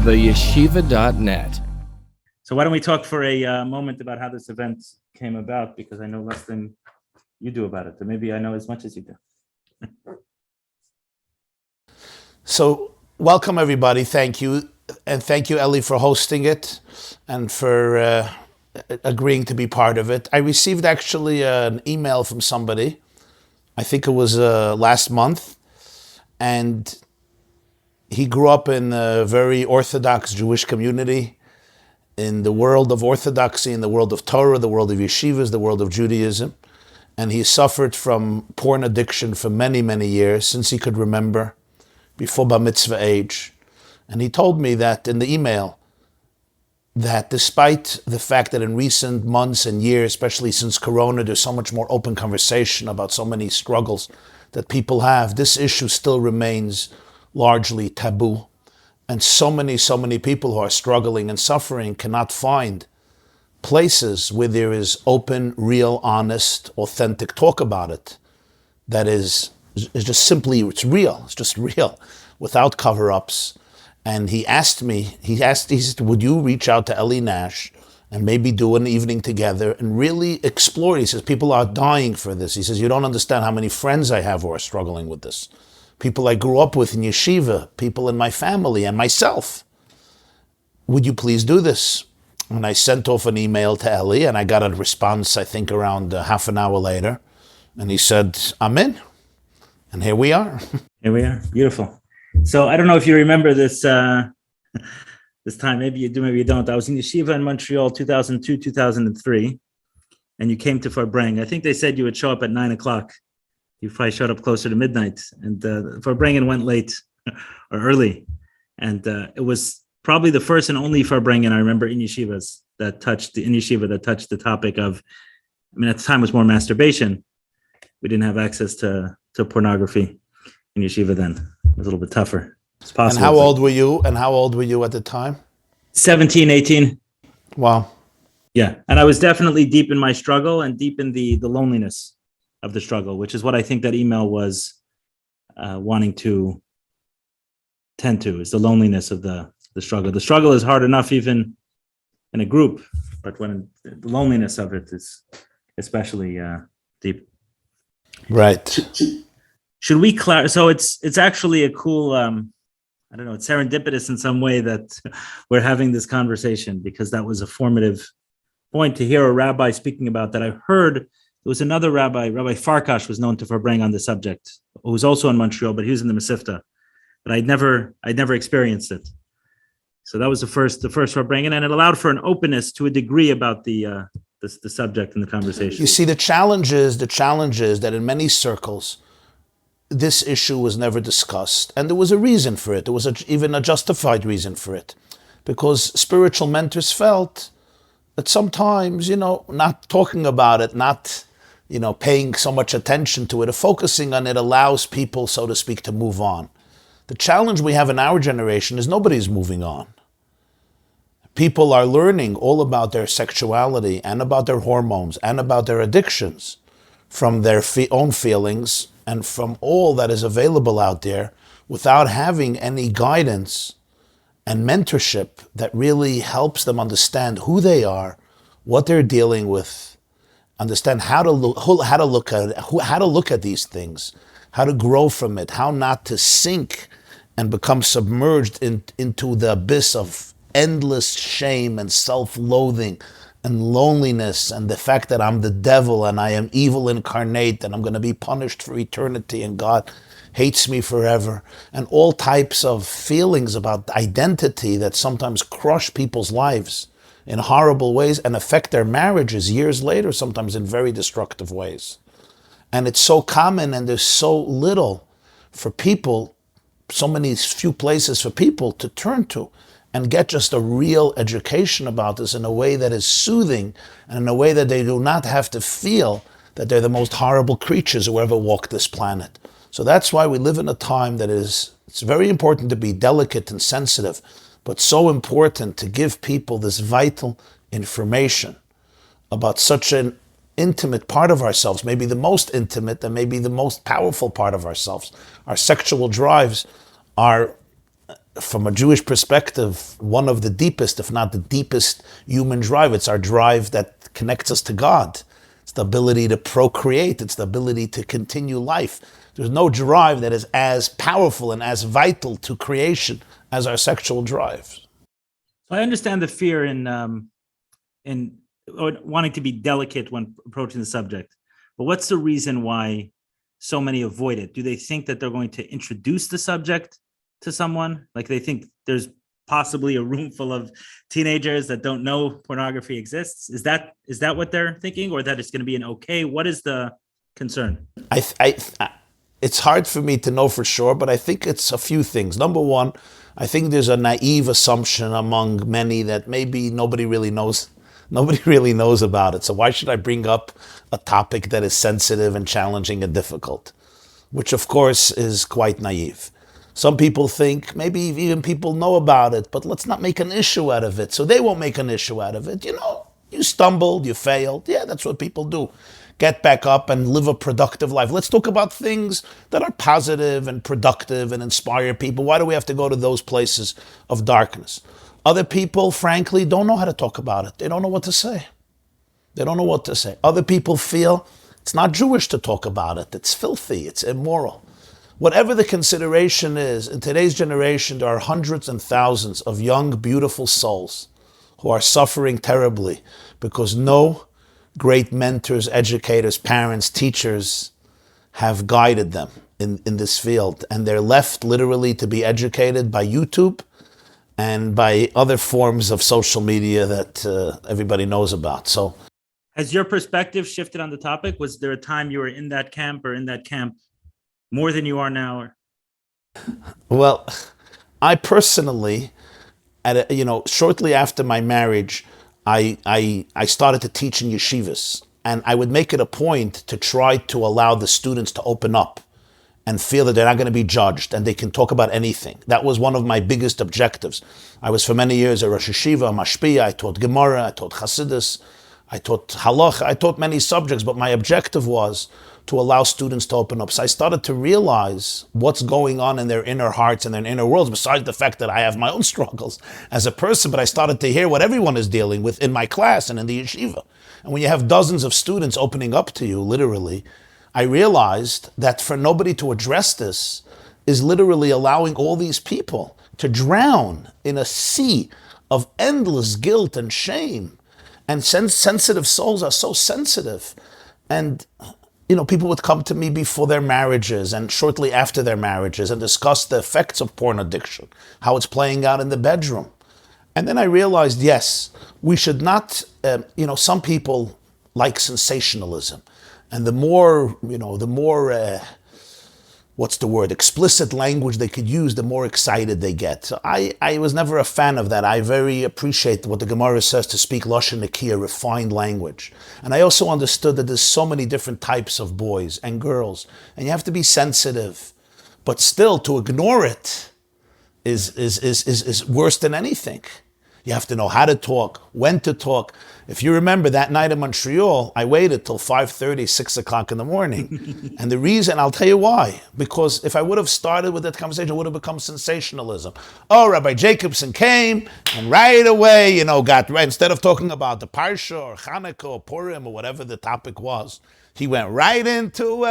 theyeshiva.net. So why don't we talk for a moment about how this event came about, because I know less than you do about it, but maybe I know as much as you do. So welcome everybody, thank you. And thank you, Eli, for hosting it and for agreeing to be part of it. I received actually an email from somebody, I think it was last month, and he grew up in a very Orthodox Jewish community, in the world of Orthodoxy, in the world of Torah, the world of yeshivas, the world of Judaism. And he suffered from porn addiction for many, many years, since he could remember, before bar mitzvah age. And he told me that in the email, that despite the fact that in recent months and years, especially since Corona, there's so much more open conversation about so many struggles that people have, this issue still remains largely taboo. And so many people who are struggling and suffering cannot find places where there is open, real, honest, authentic talk about it. That is just simply, it's real. It's just real, without cover-ups. And he said, would you reach out to Eli Nash and maybe do an evening together and really explore? He says, people are dying for this. He says, you don't understand how many friends I have who are struggling with this. People I grew up with in yeshiva, people in my family and myself. Would you please do this? And I sent off an email to Eli, and I got a response, I think, around half an hour later. And he said, I'm in. And here we are. Here we are. Beautiful. So I don't know if you remember this this time. Maybe you do, maybe you don't. I was in yeshiva in Montreal 2002, 2003. And you came to Farbrang. I think they said you would show up at 9 o'clock. You probably showed up closer to midnight, and Farbrengen went late or early. And it was probably the first and only Farbrengen I remember in yeshivas that touched the topic of, I mean, at the time it was more masturbation. We didn't have access to pornography in yeshiva then. It was a little bit tougher. It's possible. And how old were you? At the time? 17, 18. Wow. Yeah. And I was definitely deep in my struggle and deep in the loneliness of the struggle, which is what I think that email was wanting to tend to, is the loneliness of the struggle. The struggle is hard enough even in a group, but when the loneliness of it is especially deep. Right. Should we clarify? So it's actually a cool, I don't know, it's serendipitous in some way that we're having this conversation, because that was a formative point to hear a rabbi speaking about that. I heard there was another Rabbi Farkash was known to Farbrang on the subject, who was also in Montreal, but he was in the Mesivta. But I'd never experienced it. So that was the first Farbrang, and it allowed for an openness to a degree about the subject and the conversation. You see, the challenge is that in many circles, this issue was never discussed, and there was a reason for it. There was even a justified reason for it, because spiritual mentors felt that sometimes, not talking about it, not paying so much attention to it, or focusing on it, allows people, so to speak, to move on. The challenge we have in our generation is nobody's moving on. People are learning all about their sexuality and about their hormones and about their addictions from their own feelings and from all that is available out there, without having any guidance and mentorship that really helps them understand who they are, what they're dealing with, understand how to look at these things, how to grow from it, how not to sink and become submerged into the abyss of endless shame and self-loathing and loneliness, and the fact that I'm the devil and I am evil incarnate and I'm going to be punished for eternity and God hates me forever, and all types of feelings about identity that sometimes crush people's lives in horrible ways and affect their marriages years later, sometimes in very destructive ways. And it's so common, and there's so little for people, so many few places for people to turn to and get just a real education about this in a way that is soothing and in a way that they do not have to feel that they're the most horrible creatures who ever walked this planet. So that's why we live in a time that it's very important to be delicate and sensitive, but so important to give people this vital information about such an intimate part of ourselves, maybe the most intimate and maybe the most powerful part of ourselves. Our sexual drives are from a Jewish perspective, one of the deepest, if not the deepest human drive. It's our drive that connects us to God. It's the ability to procreate. It's the ability to continue life. There's no drive that is as powerful and as vital to creation as our sexual drive. So I understand the fear in or wanting to be delicate when approaching the subject, but what's the reason why so many avoid it? Do they think that they're going to introduce the subject to someone? Like they think there's possibly a room full of teenagers that don't know pornography exists? Is that what they're thinking, or that it's going to be an okay? What is the concern? It's hard for me to know for sure, but I think it's a few things. Number one, I think there's a naive assumption among many that maybe nobody really knows about it. So why should I bring up a topic that is sensitive and challenging and difficult? Which of course is quite naive. Some people think maybe even people know about it, but let's not make an issue out of it. So they won't make an issue out of it. You stumbled, you failed. Yeah, that's what people do. Get back up and live a productive life. Let's talk about things that are positive and productive and inspire people. Why do we have to go to those places of darkness? Other people, frankly, don't know how to talk about it. They don't know what to say. Other people feel it's not Jewish to talk about it. It's filthy. It's immoral. Whatever the consideration is, in today's generation, there are hundreds and thousands of young, beautiful souls who are suffering terribly because no great mentors, educators, parents, teachers have guided them in this field. And they're left literally to be educated by YouTube and by other forms of social media that everybody knows about. So, has your perspective shifted on the topic? Was there a time you were in that camp more than you are now? Well, I personally, shortly after my marriage, I started to teach in yeshivas, and I would make it a point to try to allow the students to open up and feel that they're not going to be judged and they can talk about anything. That was one of my biggest objectives. I was for many years a Rosh Yeshiva, a Mashpia. I taught Gemara, I taught Chassidus, I taught Halacha, I taught many subjects, but my objective was to allow students to open up. So I started to realize what's going on in their inner hearts and their inner worlds, besides the fact that I have my own struggles as a person, but I started to hear what everyone is dealing with in my class and in the yeshiva. And when you have dozens of students opening up to you, literally, I realized that for nobody to address this is literally allowing all these people to drown in a sea of endless guilt and shame. And sensitive souls are so sensitive. And people would come to me before their marriages and shortly after their marriages and discuss the effects of porn addiction, how it's playing out in the bedroom. And then I realized, yes, we should not, some people like sensationalism. And the more explicit language they could use, the more excited they get. So I was never a fan of that. I very appreciate what the Gemara says to speak lashon nekiah, refined language. And I also understood that there's so many different types of boys and girls, and you have to be sensitive. But still, to ignore it is worse than anything. You have to know how to talk, when to talk. If you remember that night in Montreal, I waited till 5:30, 6 o'clock in the morning. And the reason, I'll tell you why. Because if I would have started with that conversation, it would have become sensationalism. Oh, Rabbi Jacobson came and right away, instead of talking about the Parsha or Hanukkah or Purim or whatever the topic was, he went right into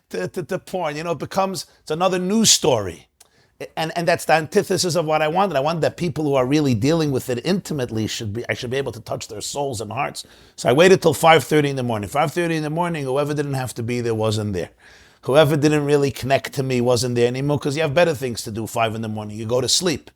to porn. It's another news story. And that's the antithesis of what I wanted. I wanted that people who are really dealing with it intimately I should be able to touch their souls and hearts. So I waited till 5:30 in the morning. 5:30 in the morning, whoever didn't have to be there wasn't there. Whoever didn't really connect to me wasn't there anymore, because you have better things to do 5 in the morning. You go to sleep.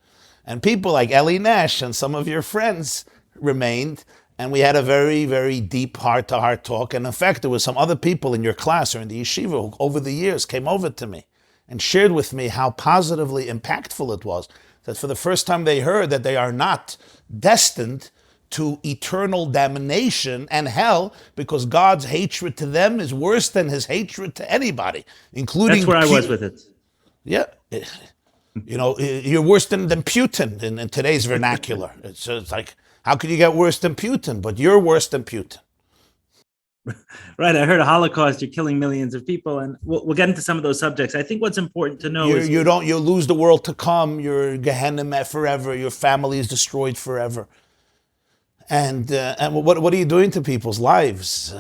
And people like Eli Nash and some of your friends remained, and we had a very, very deep heart-to-heart talk. And in fact, there were some other people in your class or in the yeshiva who over the years came over to me and shared with me how positively impactful it was, that for the first time they heard that they are not destined to eternal damnation and hell, because God's hatred to them is worse than his hatred to anybody, including... That's where I was with it. Yeah. You're worse than Putin in today's vernacular. It's like, how could you get worse than Putin? But you're worse than Putin. Right. I heard a Holocaust, you're killing millions of people, and we'll get into some of those subjects. I think what's important to know is you lose the world to come. You're Gehenna forever. Your family is destroyed forever. And what are you doing to people's lives?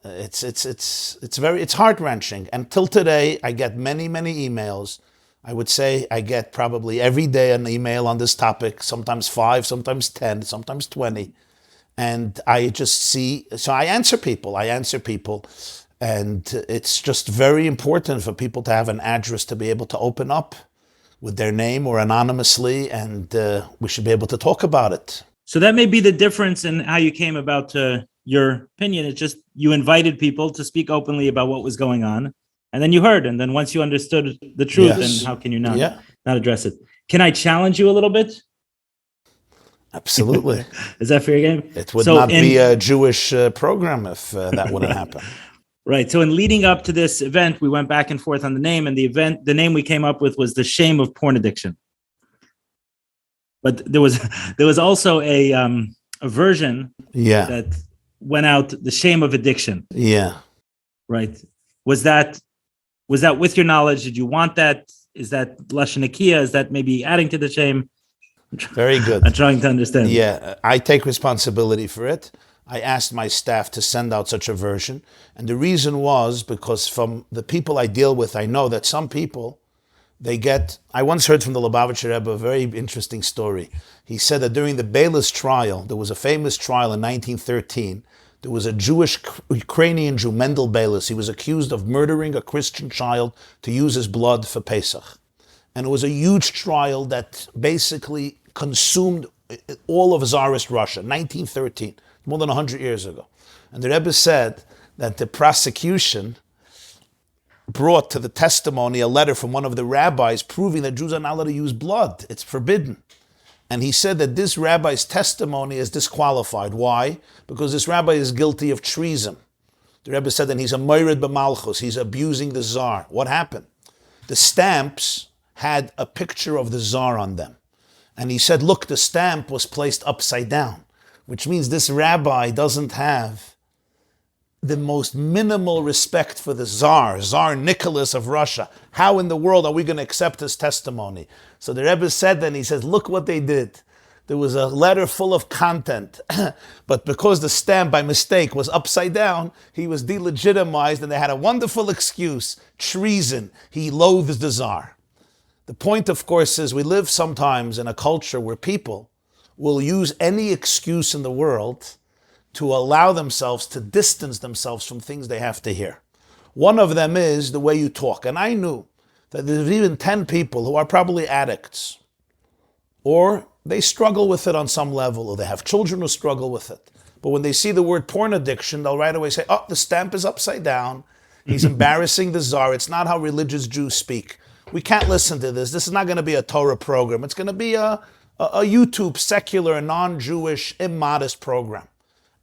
It's heart-wrenching. Until today, I get many emails. I would say I get probably every day an email on this topic. Sometimes 5, sometimes 10, sometimes 20. And I just see, so I answer people, and it's just very important for people to have an address to be able to open up with their name or anonymously, and we should be able to talk about it. So that may be the difference in how you came about to your opinion. It's just you invited people to speak openly about what was going on, and then you heard, and then once you understood the truth, then how can you not address it? Can I challenge you a little bit? Absolutely. Is that fair game? It would not be a Jewish program if that wouldn't happen. Right. So in leading up to this event, we went back and forth on the name, and the name we came up with was The Shame of Porn Addiction. But there was also a version that went out, The Shame of Addiction. Yeah. Right. Was that with your knowledge? Did you want that? Is that Lashon Nakiya? Is that maybe adding to the shame? Very good. I'm trying to understand. Yeah, I take responsibility for it. I asked my staff to send out such a version. And the reason was because from the people I deal with, I know that some people, I once heard from the Lubavitcher Rebbe a very interesting story. He said that during the Beilis trial, there was a famous trial in 1913. There was a Jewish, Ukrainian Jew, Mendel Beilis. He was accused of murdering a Christian child to use his blood for Pesach. And it was a huge trial that basically consumed all of Tsarist Russia, 1913, more than 100 years ago. And the Rebbe said that the prosecution brought to the testimony a letter from one of the rabbis proving that Jews are not allowed to use blood. It's forbidden. And he said that this rabbi's testimony is disqualified. Why? Because this rabbi is guilty of treason. The Rebbe said that he's a moired b'malchus, he's abusing the Tsar. What happened? The stamps had a picture of the Tsar on them. And he said, look, the stamp was placed upside down, which means this rabbi doesn't have the most minimal respect for the Tsar Nicholas of Russia. How in the world are we going to accept his testimony? So the Rebbe said then, he says, look what they did. There was a letter full of content, but because the stamp by mistake was upside down, he was delegitimized, and they had a wonderful excuse, treason. He loathes the Tsar. The point, of course, is we live sometimes in a culture where people will use any excuse in the world to allow themselves to distance themselves from things they have to hear. One of them is the way you talk. And I knew that there's even 10 people who are probably addicts, or they struggle with it on some level, or they have children who struggle with it. But when they see the word porn addiction, they'll right away say, oh, the stamp is upside down. He's embarrassing the Tsar. It's not how religious Jews speak. We can't listen to this. This is not going to be a Torah program. It's going to be a YouTube, secular, non-Jewish, immodest program.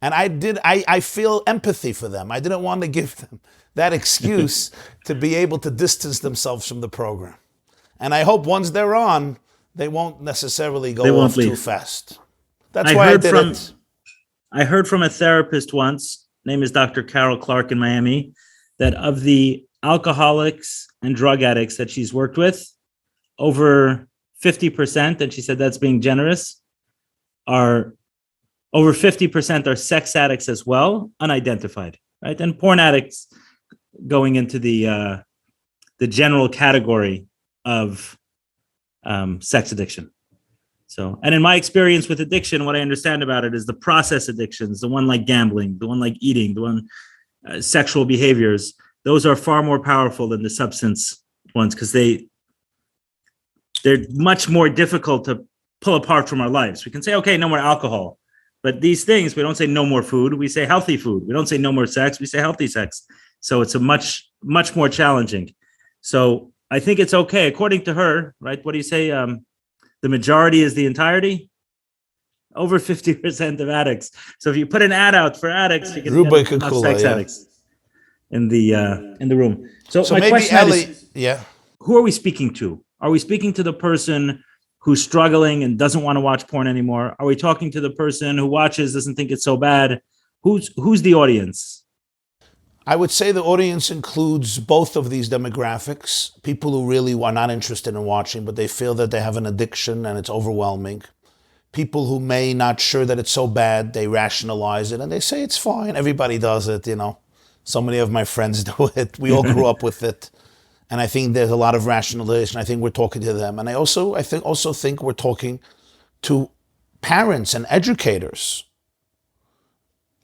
And I feel empathy for them. I didn't want to give them that excuse to be able to distance themselves from the program. And I hope once they're on, they won't necessarily go off too fast. That's why I did it. I heard from a therapist once, name is Dr. Carol Clark in Miami, that of the alcoholics and drug addicts that she's worked with, over 50%, and she said that's being generous, are over 50% are sex addicts as well, unidentified, right? And porn addicts going into the general category of sex addiction. So, and in my experience with addiction, what I understand about it is the process addictions, the one like gambling, the one like eating, the one sexual behaviors. Those are far more powerful than the substance ones because they're much more difficult to pull apart from our lives. We can say, okay, no more alcohol. But these things, we don't say no more food. We say healthy food. We don't say no more sex. We say healthy sex. So it's a much more challenging. So I think it's okay. According to her, right? What do you say? The majority is the entirety? Over 50% of addicts. So if you put an ad out for addicts, you can get enough sex addicts in the room. So my maybe question is, who are we speaking to? Are we speaking to the person who's struggling and doesn't want to watch porn anymore? Are we talking to the person who watches, doesn't think it's so bad? Who's the audience? I would say the audience includes both of these demographics. People who really are not interested in watching, but they feel that they have an addiction and it's overwhelming. People who may not sure that it's so bad, they rationalize it and they say it's fine. Everybody does it, you know. So many of my friends do it. We all grew up with it. And I think there's a lot of rationalization. I think we're talking to them. And I also think we're talking to parents and educators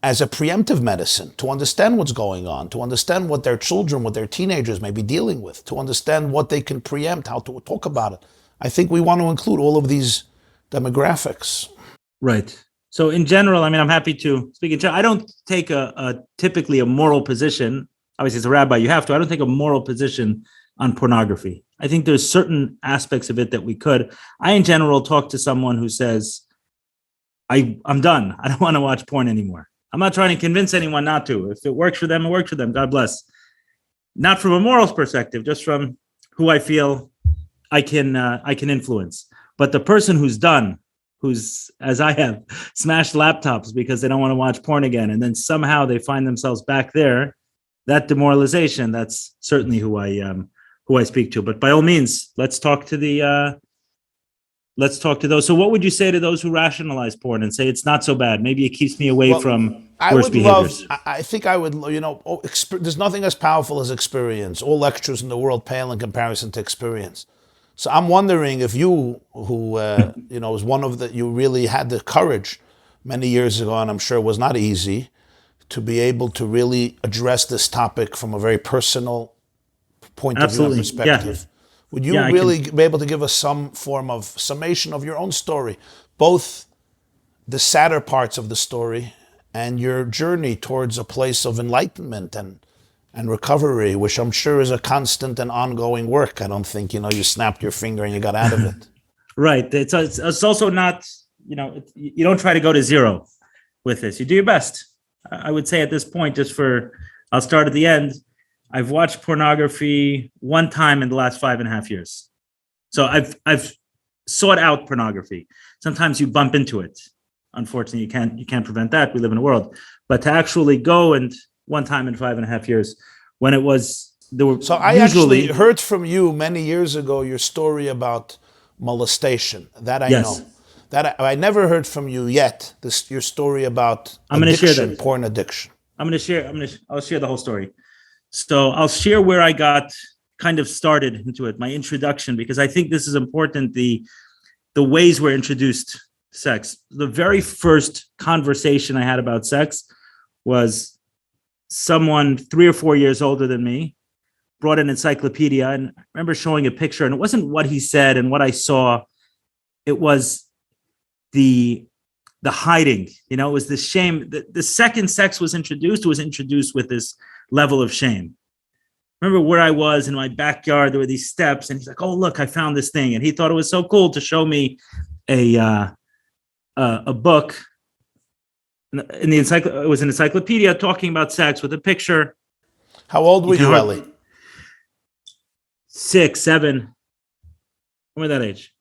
as a preemptive medicine, to understand what's going on, to understand what their children, what their teenagers may be dealing with, to understand what they can preempt, how to talk about it. I think we want to include all of these demographics. Right. So in general, I mean, I'm happy to speak in general. I don't take typically a moral position. Obviously, as a rabbi, you have to. I don't take a moral position on pornography. I think there's certain aspects of it that we could. I, in general, talk to someone who says, I'm done. I don't want to watch porn anymore. I'm not trying to convince anyone not to. If it works for them, it works for them. God bless. Not from a morals perspective, just from who I feel I can influence. But the person who's done, who's, as I have, smashed laptops because they don't want to watch porn again, and then somehow they find themselves back there, that demoralization, that's certainly who I speak to. But by all means, let's talk to those. So what would you say to those who rationalize porn and say it's not so bad? Maybe it keeps me away from worse behaviors. I think I would, there's nothing as powerful as experience. All lectures in the world pale in comparison to experience. So I'm wondering if you, who, was one of you really had the courage many years ago, and I'm sure it was not easy, to be able to really address this topic from a very personal point of view and perspective. Yeah. Would you really be able to give us some form of summation of your own story, both the sadder parts of the story and your journey towards a place of enlightenment and recovery, which I'm sure is a constant and ongoing work. I don't think, you snapped your finger and you got out of it. Right. It's also not, you don't try to go to zero with this. You do your best. I would say at this point, I'll start at the end. I've watched pornography one time in the last 5.5 years. So I've sought out pornography. Sometimes you bump into it. Unfortunately, you can't prevent that. We live in a world. But to actually go and one time in 5.5 years, when it was there were. So I actually heard from you many years ago your story about molestation. That I know. That I never heard from you yet. Your story about addiction, porn addiction. I'll share the whole story. So I'll share where I got kind of started into it, my introduction, because I think this is important, the ways we're introduced to sex. The very first conversation I had about sex was someone 3 or 4 years older than me brought an encyclopedia, and I remember showing a picture, and it wasn't what he said and what I saw. It was the hiding, it was the shame. The second sex was introduced with this level of shame. Remember where I was in my backyard, there were these steps, and he's like, "Oh, look, I found this thing." And he thought it was so cool to show me a book. In the it was an encyclopedia talking about sex with a picture. How old were you, Eli? 6, 7, somewhere that age.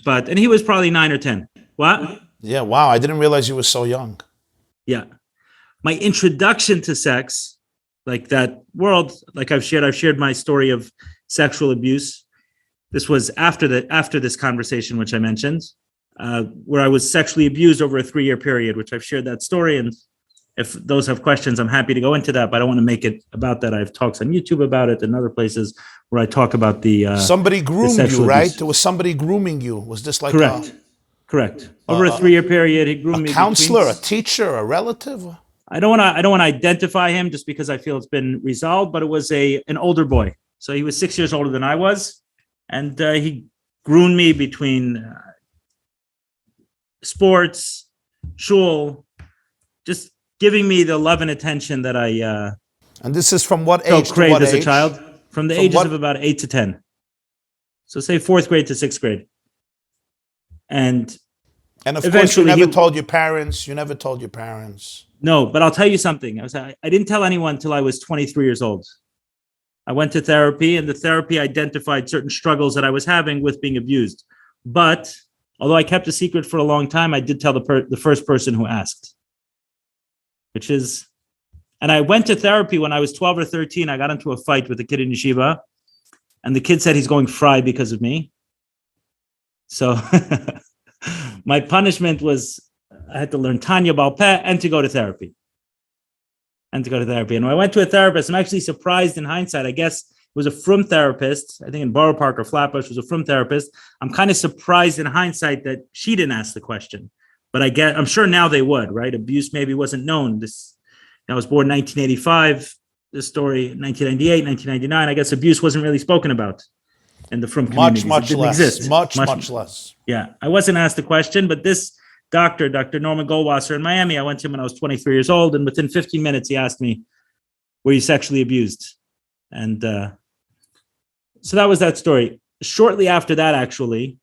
And he was probably 9 or 10. What? Yeah, wow. I didn't realize you were so young. Yeah. My introduction to sex, like that world, like I've shared my story of sexual abuse. This was after this conversation, which I mentioned, where I was sexually abused over a 3-year period, which I've shared that story. And if those have questions, I'm happy to go into that, but I don't want to make it about that. I have talks on YouTube about it and other places where I talk about somebody groomed you, right? There was somebody grooming you. Was this like Correct. Over a 3-year period, he groomed me. A counselor, a teacher, a relative? I don't want to identify him just because I feel it's been resolved, but it was an older boy. So he was 6 years older than I was, and he groomed me between sports, shul, just giving me the love and attention that I and this is from what age to what age? As a child, from the ages of about 8 to 10. So say 4th grade to 6th grade. And of course, you never told your parents. No, but I'll tell you something. I didn't tell anyone until I was 23 years old. I went to therapy, and the therapy identified certain struggles that I was having with being abused. But although I kept a secret for a long time, I did tell the first person who asked, which is And I went to therapy when I was 12 or 13. I got into a fight with a kid in yeshiva, and the kid said he's going fry because of me. So my punishment was I had to learn Tanya Baal Peh and to go to therapy. And when I went to a therapist, I'm actually surprised in hindsight. I guess it was a frum therapist. I think in Borough Park or Flatbush was a frum therapist. I'm kind of surprised in hindsight that she didn't ask the question. But I'm sure now they would, right? Abuse maybe wasn't known. I was born in 1985. This story, 1998, 1999. I guess abuse wasn't really spoken about in the frum community. Much less. Much less. Yeah, I wasn't asked the question, but this doctor, Dr. Norman Goldwasser in Miami, I went to him when I was 23 years old, and within 15 minutes, he asked me, were you sexually abused? And so that was that story. Shortly after that, actually,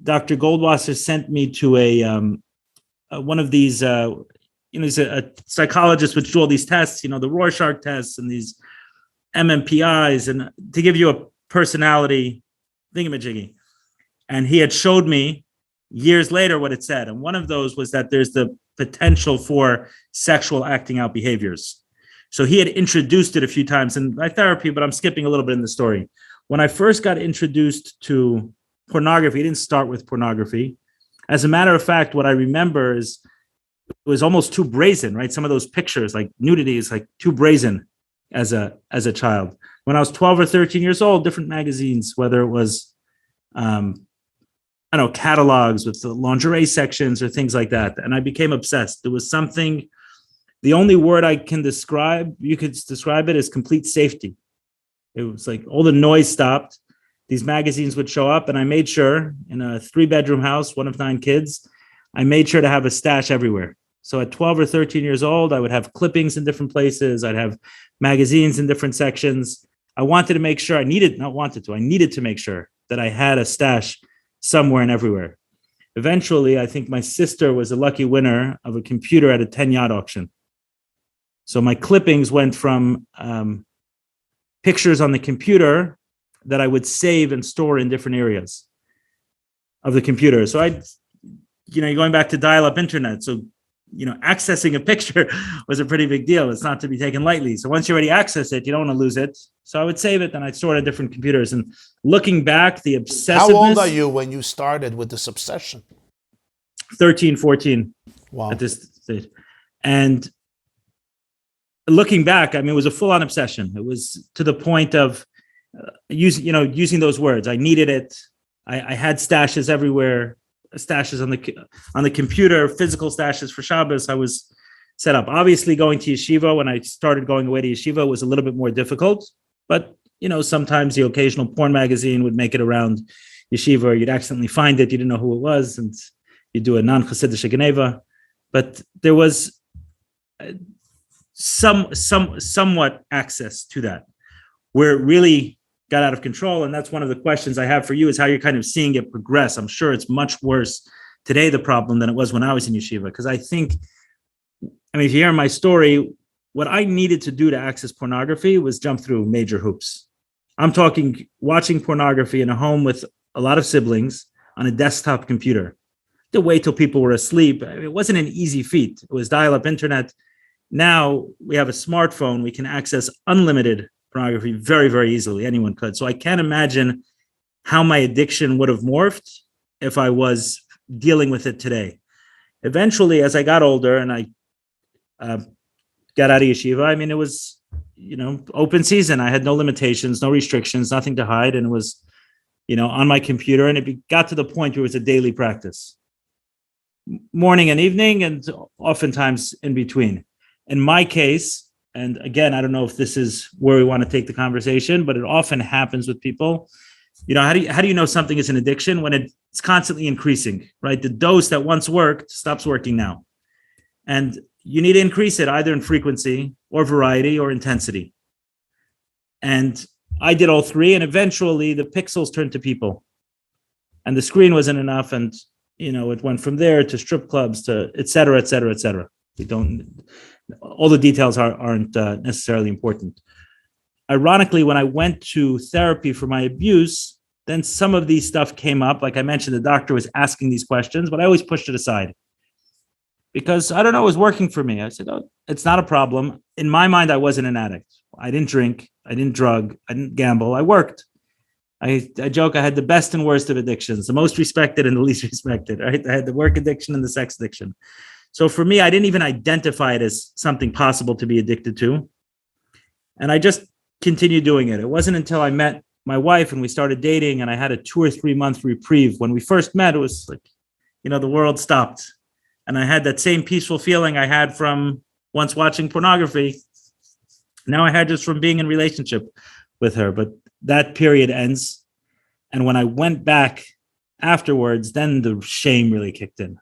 Dr. Goldwasser sent me to one of these, he's a psychologist which do all these tests, the Rorschach tests and these MMPIs, and to give you a personality thingamajiggy. And he had showed me years later what it said. And one of those was that there's the potential for sexual acting out behaviors. So he had introduced it a few times in my therapy, but I'm skipping a little bit in the story. When I first got introduced to pornography, it didn't start with pornography. As a matter of fact, what I remember is it was almost too brazen, right? Some of those pictures, like nudity, is like too brazen as a child. When I was 12 or 13 years old, different magazines, whether it was catalogs with the lingerie sections or things like that. And I became obsessed. There was something, the only word I can describe, you could describe it as complete safety. It was like all the noise stopped. These magazines would show up, and I made sure in a 3-bedroom house, one of 9 kids, I made sure to have a stash everywhere. So at 12 or 13 years old, I would have clippings in different places. I'd have magazines in different sections. I wanted to make sure I needed to make sure that I had a stash somewhere and everywhere. Eventually, I think my sister was a lucky winner of a computer at a 10-yacht auction. So my clippings went from pictures on the computer that I would save and store in different areas of the computer. So going back to dial-up internet. So, accessing a picture was a pretty big deal. It's not to be taken lightly. So once you already access it, you don't want to lose it. So I would save it and I'd store it on different computers. And looking back, the obsessiveness. How old are you when you started with this obsession? 13, 14. Wow. At this stage. And looking back, it was a full-on obsession. It was to the point of using those words. I needed it. I had stashes everywhere. Stashes on the computer, physical stashes for Shabbos. I was set up. Obviously, going to yeshiva, when I started going away to yeshiva, was a little bit more difficult. But, sometimes the occasional porn magazine would make it around yeshiva, or you'd accidentally find it. You didn't know who it was, and you do a non-Chassidish geneva. But there was somewhat access to that, where it really got out of control. And that's one of the questions I have for you, is how you're kind of seeing it progress. I'm sure it's much worse today, the problem, than it was when I was in yeshiva. Because I think, if you hear my story, what I needed to do to access pornography was jump through major hoops. I'm talking watching pornography in a home with a lot of siblings on a desktop computer. To wait till people were asleep. It wasn't an easy feat. It was dial-up internet. Now we have a smartphone. We can access unlimited pornography very, very easily. Anyone could. So I can't imagine how my addiction would have morphed if I was dealing with it today. Eventually, as I got older and I got out of yeshiva, it was, open season. I had no limitations, no restrictions, nothing to hide. And it was, on my computer. And it got to the point where it was a daily practice, morning and evening, and oftentimes in between. In my case, and again, I don't know if this is where we want to take the conversation, but it often happens with people. How do you know something is an addiction? When it's constantly increasing, right? The dose that once worked stops working now. And you need to increase it either in frequency or variety or intensity. And I did all three, and eventually the pixels turned to people. And the screen wasn't enough, and it went from there to strip clubs to et cetera, et cetera, et cetera. All the details aren't necessarily important. Ironically, when I went to therapy for my abuse, then some of these stuff came up. Like I mentioned, the doctor was asking these questions, but I always pushed it aside. because I don't know, it was working for me. I said, oh, it's not a problem. In my mind, I wasn't an addict. I didn't drink. I didn't drug. I didn't gamble. I worked. I joke, I had the best and worst of addictions, the most respected and the least respected, right? I had the work addiction and the sex addiction. So for me, I didn't even identify it as something possible to be addicted to. And I just continued doing it. It wasn't until I met my wife and we started dating and I had a 2 or 3 month reprieve. When we first met, it was like, the world stopped. And I had that same peaceful feeling I had from once watching pornography. Now I had just from being in relationship with her. But that period ends. And when I went back afterwards, then the shame really kicked in.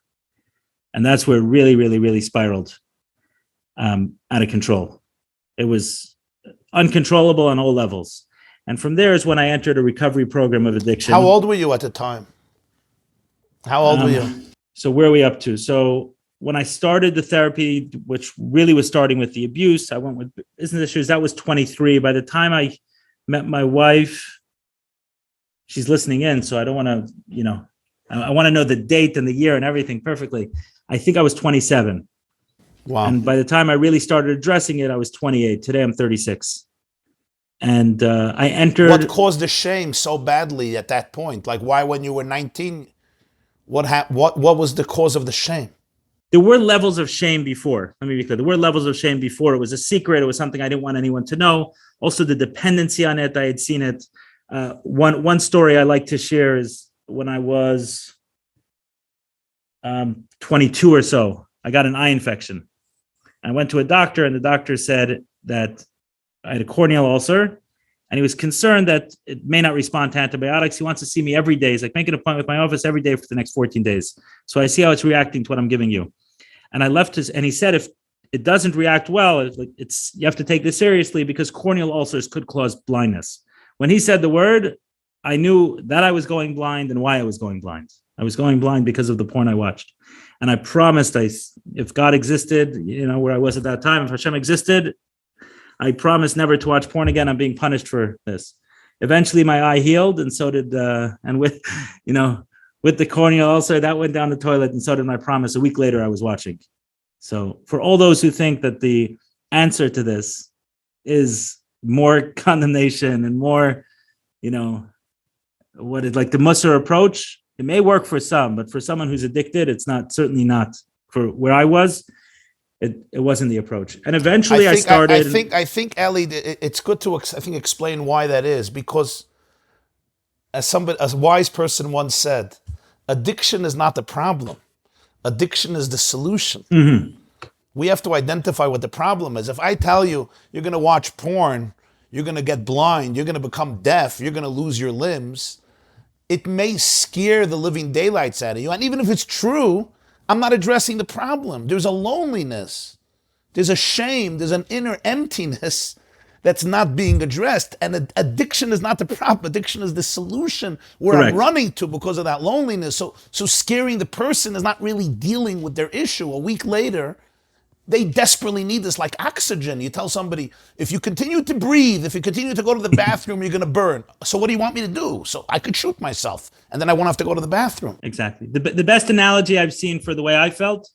And that's where it really, really, really spiraled out of control. It was uncontrollable on all levels. And from there is when I entered a recovery program of addiction. How old were you at the time? How old were you? So where are we up to? So when I started the therapy, which really was starting with the abuse, I went with business issues. That was 23. By the time I met my wife, she's listening in, so I don't want to, I want to know the date and the year and everything perfectly. I think I was 27. Wow. And by the time I really started addressing it, I was 28. Today I'm 36. And I entered. What caused the shame so badly at that point? Like, why, when you were 19, what was the cause of the shame? There were levels of shame before. Let me be clear. There were levels of shame before. It was a secret. It was something I didn't want anyone to know. Also, the dependency on it. I had seen it. One story I like to share is when I was 22 or so, I got an eye infection. I went to a doctor, and the doctor said that I had a corneal ulcer, and he was concerned that it may not respond to antibiotics. He wants to see me every day. He's like, make an appointment with my office every day for the next 14 days. So I see how it's reacting to what I'm giving you. And I left and he said, if it doesn't react well, you have to take this seriously because corneal ulcers could cause blindness. When he said the word, I knew that I was going blind and why I was going blind. I was going blind because of the porn I watched. And I promised, if God existed, where I was at that time, if Hashem existed, I promised never to watch porn again. I'm being punished for this. Eventually my eye healed, and so did, and with the corneal ulcer, that went down the toilet, and so did my promise. A week later, I was watching. So for all those who think that the answer to this is more condemnation and more, what is like the Musar approach, it may work for some, but for someone who's addicted, it's certainly not. For where I was, it wasn't the approach. And eventually I started. I think, Eli, it's good to explain why that is, because as a wise person once said, addiction is not the problem. Addiction is the solution. Mm-hmm. We have to identify what the problem is. If I tell you you're going to watch porn, you're going to get blind, you're going to become deaf, you're going to lose your limbs, it may scare the living daylights out of you. And even if it's true, I'm not addressing the problem. There's a loneliness. There's a shame. There's an inner emptiness that's not being addressed. And addiction is not the problem. Addiction is the solution where Correct. I'm running to because of that loneliness. So scaring the person is not really dealing with their issue. A week later, they desperately need this like oxygen. You tell somebody, if you continue to breathe, if you continue to go to the bathroom, you're going to burn. So what do you want me to do? So I could shoot myself, and then I won't have to go to the bathroom. Exactly. The best analogy I've seen for the way I felt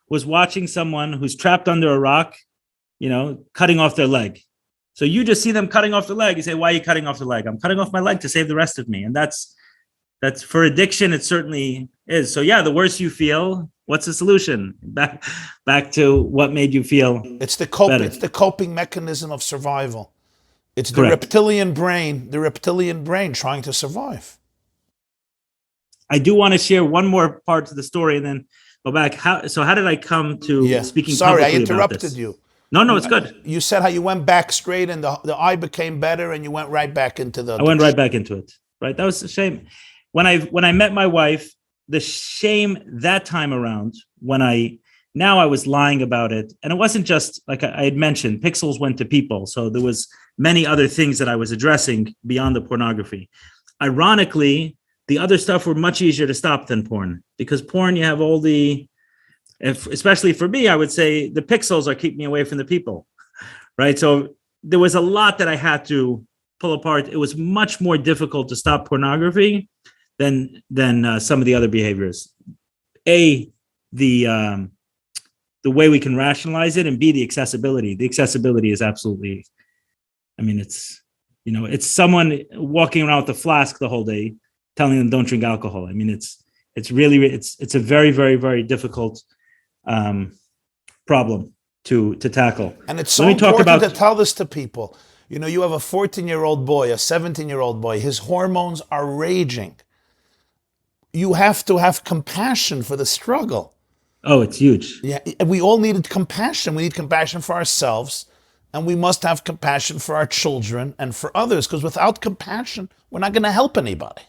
was watching someone who's trapped under a rock, cutting off their leg. So you just see them cutting off the leg. You say, why are you cutting off the leg? I'm cutting off my leg to save the rest of me. And that's for addiction. It certainly is. So yeah, the worse you feel, what's the solution? Back to what made you feel It's the better. It's the coping mechanism of survival. It's the Correct. reptilian brain trying to survive. I do want to share one more part to the story and then go back. How did I come to speaking Sorry, I publicly about interrupted this? you. No, it's good. You said how you went back straight and the eye became better and you went right back into the... I went right back into it. Right. That was a shame. When I met my wife, the shame that time around when I was lying about it. And it wasn't just like I had mentioned, pixels went to people. So there was many other things that I was addressing beyond the pornography. Ironically, the other stuff were much easier to stop than porn, because porn, you have all especially for me, I would say the pixels are keeping me away from the people. Right. So there was a lot that I had to pull apart. It was much more difficult to stop pornography than some of the other behaviors. The the way we can rationalize it, and B, the accessibility. The accessibility is absolutely, I mean, it's, you know, it's someone walking around with a flask the whole day telling them don't drink alcohol. I mean, it's really, it's a very, very, very difficult problem to tackle. And it's so important to tell this to people. You know, you have a 14-year-old boy, a 17-year-old boy, his hormones are raging. You have to have compassion for the struggle. Oh, it's huge. Yeah, we all needed compassion. We need compassion for ourselves, and we must have compassion for our children and for others, because without compassion, we're not going to help anybody.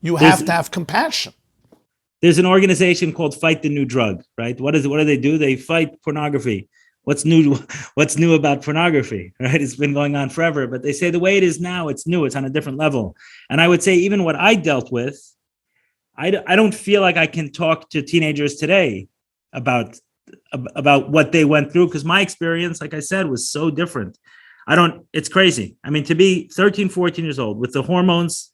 You have to have compassion. There's an organization called Fight the New Drug, right? What do they do? They fight pornography. What's new about pornography, right? It's been going on forever, but they say the way it is now, it's new, it's on a different level. And I would say even what I dealt with, I don't feel like I can talk to teenagers today about what they went through, because my experience, like I said, was so different. It's crazy. I mean, to be 13, 14 years old with the hormones,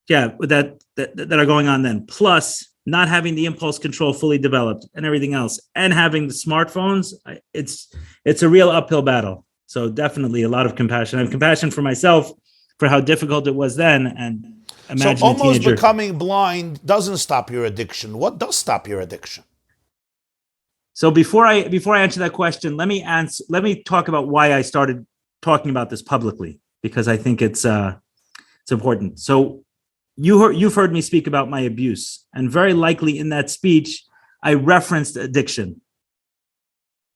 that are going on then, plus not having the impulse control fully developed and everything else, and having the smartphones, it's a real uphill battle. So definitely a lot of compassion. I have compassion for myself for how difficult it was then, and imagine so almost a teenager. Becoming blind doesn't stop your addiction. What does stop your addiction? So before I answer that question, let me talk about why I started talking about this publicly, because I think it's important. So you've heard me speak about my abuse, and very likely in that speech I referenced addiction,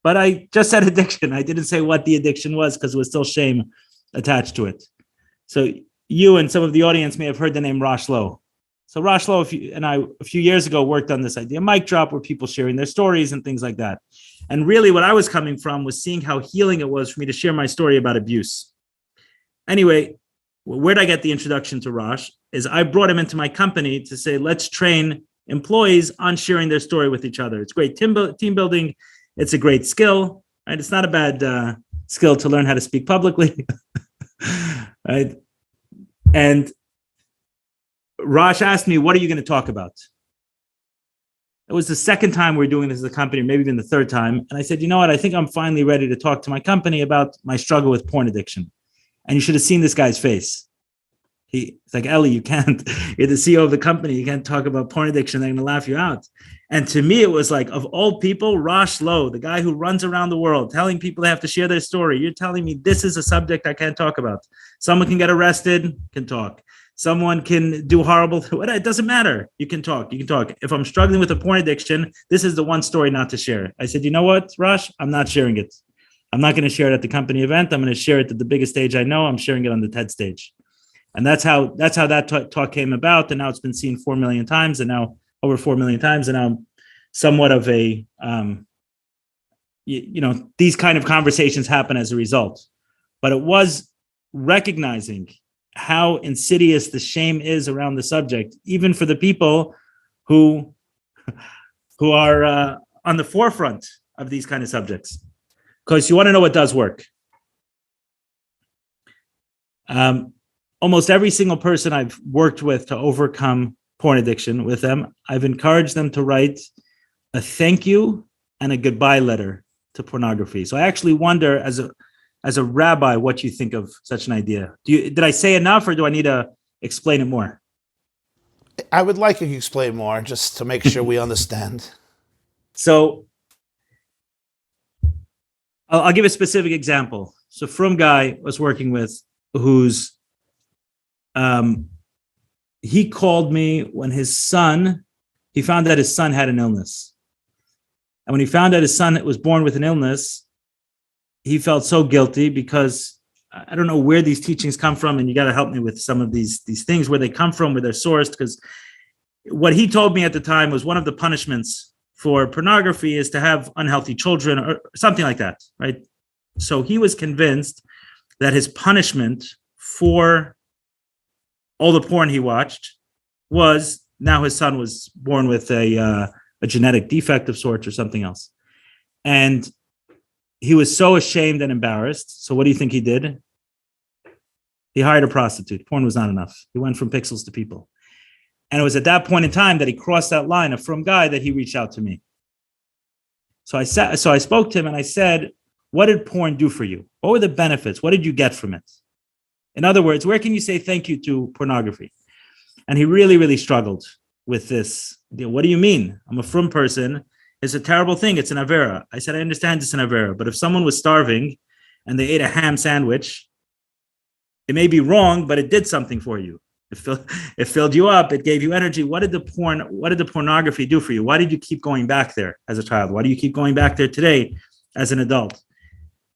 but I just said addiction. I didn't say what the addiction was, because there was still shame attached to it. So you and some of the audience may have heard the name Rosh Lowe. So Rosh Lowe and I, a few years ago, worked on this idea, mic drop, where people sharing their stories and things like that. And really what I was coming from was seeing how healing it was for me to share my story about abuse. Anyway, where did I get the introduction to Rosh? Is I brought him into my company to say, let's train employees on sharing their story with each other. It's great team building. It's a great skill, right? It's not a bad skill to learn how to speak publicly, right? And Rosh asked me, what are you going to talk about? It was the second time we're doing this as a company, maybe even the third time. And I said, you know what? I think I'm finally ready to talk to my company about my struggle with porn addiction. And you should have seen this guy's face. It's like, Eli, you can't, you're the CEO of the company. You can't talk about porn addiction. They're going to laugh you out. And to me, it was like, of all people, Rosh Lowe, the guy who runs around the world telling people they have to share their story. You're telling me this is a subject I can't talk about. Someone can get arrested, can talk. Someone can do horrible, it doesn't matter. You can talk. If I'm struggling with a porn addiction, this is the one story not to share. I said, you know what, Rosh, I'm not sharing it. I'm not going to share it at the company event. I'm going to share it at the biggest stage I know. I'm sharing it on the TED stage. And that's how that talk came about. And now it's been seen 4 million times, and now over 4 million times. And now somewhat of a, these kind of conversations happen as a result. But it was recognizing how insidious the shame is around the subject, even for the people who are on the forefront of these kind of subjects. Because you want to know what does work. Almost every single person I've worked with to overcome porn addiction with them, I've encouraged them to write a thank you and a goodbye letter to pornography. So I actually wonder, as a rabbi, what you think of such an idea. Did I say enough, or do I need to explain it more? I would like you to explain more, just to make sure we understand. So I'll give a specific example. So from guy I was working with, who's he called me when he found out his son had an illness. And when he found out his son was born with an illness, he felt so guilty, because I don't know where these teachings come from, and you got to help me with some of these things, where they come from, where they're sourced. Because what he told me at the time was one of the punishments for pornography is to have unhealthy children or something like that, right? So he was convinced that his punishment for all the porn he watched was now his son was born with a genetic defect of sorts or something else. And he was so ashamed and embarrassed. So what do you think he did? He hired a prostitute. Porn was not enough. He went from pixels to people. And it was at that point in time that he crossed that line, a from guy, that he reached out to me. So I spoke to him and I said, what did porn do for you? What were the benefits? What did you get from it? In other words, where can you say thank you to pornography? And he really, really struggled with this. What do you mean? I'm a frum person. It's a terrible thing. It's an avera. I said, I understand it's an avera, but if someone was starving and they ate a ham sandwich, it may be wrong, but it did something for you. It filled you up. It gave you energy. What did the pornography do for you? Why did you keep going back there as a child? Why do you keep going back there today as an adult?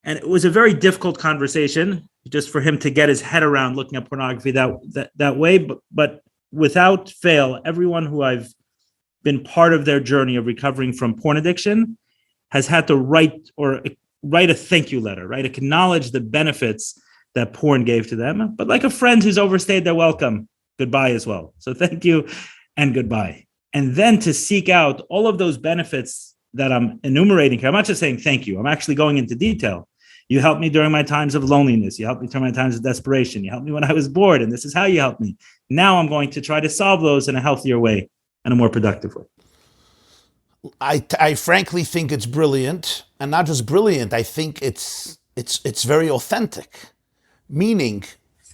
And it was a very difficult conversation just for him to get his head around looking at pornography that way. But without fail, everyone who I've been part of their journey of recovering from porn addiction has had to write a thank you letter, right? Acknowledge the benefits that porn gave to them, but like a friend who's overstayed their welcome, goodbye as well. So thank you and goodbye. And then to seek out all of those benefits that I'm enumerating here. I'm not just saying thank you. I'm actually going into detail. You helped me during my times of loneliness. You helped me during my times of desperation. You helped me when I was bored, and this is how you helped me. Now I'm going to try to solve those in a healthier way and a more productive way. I frankly think it's brilliant, and not just brilliant. I think it's very authentic. Meaning,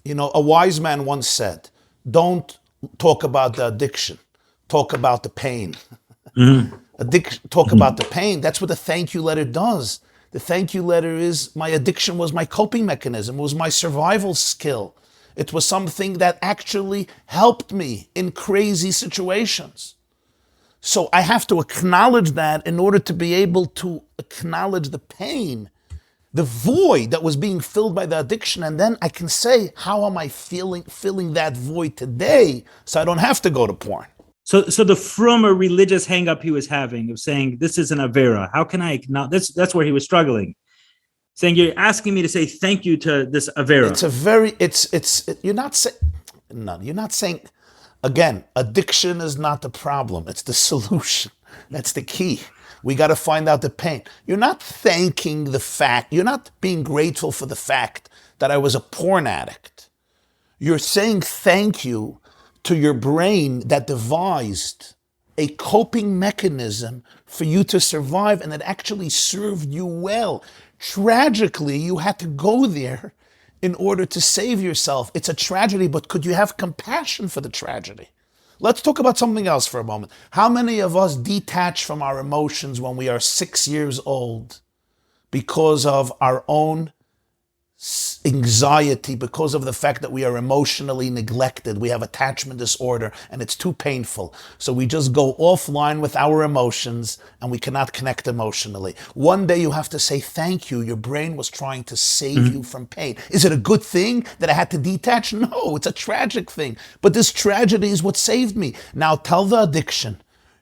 a wise man once said, "Don't talk about the addiction, talk about the pain." Mm-hmm. Talk about the pain. That's what the thank you letter does. The thank you letter is, my addiction was my coping mechanism, it was my survival skill. It was something that actually helped me in crazy situations. So I have to acknowledge that in order to be able to acknowledge the pain, the void that was being filled by the addiction, and then I can say, how am I filling that void today so I don't have to go to porn? So the frum or religious hang-up he was having of saying, this is an avera, how can I acknowledge, that's where he was struggling. Saying, you're asking me to say thank you to this avera. You're not saying, again, addiction is not the problem, it's the solution. That's the key. We got to find out the pain. You're not thanking the fact, you're not being grateful for the fact that I was a porn addict. You're saying thank you to your brain that devised a coping mechanism for you to survive, and it actually served you well. Tragically, you had to go there in order to save yourself. It's a tragedy, but could you have compassion for the tragedy? Let's talk about something else for a moment. How many of us detach from our emotions when we are 6 years old because of our own anxiety, because of the fact that we are emotionally neglected, we have attachment disorder, and it's too painful. So we just go offline with our emotions and we cannot connect emotionally. One day you have to say thank you. Your brain was trying to save you from pain. Is it a good thing that I had to detach? No, it's a tragic thing. But this tragedy is what saved me. Now tell the addiction,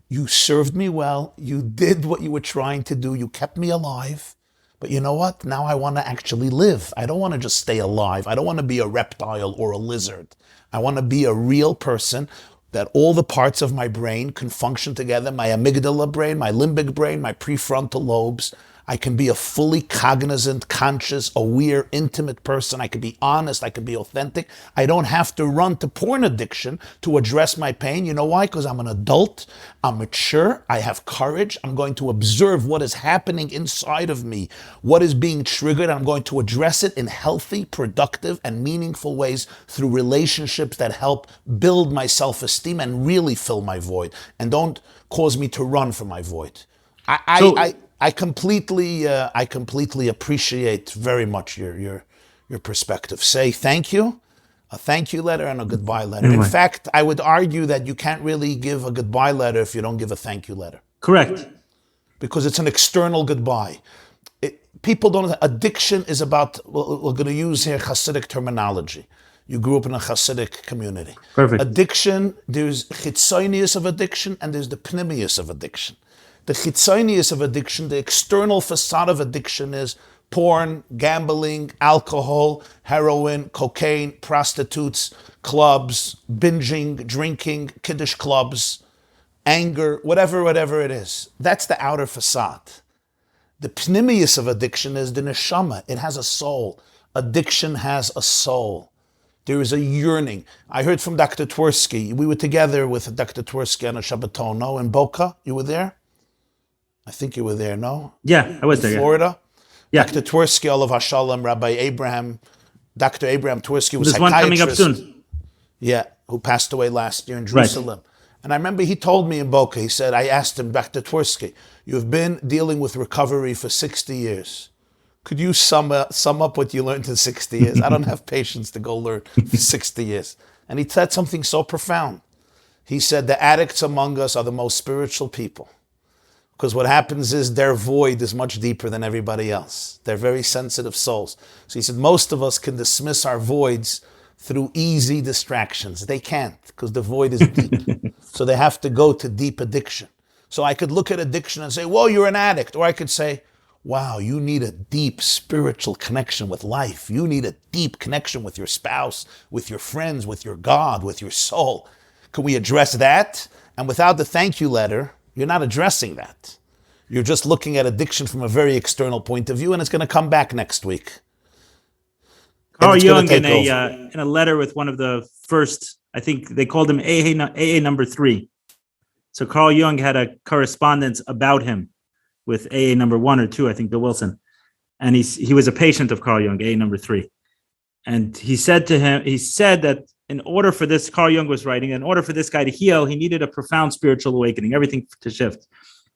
you served me well, you did what you were trying to do, you kept me alive. But you know what? Now I want to actually live. I don't want to just stay alive. I don't want to be a reptile or a lizard. I want to be a real person that all the parts of my brain can function together. My amygdala brain, my limbic brain, my prefrontal lobes. I can be a fully cognizant, conscious, aware, intimate person. I can be honest. I can be authentic. I don't have to run to porn addiction to address my pain. You know why? Because I'm an adult. I'm mature. I have courage. I'm going to observe what is happening inside of me, what is being triggered. I'm going to address it in healthy, productive, and meaningful ways through relationships that help build my self-esteem and really fill my void and don't cause me to run from my void. I completely appreciate very much your perspective. Say thank you, a thank you letter, and a goodbye letter. Anyway. In fact, I would argue that you can't really give a goodbye letter if you don't give a thank you letter. Correct. Because it's an external goodbye. People don't. Addiction is about. We're going to use here Hasidic terminology. You grew up in a Hasidic community. Perfect. Addiction. There's chitzonius of addiction, and there's the pnimius of addiction. The chitzonius of addiction, the external facade of addiction is porn, gambling, alcohol, heroin, cocaine, prostitutes, clubs, binging, drinking, kiddush clubs, anger, whatever it is. That's the outer facade. The pnimius of addiction is the neshama. It has a soul. Addiction has a soul. There is a yearning. I heard from Dr. Twersky. We were together with Dr. Twersky on a Shabbaton, no? In Boca. You were there? I think you were there, no? Yeah, I was there. Florida? Yeah. Dr. Twersky, Olav Hashalom, Rabbi Abraham, Dr. Abraham Twersky was There's one coming up psychiatrist. soon. Yeah, who passed away last year in Right. Jerusalem. And I remember he told me in Boca, he said, I asked him, Dr. Twersky, you've been dealing with recovery for 60 years. Could you sum up what you learned in 60 years? I don't have patience to go learn for 60 years. And he said something so profound. He said, the addicts among us are the most spiritual people. Because what happens is their void is much deeper than everybody else. They're very sensitive souls. So he said, most of us can dismiss our voids through easy distractions. They can't, because the void is deep. So they have to go to deep addiction. So I could look at addiction and say, whoa, you're an addict. Or I could say, wow, you need a deep spiritual connection with life. You need a deep connection with your spouse, with your friends, with your God, with your soul. Can we address that? And without the thank you letter, you're not addressing that. You're just looking at addiction from a very external point of view, and it's going to come back next week. Carl Jung, in a letter with one of the first, I think they called him AA number 3. So Carl Jung had a correspondence about him with AA number 1 or 2, I think, Bill Wilson. And he was a patient of Carl Jung, AA number 3. And he said that in order for this, Carl Jung was writing, in order for this guy to heal, he needed a profound spiritual awakening, everything to shift.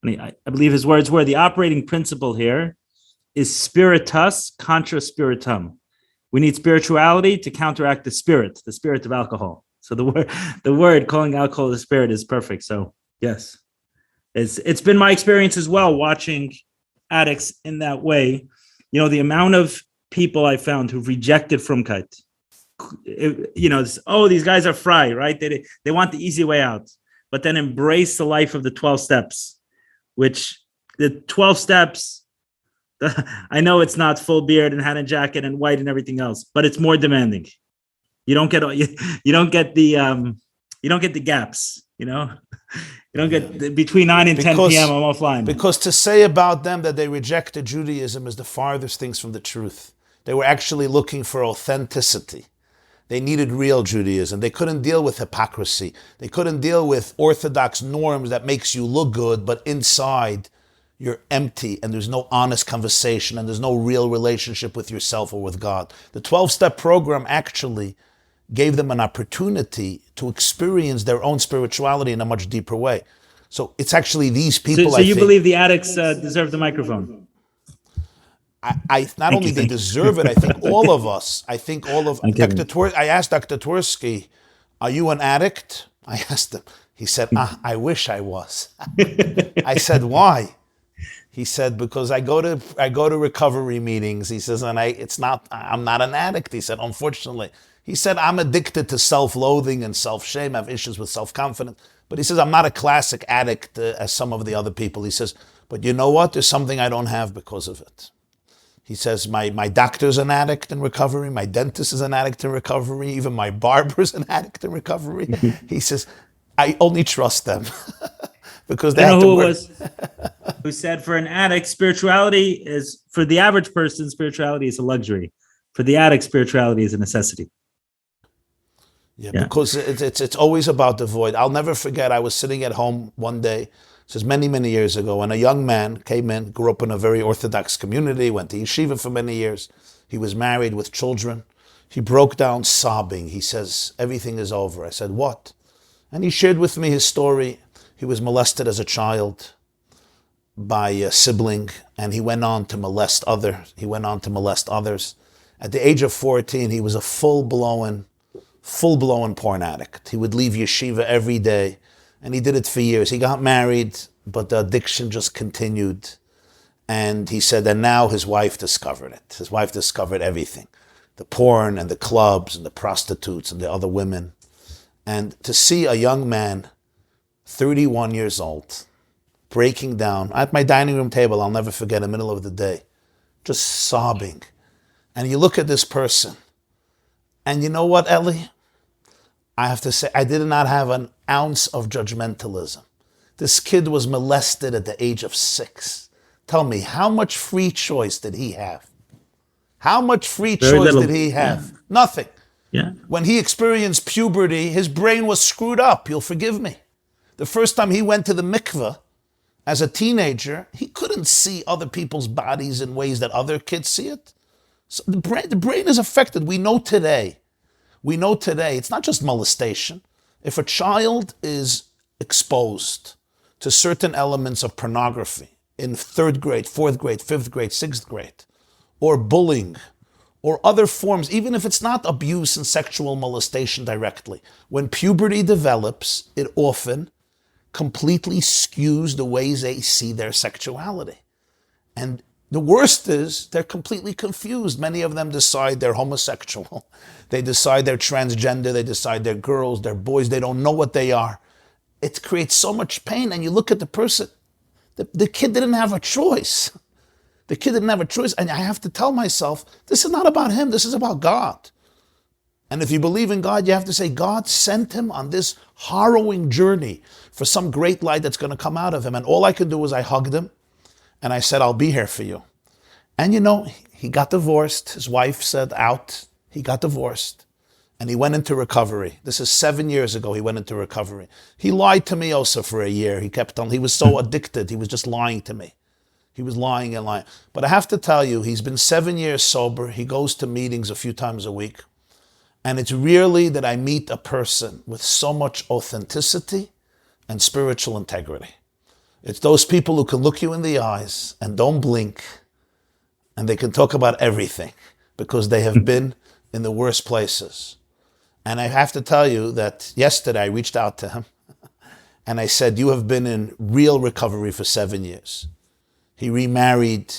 And I believe his words were, the operating principle here is spiritus contra spiritum. We need spirituality to counteract the spirit of alcohol. So the word calling alcohol the spirit is perfect. So yes, it's been my experience as well, watching addicts in that way. You know, the amount of people I found who've rejected Frumkeit, these guys are fry, right? They want the easy way out, but then embrace the life of the 12 steps, which the 12 steps, I know it's not full beard and hat and jacket and white and everything else, but it's more demanding. You don't get the gaps, you don't get between 9 and 10 p.m. I'm offline. Because to say about them that they rejected Judaism is the farthest things from the truth. They were actually looking for authenticity. They needed real Judaism. They couldn't deal with hypocrisy. They couldn't deal with orthodox norms that makes you look good, but inside you're empty and there's no honest conversation and there's no real relationship with yourself or with God. The 12-step program actually gave them an opportunity to experience their own spirituality in a much deeper way. So it's actually these people. So you believe the addicts deserve the microphone? I not only they deserve it, I think all of us. I think all of I asked Dr. Twersky, "Are you an addict?" I asked him. He said, "I wish I was." I said, "Why?" He said, "Because I go to recovery meetings." He says, "And I'm not an addict." He said, "Unfortunately." He said, "I'm addicted to self-loathing and self-shame. I have issues with self-confidence." But he says, "I'm not a classic addict as some of the other people." He says, "But you know what? There's something I don't have because of it." He says, my doctor's an addict in recovery. My dentist is an addict in recovery. Even my barber's an addict in recovery. He says, I only trust them because they have to work. Who said for an addict, spirituality is, for the average person, spirituality is a luxury. For the addict, spirituality is a necessity. Yeah, because it's always about the void. I'll never forget, I was sitting at home one day, this is many, many years ago, and a young man came in, grew up in a very Orthodox community, went to yeshiva for many years. He was married with children. He broke down sobbing. He says, everything is over. I said, what? And he shared with me his story. He was molested as a child by a sibling, and he went on to molest others. At the age of 14, he was a full-blown porn addict. He would leave yeshiva every day, and he did it for years. He got married, but the addiction just continued. And he said that now his wife discovered it. His wife discovered everything. The porn and the clubs and the prostitutes and the other women. And to see a young man, 31 years old, breaking down at my dining room table, I'll never forget, in the middle of the day, just sobbing. And you look at this person, and you know what, Eli? I have to say, I did not have an ounce of judgmentalism. This kid was molested at the age of 6. Tell me, how much free choice did he have? How much free choice did he have? Yeah. Nothing. Yeah. When he experienced puberty, his brain was screwed up. You'll forgive me. The first time he went to the mikveh As a teenager, he couldn't see other people's bodies in ways that other kids see it. So the brain is affected. We know today, it's not just molestation. If a child is exposed to certain elements of pornography in 3rd grade, 4th grade, 5th grade, 6th grade, or bullying, or other forms, even if it's not abuse and sexual molestation directly, when puberty develops, it often completely skews the ways they see their sexuality. And the worst is they're completely confused. Many of them decide they're homosexual. They decide they're transgender. They decide they're girls, they're boys. They don't know what they are. It creates so much pain. And you look at the person, the kid didn't have a choice. The kid didn't have a choice. And I have to tell myself, this is not about him. This is about God. And if you believe in God, you have to say, God sent him on this harrowing journey for some great light that's going to come out of him. And all I could do was I hugged him and I said, I'll be here for you. And he got divorced. His wife said out. He got divorced. And he went into recovery. This is 7 years ago he went into recovery. He lied to me also for a year. He was so addicted. He was just lying to me. He was lying and lying. But I have to tell you, he's been 7 years sober. He goes to meetings a few times a week. And it's rarely that I meet a person with so much authenticity and spiritual integrity. It's those people who can look you in the eyes and don't blink, and they can talk about everything because they have been in the worst places. And I have to tell you that yesterday I reached out to him and I said, you have been in real recovery for 7 years. He remarried,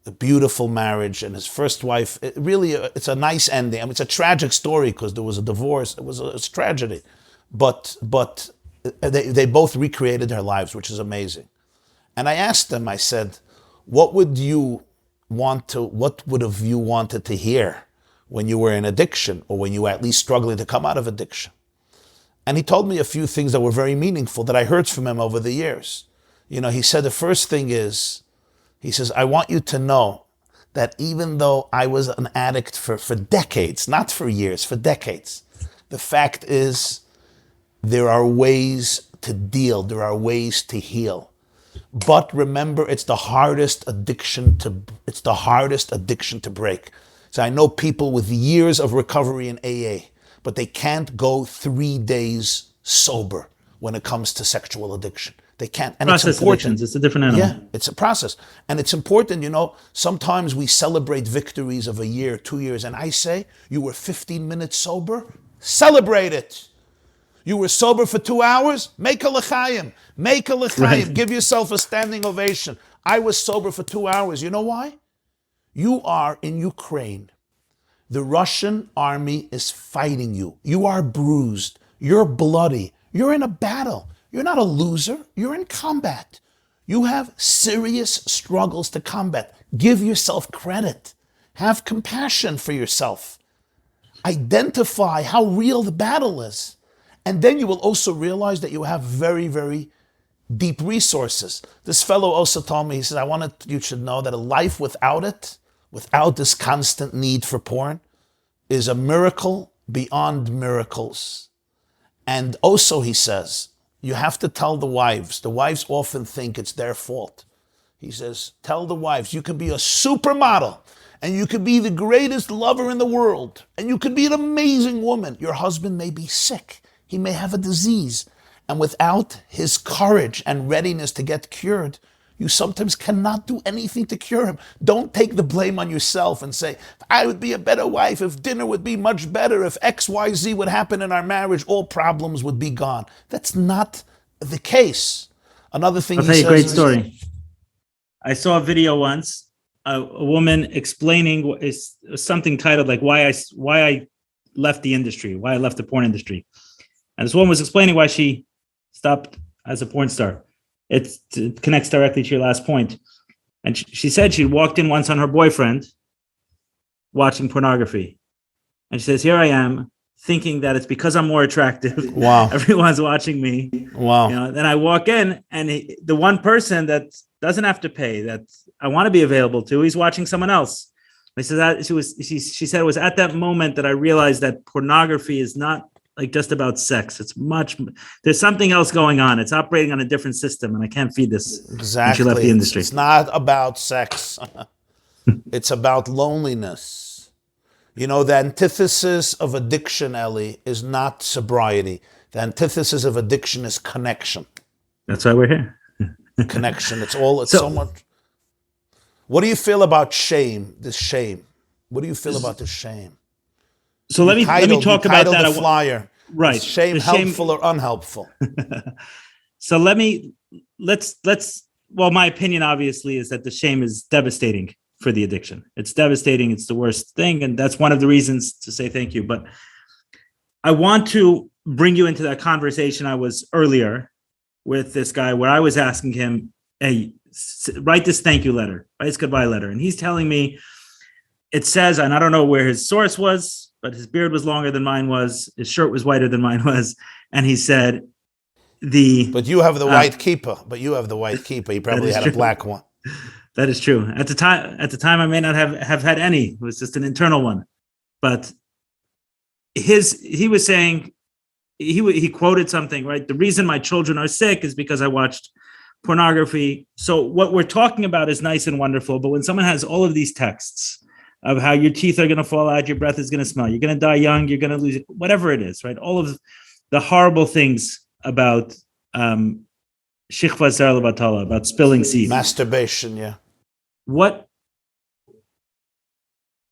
a beautiful marriage, and his first wife, it's a nice ending. I mean, it's a tragic story because there was a divorce. It was a tragedy. But they both recreated their lives, which is amazing. And I asked them, I said, what would have you wanted to hear when you were in addiction, or when you were at least struggling to come out of addiction? And he told me a few things that were very meaningful that I heard from him over the years. He said the first thing is, he says, I want you to know that even though I was an addict for decades, not for years, for decades, the fact is there are ways to deal, there are ways to heal. But remember, it's the hardest addiction to break. So I know people with years of recovery in AA, but they can't go 3 days sober when it comes to sexual addiction. They can't. And process it's important. Addictions. It's a different animal. Yeah, it's a process. And it's important, sometimes we celebrate victories of a year, 2 years, and I say, you were 15 minutes sober, celebrate it. You were sober for 2 hours, make a l'chaim. Make a l'chaim. Right. Give yourself a standing ovation. I was sober for 2 hours. You know why? You are in Ukraine. The Russian army is fighting you. You are bruised. You're bloody. You're in a battle. You're not a loser. You're in combat. You have serious struggles to combat. Give yourself credit. Have compassion for yourself. Identify how real the battle is. And then you will also realize that you have very, very deep resources. This fellow also told me, he said, you should know that a life without it, without this constant need for porn, is a miracle beyond miracles. And also, he says, you have to tell the wives. The wives often think it's their fault. He says, tell the wives, you can be a supermodel, and you could be the greatest lover in the world, and you could be an amazing woman. Your husband may be sick. He may have a disease. And without his courage and readiness to get cured, you sometimes cannot do anything to cure him. Don't take the blame on yourself and say, I would be a better wife if dinner would be much better, if X, Y, Z would happen in our marriage, all problems would be gone. That's not the case. Another thing I'll tell you a great story. I saw a video once, a woman explaining something titled like why I left the industry, why I left the porn industry. And this woman was explaining why she stopped as a porn star. It connects directly to your last point. And she said she walked in once on her boyfriend watching pornography. And she says, here I am thinking that it's because I'm more attractive. Wow. Everyone's watching me. Wow. Then I walk in and the one person that doesn't have to pay, that I want to be available to, he's watching someone else. She said it was at that moment that I realized that pornography is not like just about sex. There's something else going on. It's operating on a different system, and I can't feed this. Exactly. And she left the industry. It's not about sex. It's about loneliness. You know, the antithesis of addiction, Eli, is not sobriety. The antithesis of addiction is connection. That's why we're here. Connection. It's so much. What do you feel about shame? This shame. What do you feel about this shame? So let me talk about that. The flyer. Right. Is shame helpful or unhelpful? So well, my opinion obviously is that the shame is devastating for the addiction. It's devastating. It's the worst thing. And that's one of the reasons to say thank you. But I want to bring you into that conversation I was earlier with this guy where I was asking him, hey, write this thank you letter, write this goodbye letter. And he's telling me, it says, and I don't know where his source was, but his beard was longer than mine was. His shirt was whiter than mine was. And he said, But you have the white keeper. He probably had a black one. That is true. At the time, I may not have had any. It was just an internal one. But he was saying, he quoted something, right? The reason my children are sick is because I watched pornography. So what we're talking about is nice and wonderful. But when someone has all of these texts of how your teeth are going to fall out, your breath is going to smell, you're going to die young, you're going to lose it, whatever it is, right? All of the horrible things about shichva zar levatala, about spilling seed, masturbation. Yeah. What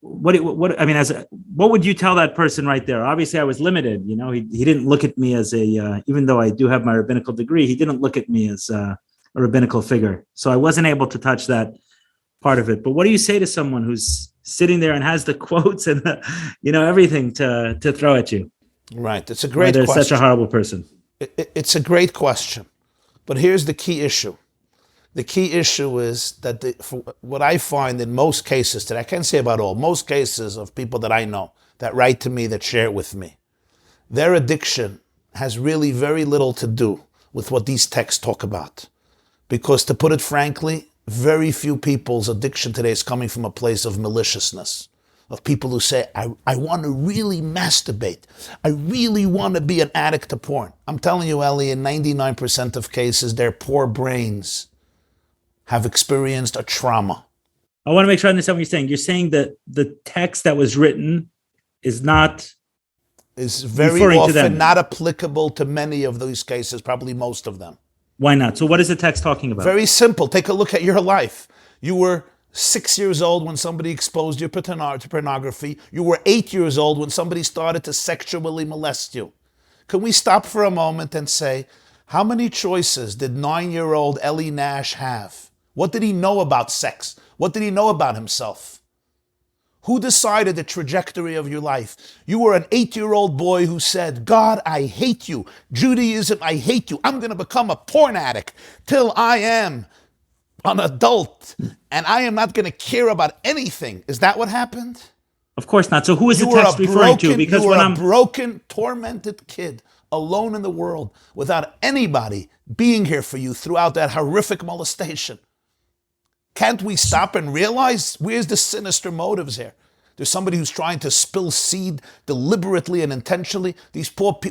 I mean, what would you tell that person right there? Obviously, I was limited. You know, he didn't look at me as even though I do have my rabbinical degree, he didn't look at me as a rabbinical figure. So I wasn't able to touch that part of it. But what do you say to someone who's sitting there and has the quotes and everything to throw at you? Right. It's a great question. They're such a horrible person. It's a great question. But here's the key issue. The key issue is that what I find in most cases, that I can't say about all, most cases of people that I know that write to me, that share it with me, their addiction has really very little to do with what these texts talk about. Because to put it frankly, very few people's addiction today is coming from a place of maliciousness, of people who say, I want to really masturbate. I really want to be an addict to porn. I'm telling you, Eli, in 99% of cases, their poor brains have experienced a trauma. I want to make sure I understand what you're saying. You're saying that the text that was written is very often not applicable to many of those cases, probably most of them. Why not? So what is the text talking about? Very simple. Take a look at your life. You were 6 years old when somebody exposed you to pornography. You were 8 years old when somebody started to sexually molest you. Can we stop for a moment and say, how many choices did 9-year-old Eli Nash have? What did he know about sex? What did he know about himself? Who decided the trajectory of your life? You were an 8-year-old boy who said, God, I hate you. Judaism, I hate you. I'm going to become a porn addict till I am an adult, and I am not going to care about anything. Is that what happened? Of course not. So who is the text referring to? Because when I'm a broken, tormented kid, alone in the world, without anybody being here for you throughout that horrific molestation. Can't we stop and realize where's the sinister motives here? There's somebody who's trying to spill seed deliberately and intentionally.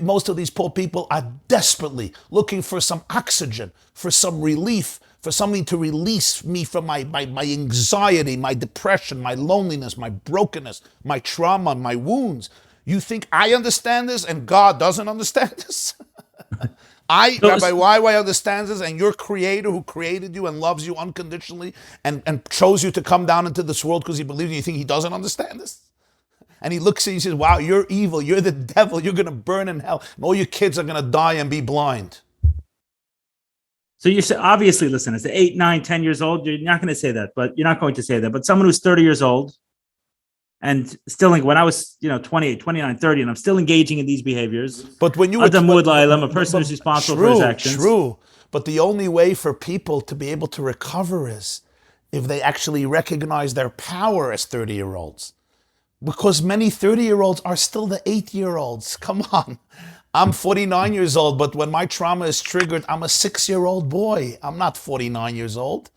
Most of these poor people are desperately looking for some oxygen, for some relief, for something to release me from my anxiety, my depression, my loneliness, my brokenness, my trauma, my wounds. You think I understand this and God doesn't understand this? Rabbi YY understands this, and your creator who created you and loves you unconditionally and chose you to come down into this world because he believes in you, you think he doesn't understand this? And he looks at you and says, wow, you're evil, you're the devil, you're going to burn in hell, and all your kids are going to die and be blind. So you say, obviously, listen, as 8, 9, 10 years old, you're not going to say that, but you're not going to say that. But someone who's 30 years old, and still, when I was, 28, 29, 30, and I'm still engaging in these behaviors. But when you were I'm a person who's responsible for his actions. True. But the only way for people to be able to recover is if they actually recognize their power as 30-year-olds. Because many 30-year-olds are still the 8-year-olds. Come on. I'm 49 years old, but when my trauma is triggered, I'm a 6-year-old boy. I'm not 49 years old.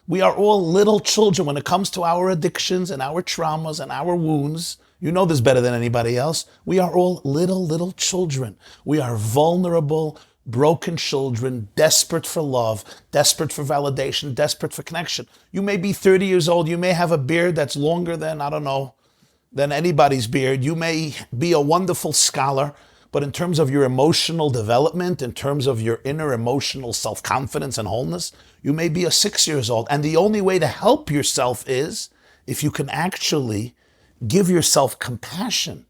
We are all little children when it comes to our addictions and our traumas and our wounds. You know this better than anybody else. We are all little children. We are vulnerable, broken children, desperate for love, desperate for validation, desperate for connection. You may be 30 years old. You may have a beard that's longer than, I don't know, than anybody's beard. You may be a wonderful scholar, but in terms of your emotional development, in terms of your inner emotional self-confidence and wholeness, you may be a 6 years old. And the only way to help yourself is if you can actually give yourself compassion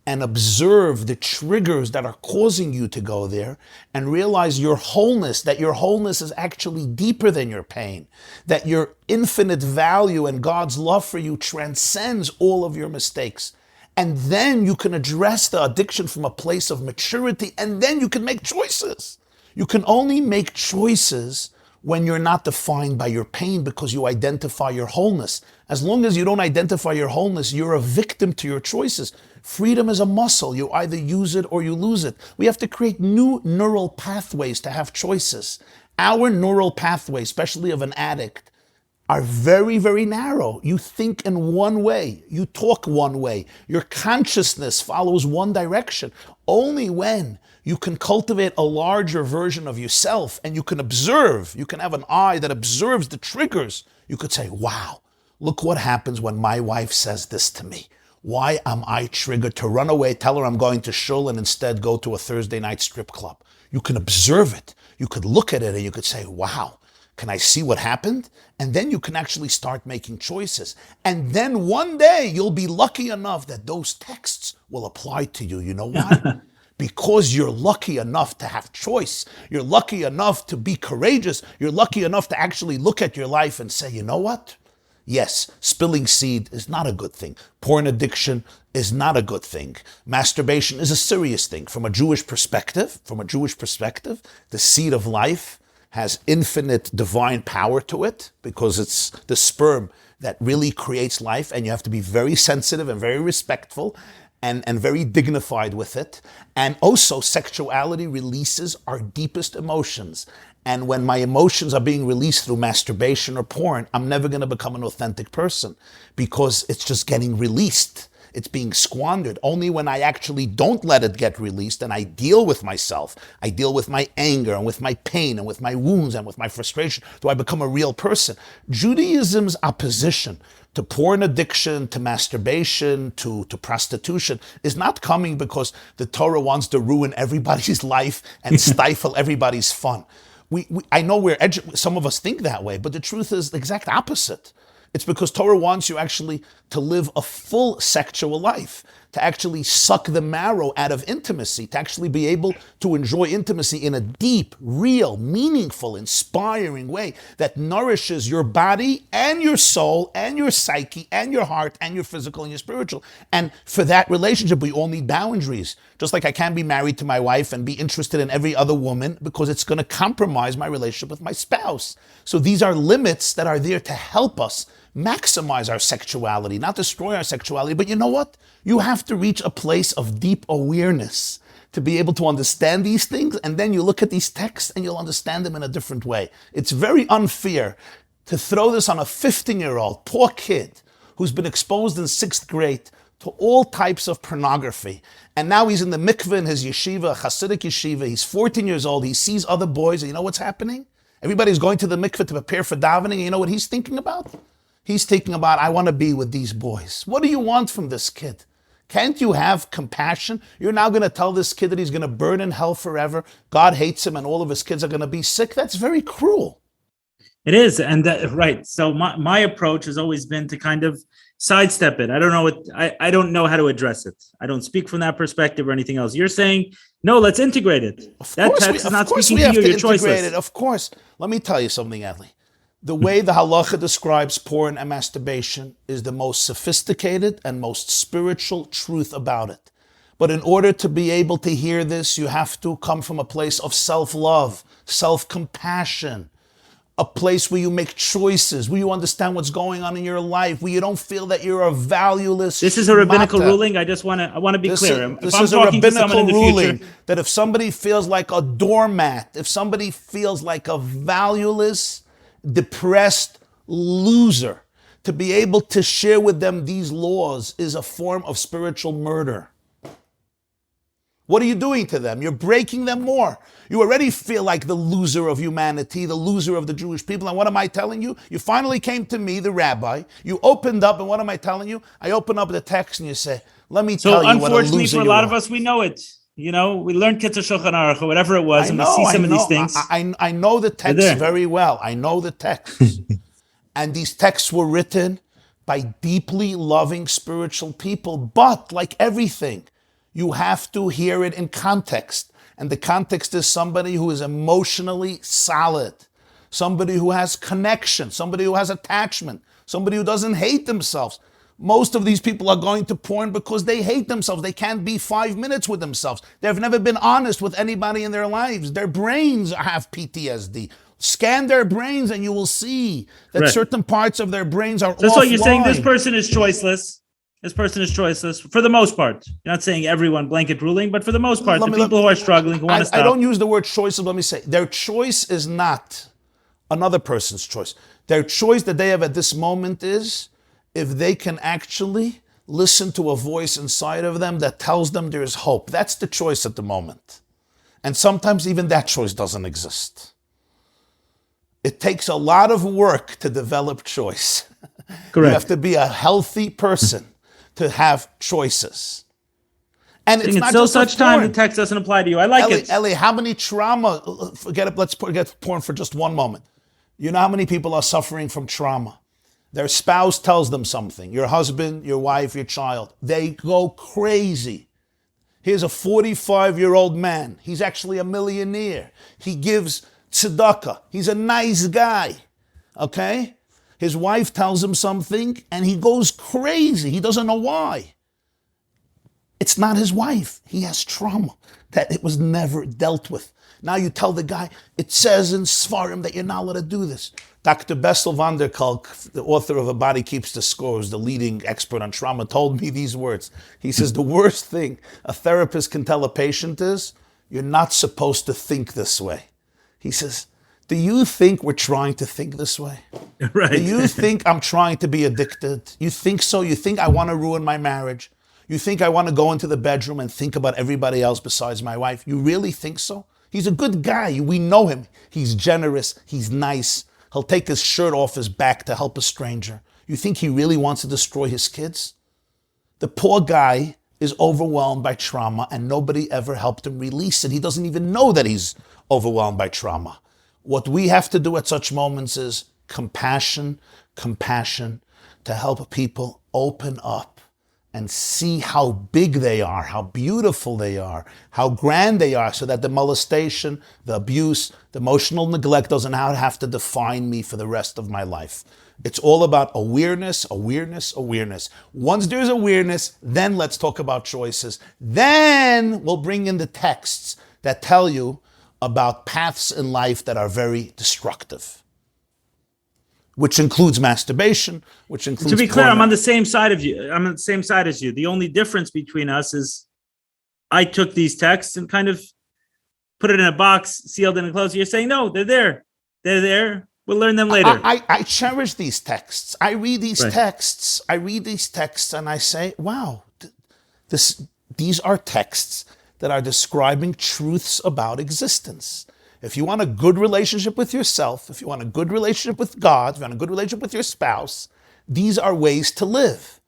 and observe the triggers that are causing you to go there and realize your wholeness, that your wholeness is actually deeper than your pain, that your infinite value and God's love for you transcends all of your mistakes. And then you can address the addiction from a place of maturity, and then you can make choices. You can only make choices when you're not defined by your pain because you identify your wholeness. As long as you don't identify your wholeness, you're a victim to your choices. Freedom is a muscle. You either use it or you lose it. We have to create new neural pathways to have choices. Our neural pathways, especially of an addict, are very, very narrow. You think in one way. You talk one way. Your consciousness follows one direction. Only when you can cultivate a larger version of yourself and you can observe, you can have an eye that observes the triggers, you could say, wow, look what happens when my wife says this to me. Why am I triggered to run away, tell her I'm going to shul and instead go to a Thursday night strip club? You can observe it. You could look at it and you could say, wow, can I see what happened? And then you can actually start making choices. And then one day you'll be lucky enough that those texts will apply to you. You know why? Because you're lucky enough to have choice. You're lucky enough to be courageous. You're lucky enough to actually look at your life and say, you know what? Yes, spilling seed is not a good thing. Porn addiction is not a good thing. Masturbation is a serious thing. From a Jewish perspective, the seed of life has infinite divine power to it because it's the sperm that really creates life, and you have to be very sensitive and very respectful and very dignified with it. And also, sexuality releases our deepest emotions. And when my emotions are being released through masturbation or porn, I'm never going to become an authentic person because it's just getting released. It's being squandered. Only when I actually don't let it get released and I deal with myself, I deal with my anger and with my pain and with my wounds and with my frustration, do I become a real person. Judaism's opposition to porn addiction, to masturbation, to prostitution is not coming because the Torah wants to ruin everybody's life and stifle everybody's fun. I know some of us think that way, but the truth is the exact opposite. It's because Torah wants you actually to live a full sexual life, to actually suck the marrow out of intimacy, to actually be able to enjoy intimacy in a deep, real, meaningful, inspiring way that nourishes your body and your soul and your psyche and your heart and your physical and your spiritual. And for that relationship, we all need boundaries. Just like I can't be married to my wife and be interested in every other woman because it's going to compromise my relationship with my spouse. So these are limits that are there to help us maximize our sexuality, not destroy our sexuality. But you know what? You have to reach a place of deep awareness to be able to understand these things. And then you look at these texts and you'll understand them in a different way. It's very unfair to throw this on a 15-year-old, poor kid, who's been exposed in 6th grade to all types of pornography. And now he's in the mikveh in his yeshiva, Hasidic yeshiva. He's 14 years old. He sees other boys. And you know what's happening? Everybody's going to the mikveh to prepare for davening. And you know what he's thinking about? He's thinking about, I want to be with these boys. What do you want from this kid? Can't you have compassion? You're now going to tell this kid that he's going to burn in hell forever. God hates him and all of his kids are going to be sick. That's very cruel. It is. And right. So my approach has always been to kind of sidestep it. I don't know how to address it. I don't speak from that perspective or anything else. You're saying, no, let's integrate it. That text is not speaking to you. You're choiceless. Of course. Let me tell you something, Adley. The way the halacha describes porn and masturbation is the most sophisticated and most spiritual truth about it. But in order to be able to hear this, you have to come from a place of self-love, self-compassion, a place where you make choices, where you understand what's going on in your life, where you don't feel that you're a valueless. This is a rabbinical ruling. I want to be clear. This is a rabbinical ruling that if somebody feels like a doormat, if somebody feels like a valueless, depressed loser, to be able to share with them these laws is a form of spiritual murder. What are you doing to them? You're breaking them more. You already feel like the loser of humanity, the loser of the Jewish people. And what am I telling you? You finally came to me, the rabbi. You opened up, and what am I telling you? I open up the text and you say, let me tell you what a loser you are. So unfortunately for a lot of us, we know it. You know, we learned Kitzur Shulchan Aruch or whatever it was, and we see some of these things. I know the text very well. I know the text. And these texts were written by deeply loving spiritual people. But like everything, you have to hear it in context. And the context is somebody who is emotionally solid, somebody who has connection, somebody who has attachment, somebody who doesn't hate themselves. Most of these people are going to porn because they hate themselves. They can't be 5 minutes with themselves. They've never been honest with anybody in their lives. Their brains have PTSD. Scan their brains and you will see that certain parts of their brains are offline. That's what you're saying. This person is choiceless. This person is choiceless for the most part. You're not saying everyone blanket ruling, but for the most part, the people who are struggling, who want to stop. I don't use the word choices. Let me say, their choice is not another person's choice. Their choice that they have at this moment is if they can actually listen to a voice inside of them that tells them there's hope. That's the choice at the moment. And sometimes even that choice doesn't exist. It takes a lot of work to develop choice. Correct. You have to be a healthy person to have choices. And it's not until just such time the text doesn't apply to you. I like it. Eli, how many trauma, let's forget porn for just one moment. You know how many people are suffering from trauma? Their spouse tells them something, your husband, your wife, your child. They go crazy. Here's a 45-year-old man. He's actually a millionaire. He gives tzedakah. He's a nice guy, okay? His wife tells him something and he goes crazy. He doesn't know why. It's not his wife. He has trauma that it was never dealt with. Now you tell the guy, it says in Sfarim that you're not allowed to do this. Dr. Bessel van der Kalk, the author of A Body Keeps the Score, who's the leading expert on trauma, told me these words. He says, the worst thing a therapist can tell a patient is, you're not supposed to think this way. He says, do you think we're trying to think this way? Right. Do you think I'm trying to be addicted? You think so? You think I want to ruin my marriage? You think I want to go into the bedroom and think about everybody else besides my wife? You really think so? He's a good guy. We know him. He's generous. He's nice. He'll take his shirt off his back to help a stranger. You think he really wants to destroy his kids? The poor guy is overwhelmed by trauma and nobody ever helped him release it. He doesn't even know that he's overwhelmed by trauma. What we have to do at such moments is compassion to help people open up and see how big they are, how beautiful they are, how grand they are, so that the molestation, the abuse, the emotional neglect doesn't have to define me for the rest of my life. It's all about awareness. Once there's awareness, then let's talk about choices. Then we'll bring in the texts that tell you about paths in life that are very destructive, which includes masturbation, which includes... To be clear, I'm on the same side of you. I'm on the same side as you. The only difference between us is I took these texts and kind of put it in a box, sealed and closed. You're saying, no, they're there. They're there. We'll learn them later. I cherish these texts. I read these texts. And I say, wow, these are texts that are describing truths about existence. If you want a good relationship with yourself, if you want a good relationship with God, if you want a good relationship with your spouse, these are ways to live.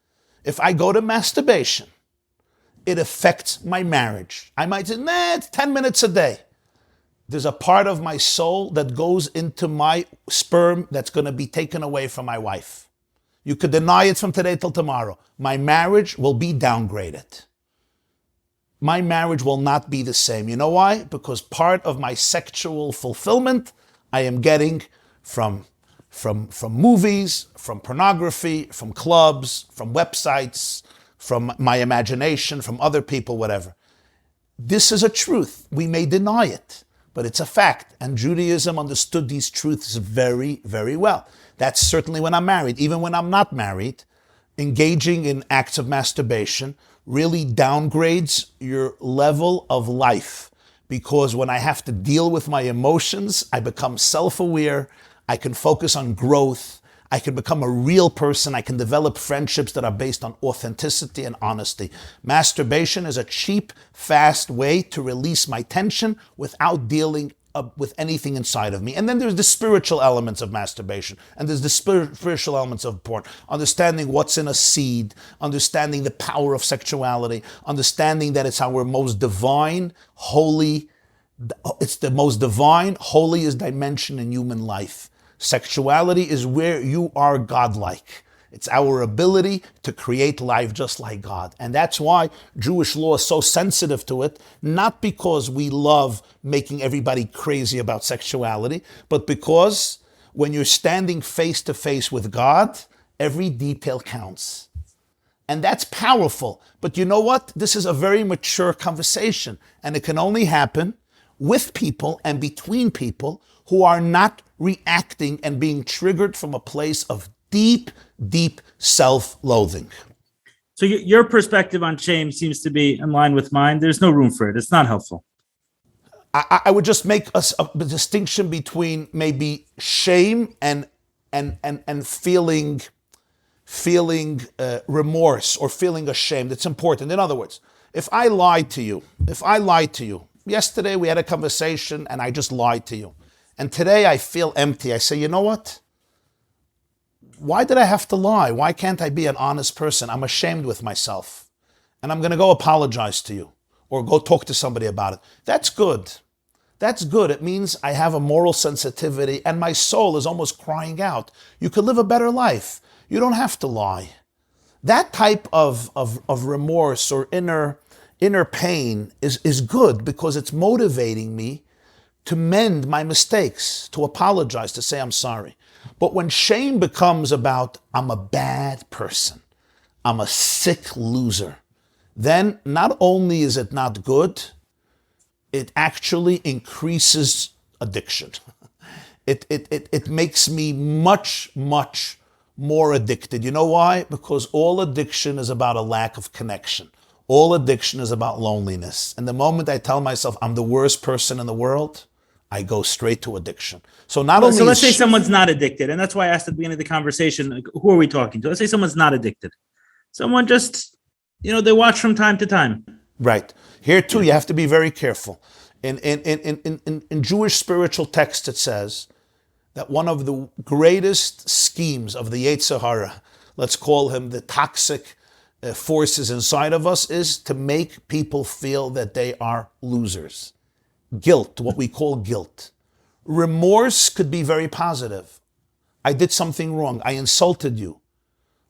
If I go to masturbation, it affects my marriage. I might say, it's 10 minutes a day. There's a part of my soul that goes into my sperm that's going to be taken away from my wife. You could deny it from today till tomorrow. My marriage will be downgraded. My marriage will not be the same. You know why? Because part of my sexual fulfillment I am getting from movies, from pornography, from clubs, from websites, from my imagination, from other people, whatever. This is a truth. We may deny it, but it's a fact. And Judaism understood these truths very, very well. That's certainly when I'm married. Even when I'm not married, engaging in acts of masturbation really downgrades your level of life, because when I have to deal with my emotions, I become self-aware, I can focus on growth, I can become a real person. I can develop friendships that are based on authenticity and honesty. Masturbation is a cheap, fast way to release my tension without dealing with anything inside of me. And then there's the spiritual elements of masturbation, and there's the spiritual elements of porn. Understanding what's in a seed, understanding the power of sexuality, understanding that it's our most divine, holy, it's the most divine, holiest dimension in human life. Sexuality is where you are godlike. It's our ability to create life just like God. And that's why Jewish law is so sensitive to it, not because we love making everybody crazy about sexuality, but because when you're standing face to face with God, every detail counts. And that's powerful. But you know what? This is a very mature conversation, and it can only happen with people and between people who are not reacting and being triggered from a place of deep, deep self-loathing. So your perspective on shame seems to be in line with mine. There's no room for it. It's not helpful. I would just make a distinction between maybe shame and feeling remorse or feeling ashamed. It's important. In other words, if I lied to you, yesterday we had a conversation and I just lied to you, and today I feel empty. I say, you know what? Why did I have to lie? Why can't I be an honest person? I'm ashamed with myself. And I'm going to go apologize to you or go talk to somebody about it. That's good. That's good. It means I have a moral sensitivity and my soul is almost crying out. You could live a better life. You don't have to lie. That type of remorse or inner pain is good because it's motivating me to mend my mistakes, to apologize, to say I'm sorry. But when shame becomes about, I'm a bad person, I'm a sick loser, then not only is it not good, it actually increases addiction. It makes me much, much more addicted. You know why? Because all addiction is about a lack of connection. All addiction is about loneliness. And the moment I tell myself I'm the worst person in the world, I go straight to addiction. So let's say someone's not addicted, and that's why I asked at the beginning of the conversation, like, who are we talking to? Let's say someone's not addicted. Someone just, they watch from time to time. Right. Here too, you have to be very careful. In Jewish spiritual texts, it says that one of the greatest schemes of the Yetzer Hara, let's call him the toxic forces inside of us, is to make people feel that they are losers. Guilt, what we call guilt. Remorse could be very positive. I did something wrong. I insulted you.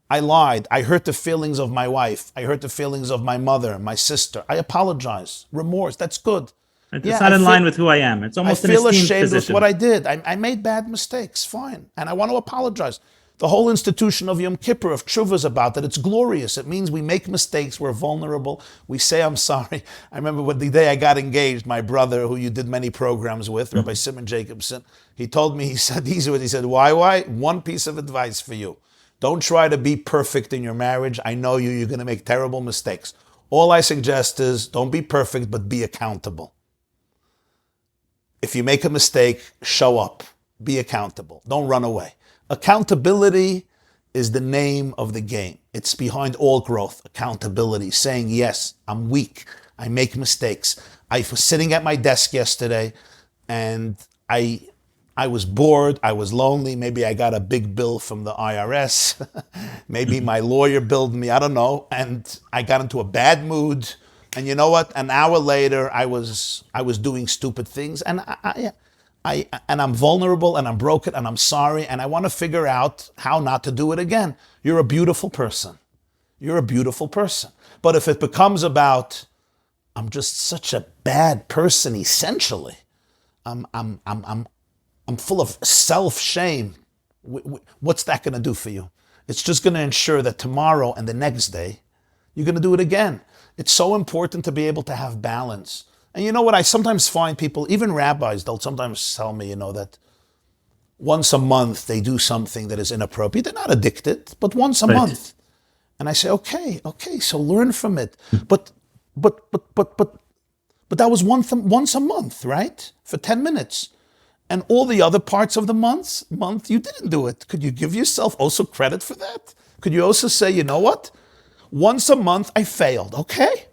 I lied. I hurt the feelings of my wife. I hurt the feelings of my mother, my sister. I apologize. Remorse, that's good. It's not in line with who I am. It's almost an esteemed position. I feel ashamed with what I did. I made bad mistakes. Fine. And I want to apologize. The whole institution of Yom Kippur, of Tshuva, is about that. It's glorious. It means we make mistakes. We're vulnerable. We say, I'm sorry. I remember when the day I got engaged, my brother, who you did many programs with, Rabbi Jacobson, he told me, he said, why? One piece of advice for you. Don't try to be perfect in your marriage. I know you're going to make terrible mistakes. All I suggest is don't be perfect, but be accountable. If you make a mistake, show up. Be accountable. Don't run away. Accountability is the name of the game. It's behind all growth. Accountability, saying, yes, I'm weak. I make mistakes. I was sitting at my desk yesterday and I was bored. I was lonely. Maybe I got a big bill from the IRS. Maybe my lawyer billed me. I don't know. And I got into a bad mood. And you know what? An hour later, I was doing stupid things. And I'm vulnerable and I'm broken and I'm sorry and I want to figure out how not to do it again. You're a beautiful person. You're a beautiful person. But if it becomes about, I'm just such a bad person, essentially, I'm full of self-shame. What's that going to do for you? It's just going to ensure that tomorrow and the next day, you're going to do it again. It's so important to be able to have balance. And you know what? I sometimes find people, even rabbis, they'll sometimes tell me, that once a month they do something that is inappropriate. They're not addicted, but once a month. And I say, okay, so learn from it. But that was once a month, right? For 10 minutes. And all the other parts of the month, you didn't do it. Could you give yourself also credit for that? Could you also say, you know what? Once a month I failed. Okay.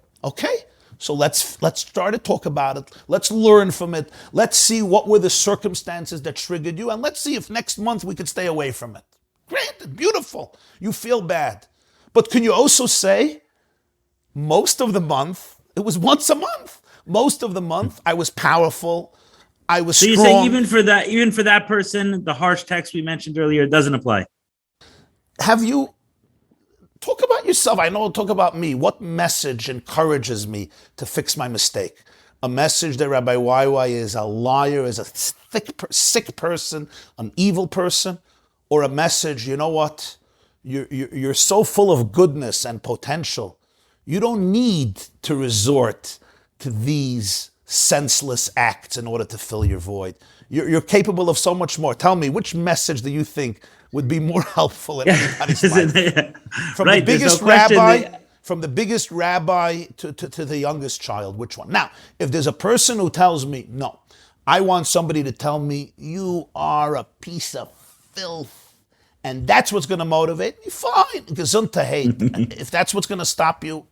So let's start to talk about it. Let's learn from it. Let's see what were the circumstances that triggered you, and let's see if next month we could stay away from it. Great, beautiful. You feel bad. But can you also say, most of the month, it was once a month. Most of the month, I was powerful. I was strong. So you say even for that person, the harsh text we mentioned earlier doesn't apply. Have you talk about yourself? I know, talk about me. What message encourages me to fix my mistake? A message that Rabbi YY is a liar, is a sick person, an evil person, or a message, you know what? You're so full of goodness and potential. You don't need to resort to these senseless acts in order to fill your void. You're capable of so much more. Tell me, which message do you think would be more helpful in anybody's life? From the biggest rabbi to the youngest child, which one? Now, if there's a person who tells me, no, I want somebody to tell me, you are a piece of filth, and that's what's going to motivate me, fine. Gesund to hate. If that's what's going to stop you,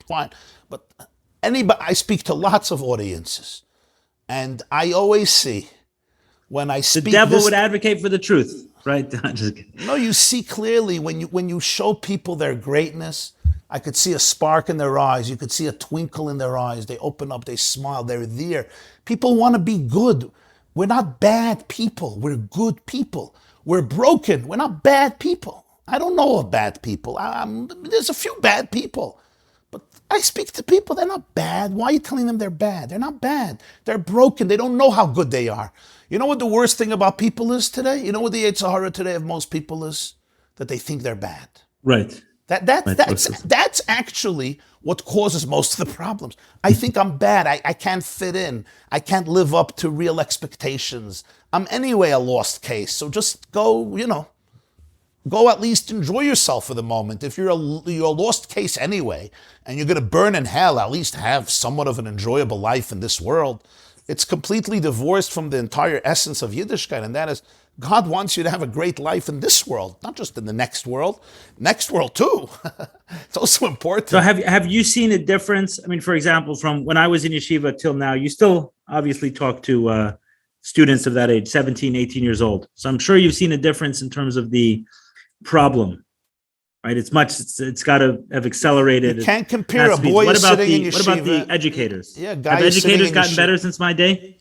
fine. But I speak to lots of audiences, and I always see when I speak, the devil would advocate for the truth, right? Just kidding. No, you see clearly when you show people their greatness. I could see a spark in their eyes. You could see a twinkle in their eyes. They open up, they smile, they're there. People want to be good. We're not bad people. We're good people. We're broken. We're not bad people. I don't know of bad people. There's a few bad people. But I speak to people, they're not bad. Why are you telling them they're bad? They're not bad. They're broken. They don't know how good they are. You know what the worst thing about people is today? You know what the Yetzer Hara today of most people is? That they think they're bad. Right. That's actually what causes most of the problems. I think I'm bad. I can't fit in. I can't live up to real expectations. I'm anyway a lost case. So just go at least enjoy yourself for the moment. If you're a lost case anyway, and you're going to burn in hell, at least have somewhat of an enjoyable life in this world. It's completely divorced from the entire essence of Yiddishkeit, and that is God wants you to have a great life in this world, not just in the next world. Next world too. It's also important. So have you seen a difference? I mean, for example, from when I was in yeshiva till now, you still obviously talk to students of that age, 17, 18 years old. So I'm sure you've seen a difference in terms of the problem, right? It's got to have accelerated. You can't compare a boy sitting in yeshiva. What about the educators? Yeah, have educators gotten better since my day?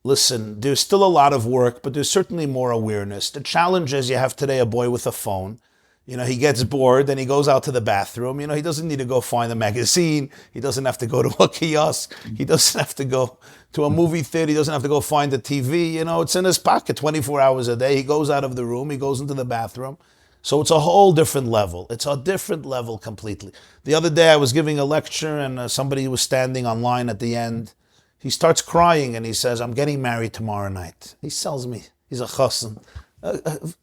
Listen, there's still a lot of work, but there's certainly more awareness. The challenge is you have today a boy with a phone. He gets bored, then he goes out to the bathroom. He doesn't need to go find a magazine. He doesn't have to go to a kiosk. He doesn't have to go to a movie theater. He doesn't have to go find a TV. It's in his pocket 24 hours a day. He goes out of the room. He goes into the bathroom. So it's a whole different level. It's a different level completely. The other day I was giving a lecture and somebody was standing online at the end. He starts crying and he says, I'm getting married tomorrow night. He tells me, he's a chassan.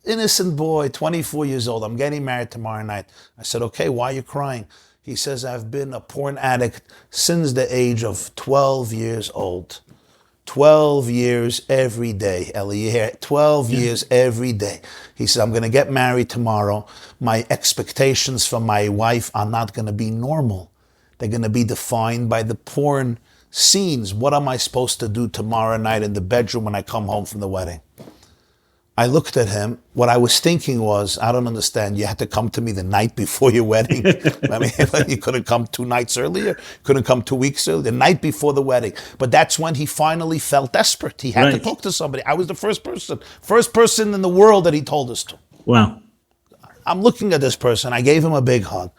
Innocent boy, 24 years old. I'm getting married tomorrow night. I said, okay, why are you crying? He says, I've been a porn addict since the age of 12 years old. 12 years every day, Eliezer. 12 years every day. He says, I'm going to get married tomorrow. My expectations from my wife are not going to be normal. They're going to be defined by the porn scenes. What am I supposed to do tomorrow night in the bedroom when I come home from the wedding? I looked at him. What I was thinking was, I don't understand. You had to come to me the night before your wedding. I mean, you couldn't come 2 nights earlier. Couldn't come 2 weeks earlier. The night before the wedding. But that's when he finally felt desperate. He had to talk to somebody. I was the first person in the world that he told us to. Wow. I'm looking at this person. I gave him a big hug.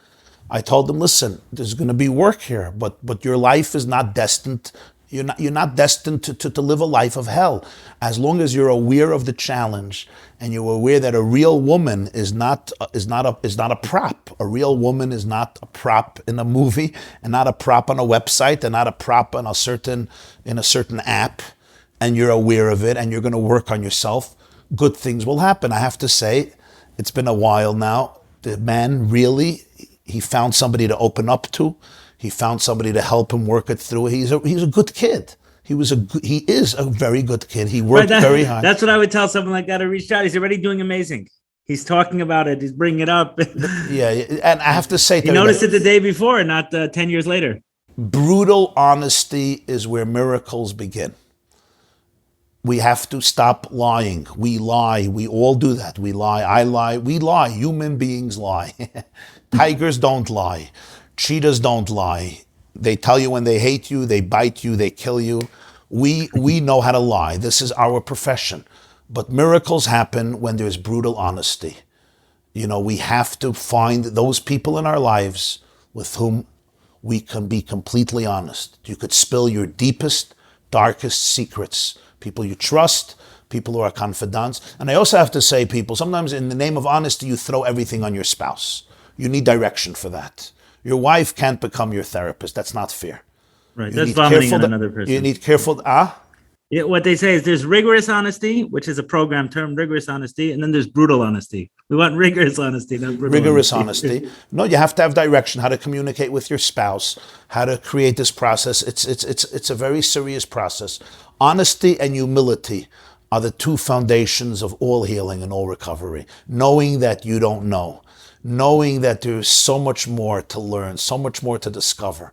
I told him, listen, there's going to be work here, but your life is not destined. You're not destined to live a life of hell. As long as you're aware of the challenge and you're aware that a real woman is not a prop. A real woman is not a prop in a movie, and not a prop on a website, and not a prop in a certain app. And you're aware of it, and you're going to work on yourself. Good things will happen. I have to say, it's been a while now. The man really, he found somebody to open up to. He found somebody to help him work it through. He's a good kid. He is a very good kid. He worked very hard. That's what I would tell someone like that who reached out. He's already doing amazing. He's talking about it. He's bringing it up. Yeah, and I have to say, he noticed it the day before, not 10 years later. Brutal honesty is where miracles begin. We have to stop lying. We lie. We all do that. We lie. I lie. We lie. Human beings lie. Tigers don't lie. Cheetahs don't lie. They tell you when they hate you, they bite you, they kill you. We know how to lie. This is our profession. But miracles happen when there's brutal honesty. We have to find those people in our lives with whom we can be completely honest. You could spill your deepest, darkest secrets. People you trust, people who are confidants. And I also have to say, people, sometimes in the name of honesty, you throw everything on your spouse. You need direction for that. Your wife can't become your therapist. That's not fair. Right. That's vomiting on another person. You need careful. Yeah, what they say is there's rigorous honesty, which is a program term, rigorous honesty, and then there's brutal honesty. We want rigorous honesty, not brutal rigorous honesty. No, you have to have direction, how to communicate with your spouse, how to create this process. It's a very serious process. Honesty and humility are the two foundations of all healing and all recovery. Knowing that you don't know. Knowing that there's so much more to learn, so much more to discover.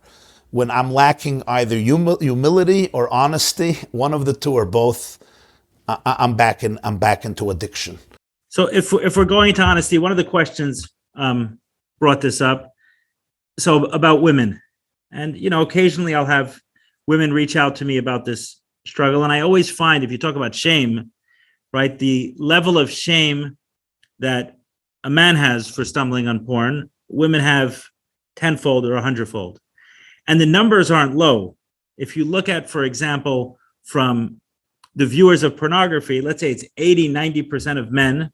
When I'm lacking either humility or honesty, one of the two or both, I'm back into addiction. So if we're going into honesty, one of the questions brought this up. So about women, and occasionally I'll have women reach out to me about this struggle, and I always find if you talk about shame, right, the level of shame that a man has for stumbling on porn, women have tenfold or 100-fold. And the numbers aren't low. If you look at, for example, from the viewers of pornography, let's say it's 80-90% of men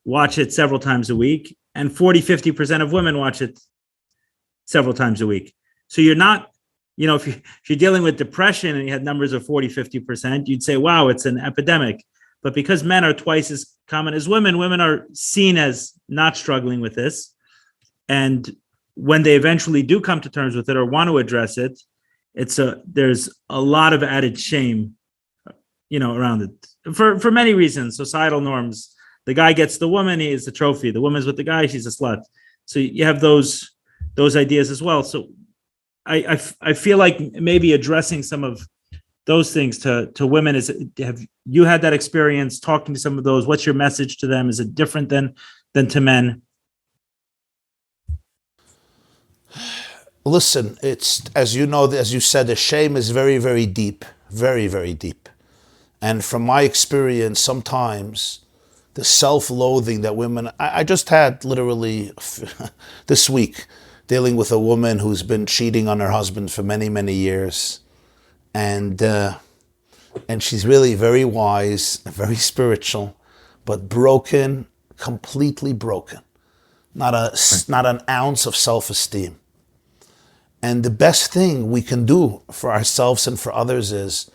watch it several times a week, and 40-50% of women watch it several times a week. So you're not, if you're dealing with depression and you had numbers of 40-50%, you'd say, wow, it's an epidemic. But because men are twice as common as women are seen as not struggling with this. And when they eventually do come to terms with it or want to address it, there's a lot of added shame, around it for many reasons. Societal norms. The guy gets the woman, he is the trophy. The woman's with the guy, she's a slut. So you have those ideas as well. So I feel like maybe addressing some of those things to women have you had that experience talking to some of those? What's your message to them? Is it different than to men? Listen, it's, as you said, the shame is very, very deep, very, very deep. And from my experience, sometimes the self-loathing that women, I just had literally this week dealing with a woman who's been cheating on her husband for many, many years. And she's really very wise, very spiritual, but broken, completely broken. Not an ounce of self-esteem. And the best thing we can do for ourselves and for others is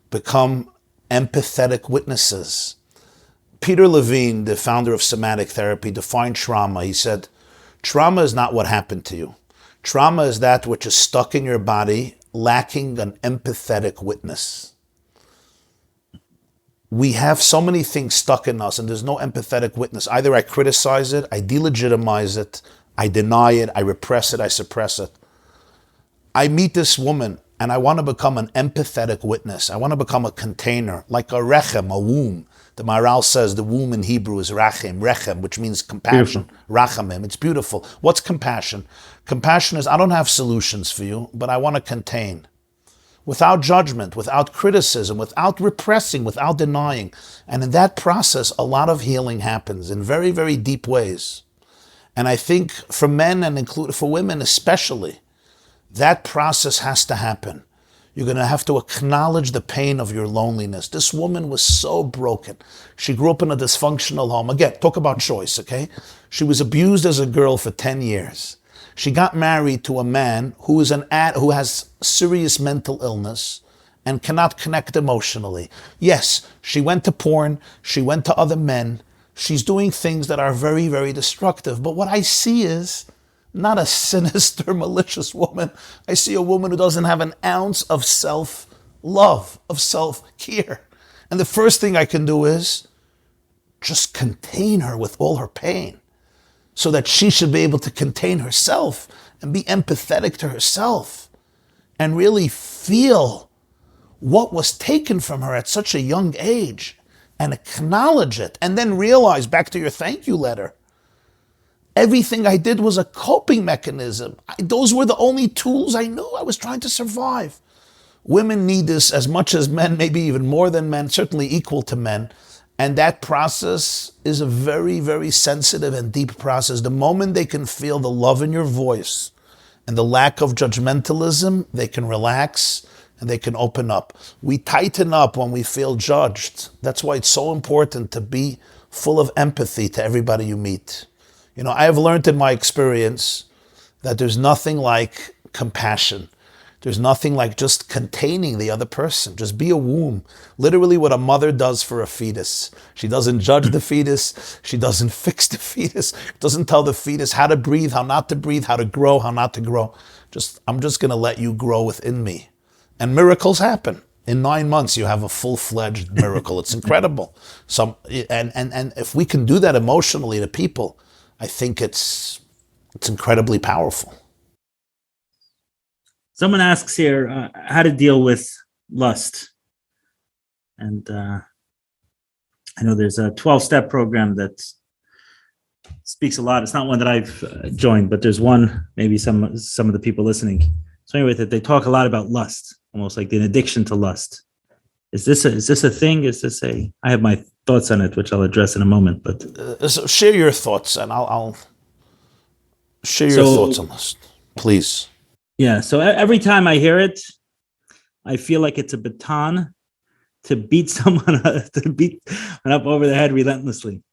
become empathetic witnesses. Peter Levine, the founder of somatic therapy, defined trauma. He said, trauma is not what happened to you. Trauma is that which is stuck in your body, lacking an empathetic witness. We have so many things stuck in us and there's no empathetic witness. Either I criticize it, I delegitimize it, I deny it, I repress it, I suppress it. I meet this woman and I want to become an empathetic witness. I want to become a container, like a rechem, a womb. The Maharal says the womb in Hebrew is rechem, which means compassion. Rachamim, it's beautiful. What's compassion? Compassion is, I don't have solutions for you, but I want to contain. Without judgment, without criticism, without repressing, without denying. And in that process, a lot of healing happens in very, very deep ways. And I think for men and for women especially, that process has to happen. You're going to have to acknowledge the pain of your loneliness. This woman was so broken. She grew up in a dysfunctional home. Again, talk about choice, okay? She was abused as a girl for 10 years. She got married to a man who has serious mental illness and cannot connect emotionally. Yes, she went to porn. She went to other men. She's doing things that are very, very destructive. But what I see is not a sinister, malicious woman. I see a woman who doesn't have an ounce of self self-love, of self-care. And the first thing I can do is just contain her with all her pain so that she should be able to contain herself and be empathetic to herself and really feel what was taken from her at such a young age and acknowledge it, and then realize, back to your thank you letter, everything I did was a coping mechanism. Those were the only tools I knew. I was trying to survive. Women need this as much as men, maybe even more than men, certainly equal to men. And that process is a very, very sensitive and deep process. The moment they can feel the love in your voice and the lack of judgmentalism, they can relax and they can open up. We tighten up when we feel judged. That's why it's so important to be full of empathy to everybody you meet. You know, I have learned in my experience that there's nothing like compassion. There's nothing like just containing the other person. Just be a womb. Literally what a mother does for a fetus. She doesn't judge the fetus. She doesn't fix the fetus. Doesn't tell the fetus how to breathe, how not to breathe, how to grow, how not to grow. I'm just going to let you grow within me. And miracles happen. In 9 months, you have a full-fledged miracle. It's incredible. And if we can do that emotionally to people, I think it's incredibly powerful. Someone asks here how to deal with lust. And I know there's a 12-step program that speaks a lot. It's not one that I've joined, but there's one, maybe some of the people listening. So anyway, that they talk a lot about lust, almost like an addiction to lust. Is this a thing? I have my thoughts on it, which I'll address in a moment. But so share your thoughts, and I'll share your thoughts on lust, please. Yeah, so every time I hear it, I feel like it's a baton to beat someone up over the head relentlessly.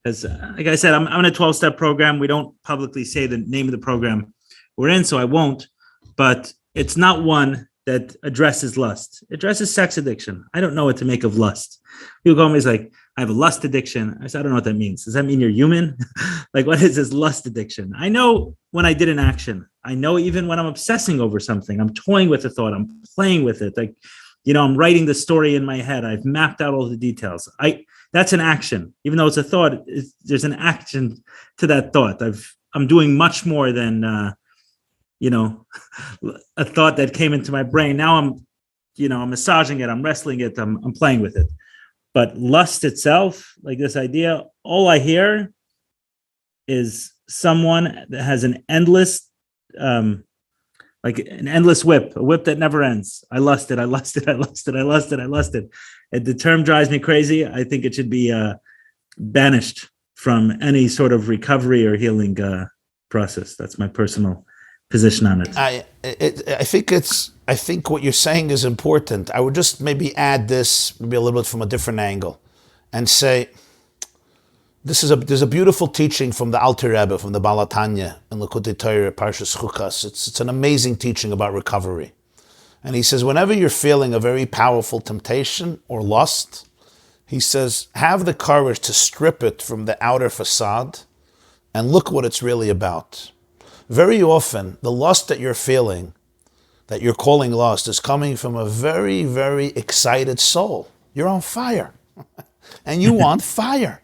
Because, like I said, I'm in a 12-step program. We don't publicly say the name of the program we're in, so I won't. But it's not one that addresses lust. It addresses sex addiction. I don't know what to make of lust. People call me, like, I have a lust addiction. I said, I don't know what that means. Does that mean you're human? Like, what is this lust addiction? I know when I did an action. I know even when I'm obsessing over something, I'm toying with a thought, I'm playing with it. Like, you know, I'm writing the story in my head. I've mapped out all the details. That's an action. Even though it's a thought, there's an action to that thought. I'm doing much more than, a thought that came into my brain. Now I'm massaging it, I'm wrestling it, I'm playing with it. But lust itself, like this idea, all I hear is someone that has an endless, like an endless whip, a whip that never ends. I lust it. The term drives me crazy. I think it should be banished from any sort of recovery or healing process. That's my personal position on it. I think what you're saying is important. I would just maybe add this, maybe a little bit from a different angle, and say, there's a beautiful teaching from the Alter Rebbe, from the Baal HaTanya in Likutei Torah, Parshas Chukas. It's an amazing teaching about recovery. And he says, whenever you're feeling a very powerful temptation or lust, he says, have the courage to strip it from the outer facade and look what it's really about. Very often, the lust that you're feeling, that you're calling lust, is coming from a very, very excited soul. You're on fire. And you want fire.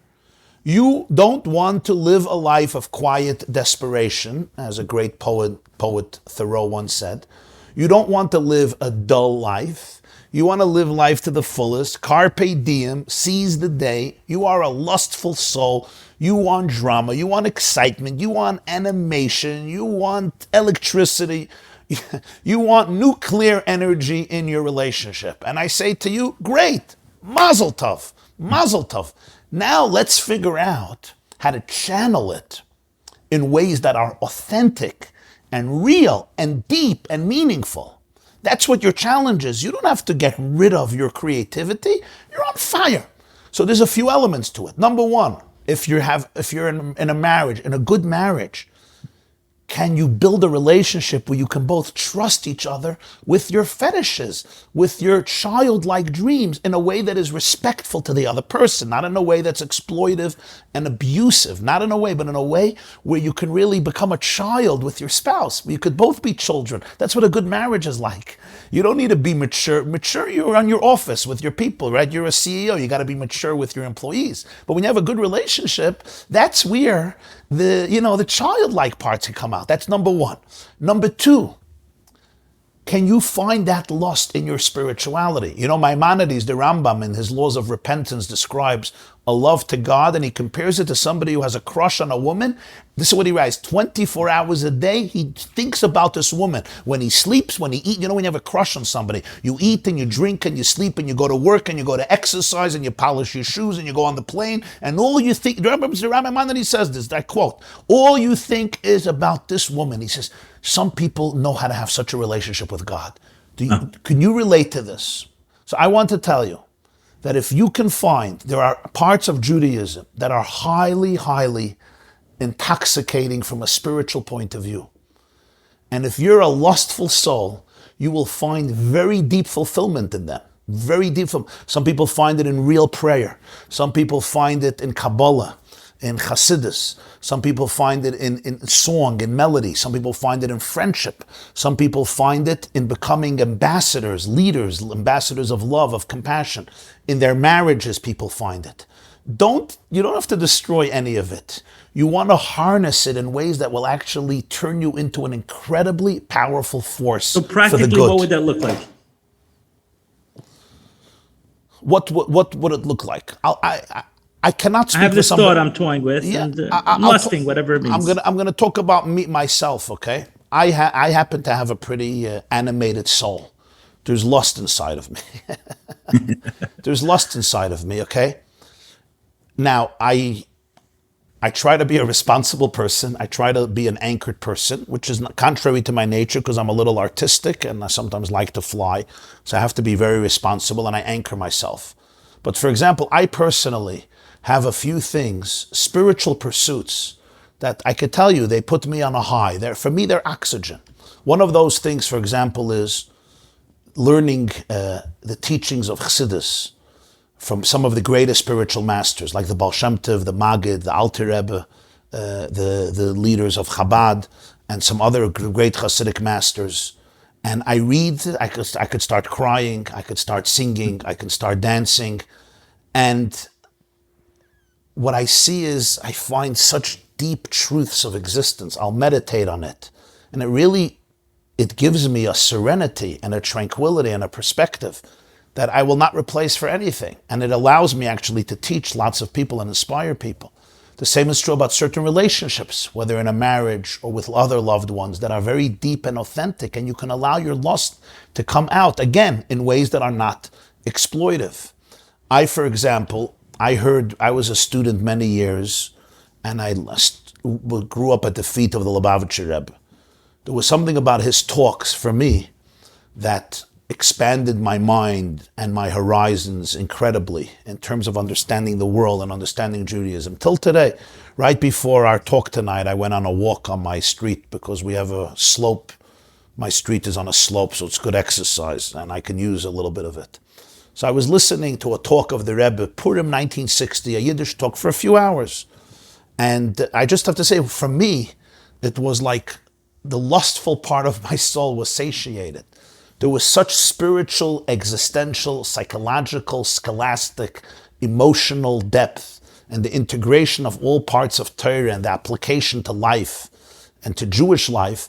You don't want to live a life of quiet desperation, as a great poet Thoreau once said. You don't want to live a dull life. You want to live life to the fullest. Carpe diem, seize the day. You are a lustful soul. You want drama. You want excitement. You want animation. You want electricity. You want nuclear energy in your relationship. And I say to you, great, mazel tov, mazel tov. Now let's figure out how to channel it in ways that are authentic and real and deep and meaningful. That's what your challenge is. You don't have to get rid of your creativity. You're on fire. So there's a few elements to it. Number one, if you're in a marriage, in a good marriage, can you build a relationship where you can both trust each other with your fetishes, with your childlike dreams, in a way that is respectful to the other person, not in a way that's exploitive and abusive, not in a way, but in a way where you can really become a child with your spouse. You could both be children. That's what a good marriage is like. You don't need to be mature. Mature, you're on your office with your people, right? You're a CEO. You got to be mature with your employees. But when you have a good relationship, that's where the childlike parts can come out. That's number one. Number two, can you find that lust in your spirituality? Maimonides, the Rambam, in his Laws of Repentance, describes a love to God, and he compares it to somebody who has a crush on a woman. This is what he writes: 24 hours a day, he thinks about this woman. When he sleeps, when he eats, when you have a crush on somebody, you eat and you drink and you sleep and you go to work and you go to exercise and you polish your shoes and you go on the plane, and all you think, remember Mr. Rabbi Maimonides says this, I quote, all you think is about this woman. He says, some people know how to have such a relationship with God. Can you relate to this? So I want to tell you that if you can find, there are parts of Judaism that are highly, highly intoxicating from a spiritual point of view. And if you're a lustful soul, you will find very deep fulfillment in them. Very deep. Some people find it in real prayer. Some people find it in Kabbalah, in Hasidus. Some people find it in song, in melody. Some people find it in friendship. Some people find it in becoming ambassadors, leaders, ambassadors of love, of compassion. In their marriages, people find it. You don't have to destroy any of it. You want to harness it in ways that will actually turn you into an incredibly powerful force. So for the practically, good. what would that look like? What would it look like? I cannot speak. I have this for somebody. thought I'm toying with, and I'm lusting, whatever it means. I'm gonna talk about myself. Okay, I happen to have a pretty animated soul. There's lust inside of me. There's lust inside of me. Okay. Now I try to be a responsible person. I try to be an anchored person, which is not contrary to my nature because I'm a little artistic and I sometimes like to fly. So I have to be very responsible and I anchor myself. But for example, I personally have a few things, spiritual pursuits, that I could tell you, they put me on a high. For me, they're oxygen. One of those things, for example, is learning the teachings of Chassidus from some of the greatest spiritual masters, like the Baal Shem Tov, the Maggid, the Alter Rebbe, the leaders of Chabad, and some other great Hasidic masters. And I read, I could start crying, I could start singing, I can start dancing. And what I see is I find such deep truths of existence. I'll meditate on it. And it gives me a serenity and a tranquility and a perspective that I will not replace for anything. And it allows me actually to teach lots of people and inspire people. The same is true about certain relationships, whether in a marriage or with other loved ones, that are very deep and authentic, and you can allow your lust to come out, again, in ways that are not exploitive. For example, I was a student many years, and I grew up at the feet of the Lubavitcher Rebbe. There was something about his talks for me that expanded my mind and my horizons incredibly in terms of understanding the world and understanding Judaism. Till today, right before our talk tonight, I went on a walk on my street because we have a slope. My street is on a slope, so it's good exercise, and I can use a little bit of it. So I was listening to a talk of the Rebbe, Purim 1960, a Yiddish talk for a few hours. And I just have to say, for me, it was like the lustful part of my soul was satiated. There was such spiritual, existential, psychological, scholastic, emotional depth, and the integration of all parts of Torah and the application to life and to Jewish life.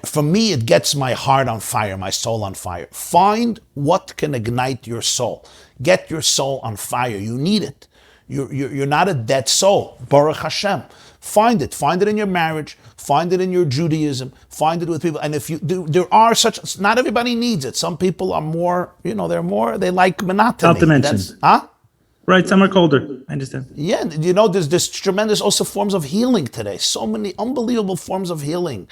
For me, it gets my heart on fire, my soul on fire. Find what can ignite your soul. Get your soul on fire. You need it. You're not a dead soul. Baruch Hashem. Find it. Find it in your marriage. Find it in your Judaism. Find it with people. And if you do, there are such, not everybody needs it. Some people are more, they like monotony. Not to mention. Right, some are colder. I understand. Yeah, there's tremendous also forms of healing today. So many unbelievable forms of healing.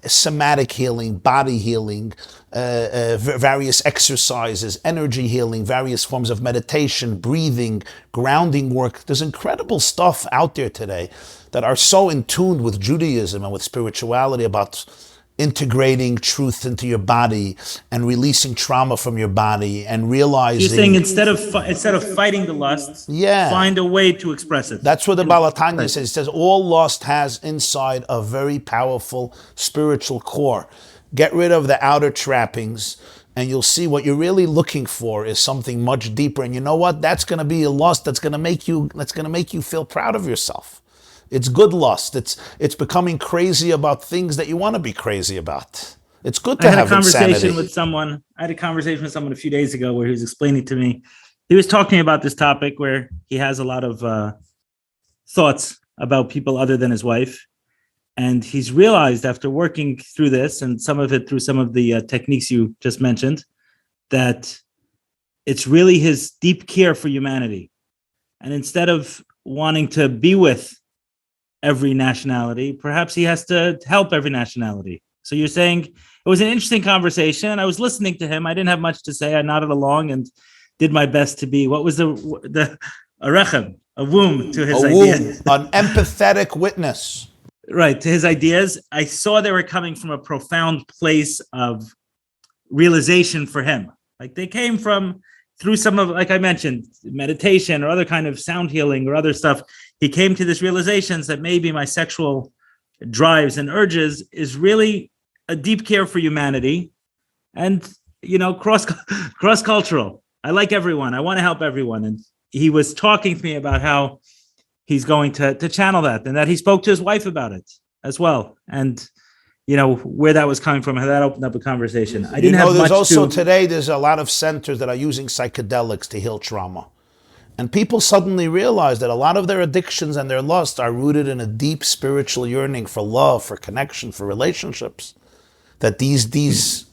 somatic healing, body healing, various exercises, energy healing, various forms of meditation, breathing, grounding work. There's incredible stuff out there today that are so in tune with Judaism and with spirituality about integrating truth into your body and releasing trauma from your body and realizing. You're saying instead of fighting the lust, find a way to express it. That's what the Baal HaTanya says. It says all lust has inside a very powerful spiritual core. Get rid of the outer trappings, and you'll see what you're really looking for is something much deeper. And you know what? That's going to be a lust that's going to make you feel proud of yourself. It's good lust. It's becoming crazy about things that you want to be crazy about. It's good to have insanity. I had a conversation with someone a few days ago where he was explaining to me, he was talking about this topic where he has a lot of thoughts about people other than his wife. And he's realized after working through this, and some of it through some of the techniques you just mentioned, that it's really his deep care for humanity. And instead of wanting to be with every nationality, perhaps he has to help every nationality. So you're saying it was an interesting conversation. I was listening to him. I didn't have much to say. I nodded along and did my best to be, what was a rechem, a womb to his ideas. An empathetic witness. Right, to his ideas. I saw they were coming from a profound place of realization for him. Like they came from through some of, like I mentioned, meditation or other kind of sound healing or other stuff. He came to this realizations that maybe my sexual drives and urges is really a deep care for humanity and, cross-cultural. I like everyone. I want to help everyone. And he was talking to me about how he's going to channel that and that he spoke to his wife about it as well. And, where that was coming from, how that opened up a conversation. I didn't have much today, there's a lot of centers that are using psychedelics to heal trauma. And people suddenly realize that a lot of their addictions and their lust are rooted in a deep spiritual yearning for love, for connection, for relationships. That these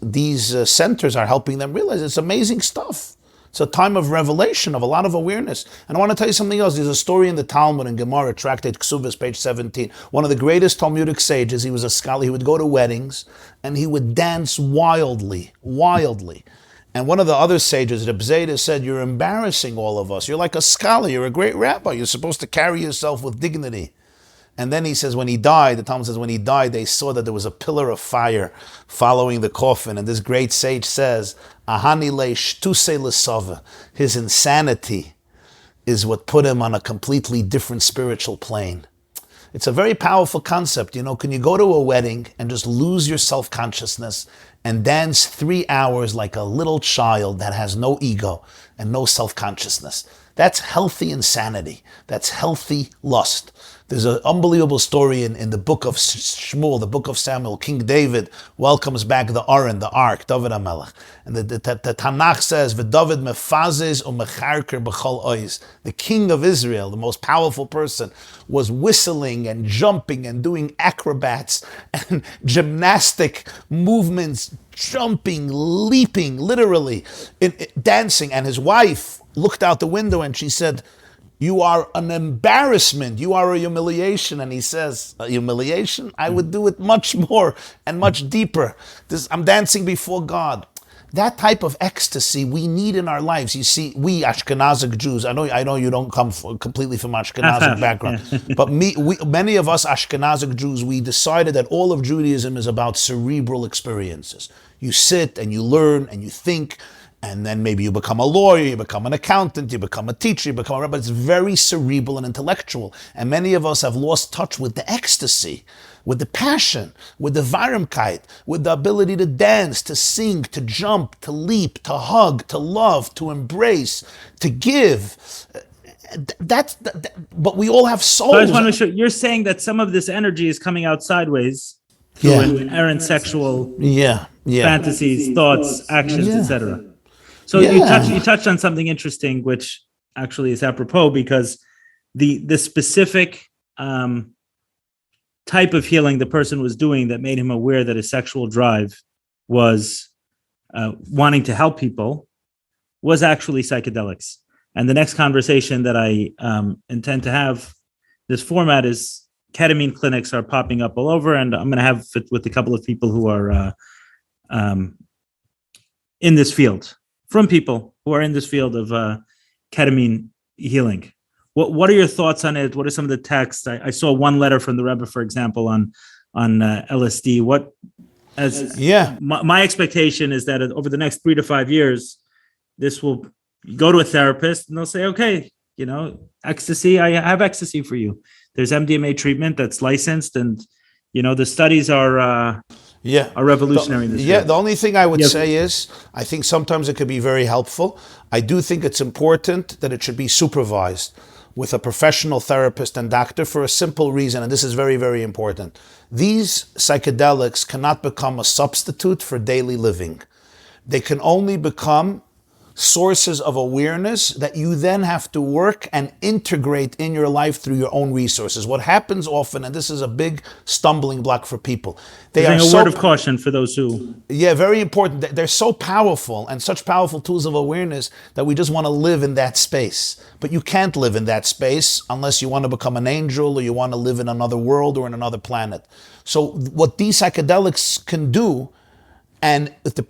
centers are helping them realize it's amazing stuff. It's a time of revelation, of a lot of awareness. And I want to tell you something else. There's a story in the Talmud in Gemara, Tractate Ksubas, page 17. One of the greatest Talmudic sages, he was a scholar, he would go to weddings and he would dance wildly. And one of the other sages, Reb Zayda, said, you're embarrassing all of us. You're like a scholar, you're a great rabbi. You're supposed to carry yourself with dignity. And then he says when he died, the Talmud says when he died, they saw that there was a pillar of fire following the coffin. And this great sage says, Ahani le shtuse l'sava. His insanity is what put him on a completely different spiritual plane. It's a very powerful concept. Can you go to a wedding and just lose your self-consciousness and dance 3 hours like a little child that has no ego and no self-consciousness? That's healthy insanity. That's healthy lust. There's an unbelievable story in the book of Shmuel, the book of Samuel. King David welcomes back the Aron, the Ark, David HaMelech. And the Tanakh says, V'David mefazes u'mecharker b'chol ois. The king of Israel, the most powerful person, was whistling and jumping and doing acrobats and gymnastic movements, jumping, leaping, literally, dancing. And his wife looked out the window and she said, you are an embarrassment. You are a humiliation. And he says, a humiliation? I would do it much more and much deeper. I'm dancing before God. That type of ecstasy we need in our lives. You see, we Ashkenazic Jews, I know you don't come completely from Ashkenazic background, but many of us Ashkenazic Jews, we decided that all of Judaism is about cerebral experiences. You sit and you learn and you think, and then maybe you become a lawyer, you become an accountant, you become a teacher, you become a rabbi. It's very cerebral and intellectual. And many of us have lost touch with the ecstasy, with the passion, with the varmkeit, with the ability to dance, to sing, to jump, to leap, to hug, to love, to embrace, to give. But we all have souls. So I just want to make sure, you're saying that some of this energy is coming out sideways through inherent sexual fantasies, thoughts, actions, etc. So you touched on something interesting, which actually is apropos, because the specific type of healing the person was doing that made him aware that his sexual drive was wanting to help people was actually psychedelics. And the next conversation that I intend to have, this format is ketamine clinics are popping up all over, and I'm going to have it with a couple of people who are in this field, from people who are in this field of ketamine healing. What are your thoughts on it? What are some of the texts? I saw one letter from the Rabbi, for example, on LSD. My expectation is that over the next 3 to 5 years, this will go to a therapist and they'll say, okay, ecstasy, I have ecstasy for you. There's MDMA treatment that's licensed, and the studies are revolutionary in this field. The only thing I would say is, I think sometimes it could be very helpful. I do think it's important that it should be supervised with a professional therapist and doctor for a simple reason, and this is very, very important. These psychedelics cannot become a substitute for daily living. They can only become sources of awareness that you then have to work and integrate in your life through your own resources. What happens often, and this is a big stumbling block for people, word of caution for those who... Yeah, very important. They're so powerful and such powerful tools of awareness that we just want to live in that space. But you can't live in that space unless you want to become an angel or you want to live in another world or in another planet. So what these psychedelics can do, and with the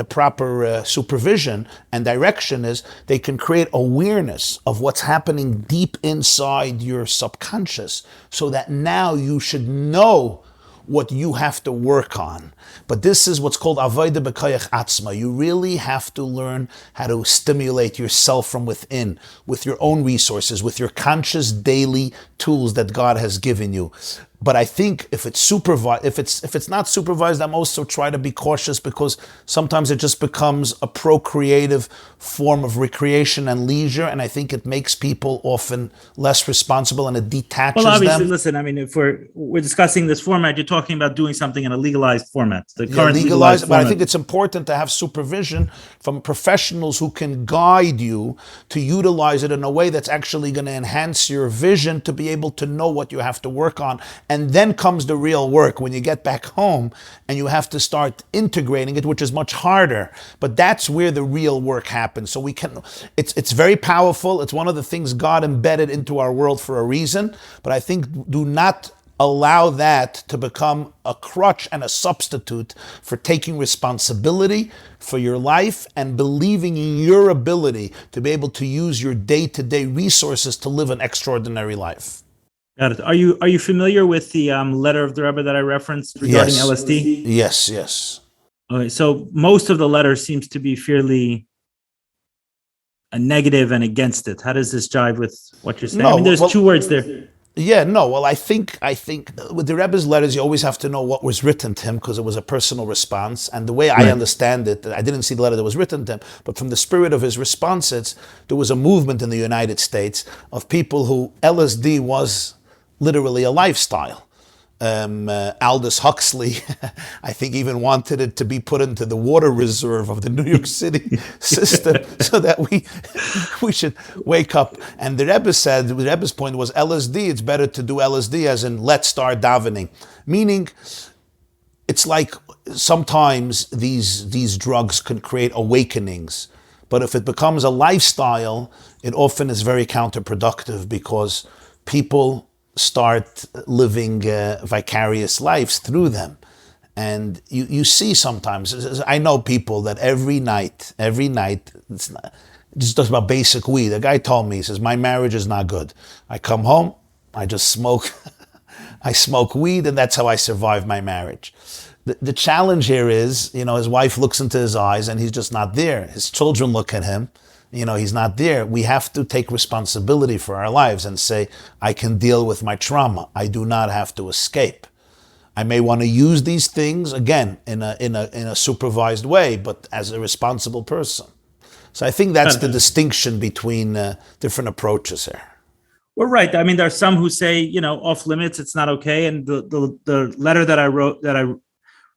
proper supervision and direction, is they can create awareness of what's happening deep inside your subconscious, so that now you should know what you have to work on. But this is what's called avoda b'koyach atzma. You really have to learn how to stimulate yourself from within, with your own resources, with your conscious daily tools that God has given you. But I think if it's supervised, if it's not supervised, I'm also try to be cautious, because sometimes it just becomes a procreative form of recreation and leisure, and I think it makes people often less responsible, and it detaches them. Well, obviously, listen, I mean, if we're discussing this format, you're talking about doing something in a legalized format. The current legalized format. But I think it's important to have supervision from professionals who can guide you to utilize it in a way that's actually going to enhance your vision, to be able to know what you have to work on. And then comes the real work when you get back home and you have to start integrating it, which is much harder. But that's where the real work happens. So it's very powerful. It's one of the things God embedded into our world for a reason. But I think do not allow that to become a crutch and a substitute for taking responsibility for your life and believing in your ability to be able to use your day-to-day resources to live an extraordinary life. Got it. Are you familiar with the letter of the Rabbi that I referenced regarding LSD? Yes. Okay, so most of the letter seems to be fairly negative and against it. How does this jive with what you're saying? There's two words there. Yeah, no. Well, I think with the Rebbe's letters, you always have to know what was written to him, because it was a personal response. And the way I understand it, I didn't see the letter that was written to him, but from the spirit of his responses, there was a movement in the United States of people who LSD was literally a lifestyle. Aldous Huxley, I think, even wanted it to be put into the water reserve of the New York City system so that we should wake up. And the Rebbe's point was LSD, it's better to do LSD as in let's start davening. Meaning, it's like sometimes these drugs can create awakenings. But if it becomes a lifestyle, it often is very counterproductive, because people start living vicarious lives through them. And you see sometimes, I know people that every night, it's just about basic weed. A guy told me, he says, my marriage is not good. I come home, I just smoke, I smoke weed, and that's how I survive my marriage. The challenge here is, his wife looks into his eyes and he's just not there. His children look at him, he's not there. We have to take responsibility for our lives and say, I can deal with my trauma. I do not have to escape. I may want to use these things, again, in a supervised way, but as a responsible person. So I think that's the distinction between different approaches here. Well, right. I mean, there are some who say, off limits, it's not okay. And the letter that I wrote, that I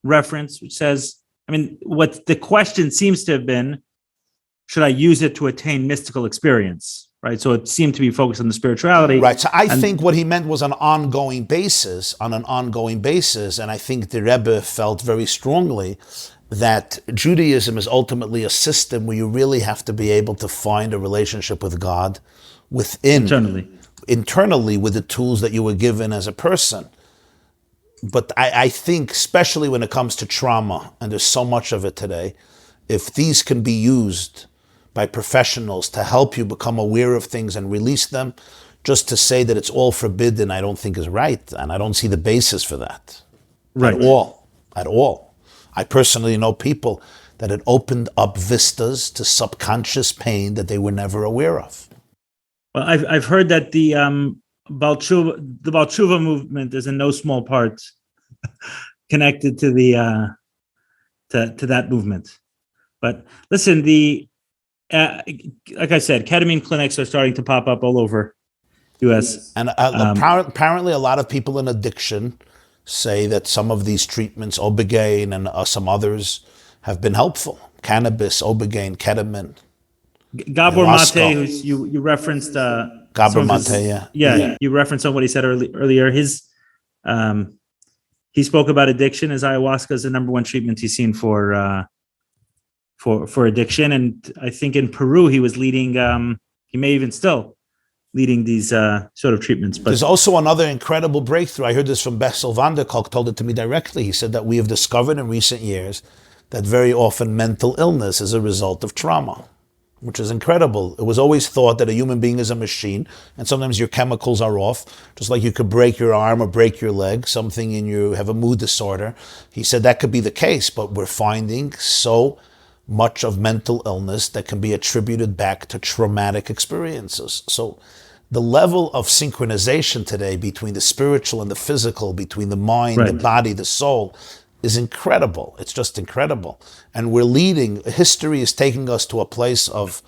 referenced, which says, what the question seems to have been, should I use it to attain mystical experience? Right. So it seemed to be focused on the spirituality. Right. So I think what he meant was on an ongoing basis. And I think the Rebbe felt very strongly that Judaism is ultimately a system where you really have to be able to find a relationship with God within. internally with the tools that you were given as a person. But I think, especially when it comes to trauma, and there's so much of it today, if these can be used by professionals to help you become aware of things and release them, just to say that it's all forbidden, I don't think is right. And I don't see the basis for that. Right. At all. I personally know people that had opened up vistas to subconscious pain that they were never aware of. Well, I've heard that the Baal Tshuva movement is in no small part connected to the to that movement. But listen, like I said, ketamine clinics are starting to pop up all over U.S. And apparently, a lot of people in addiction say that some of these treatments, Obigaine and some others, have been helpful. Cannabis, Obigaine, ketamine. Gabor Mate, who's you referenced. Gabor Mate, yeah. You referenced on what he said earlier. He spoke about addiction as ayahuasca is the number one treatment he's seen for addiction, and I think in Peru he was leading. He may even still leading these sort of treatments. But there's also another incredible breakthrough. I heard this from Bessel van der Kolk, told it to me directly. He said that we have discovered in recent years that very often mental illness is a result of trauma, which is incredible. It was always thought that a human being is a machine, and sometimes your chemicals are off, just like you could break your arm or break your leg, something in you, have a mood disorder. He said that could be the case, but we're finding so much of mental illness that can be attributed back to traumatic experiences. So the level of synchronization today between the spiritual and the physical, between the mind, the body, the soul, is incredible. It's just incredible. And we're leading, history is taking us to a place of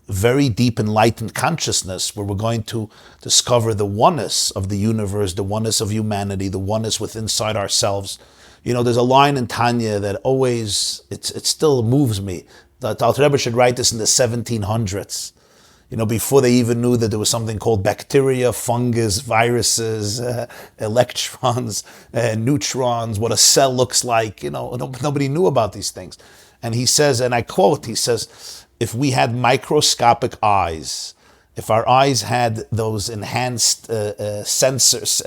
very deep enlightened consciousness where we're going to discover the oneness of the universe, the oneness of humanity, the oneness within inside ourselves. You know, there's a line in Tanya that always, it still moves me. That Alter Rebbe should write this in the 1700s. You know, before they even knew that there was something called bacteria, fungus, viruses, electrons, neutrons, what a cell looks like. You know, nobody knew about these things. And he says, and I quote, he says, if we had microscopic eyes, if our eyes had those enhanced sensors,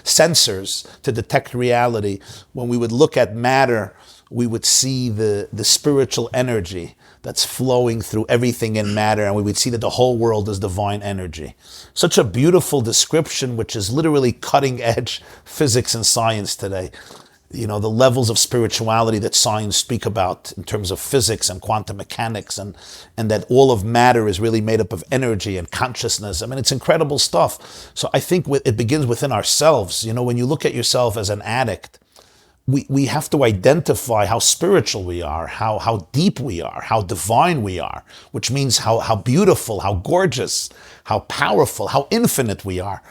sensors to detect reality, when we would look at matter, we would see the spiritual energy that's flowing through everything in matter, and we would see that the whole world is divine energy. Such a beautiful description, which is literally cutting edge physics and science today. You know, the levels of spirituality that science speak about in terms of physics and quantum mechanics, and that all of matter is really made up of energy and consciousness. I mean, it's incredible stuff. So I think it begins within ourselves. You know, when you look at yourself as an addict, we have to identify how spiritual we are, how deep we are, how divine we are, which means how beautiful, how gorgeous, how powerful, how infinite we are.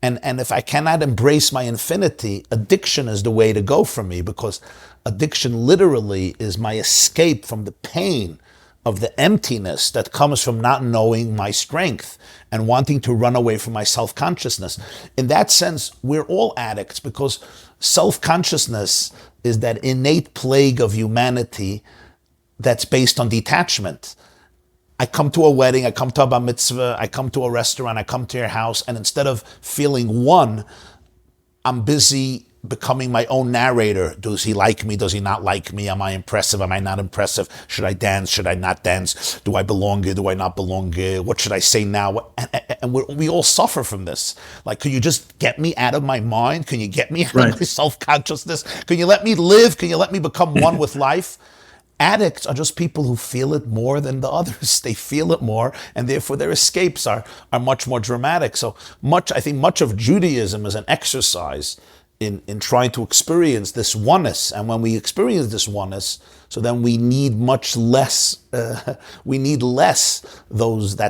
And if I cannot embrace my infinity, addiction is the way to go for me, because addiction literally is my escape from the pain of the emptiness that comes from not knowing my strength and wanting to run away from my self-consciousness. In that sense, we're all addicts, because self-consciousness is that innate plague of humanity that's based on detachment. I come to a wedding, I come to a bar mitzvah, I come to a restaurant, I come to your house, and instead of feeling one, I'm busy becoming my own narrator. Does he like me? Does he not like me? Am I impressive? Am I not impressive? Should I dance? Should I not dance? Do I belong here? Do I not belong here? What should I say now? And we all suffer from this. Like, could you just get me out of my mind? Can you get me out of my self-consciousness? Can you let me live? Can you let me become one with life? Addicts are just people who feel it more than the others. They feel it more, and therefore their escapes are much more dramatic. So I think much of Judaism is an exercise in trying to experience this oneness. And when we experience this oneness, so then we need much less, that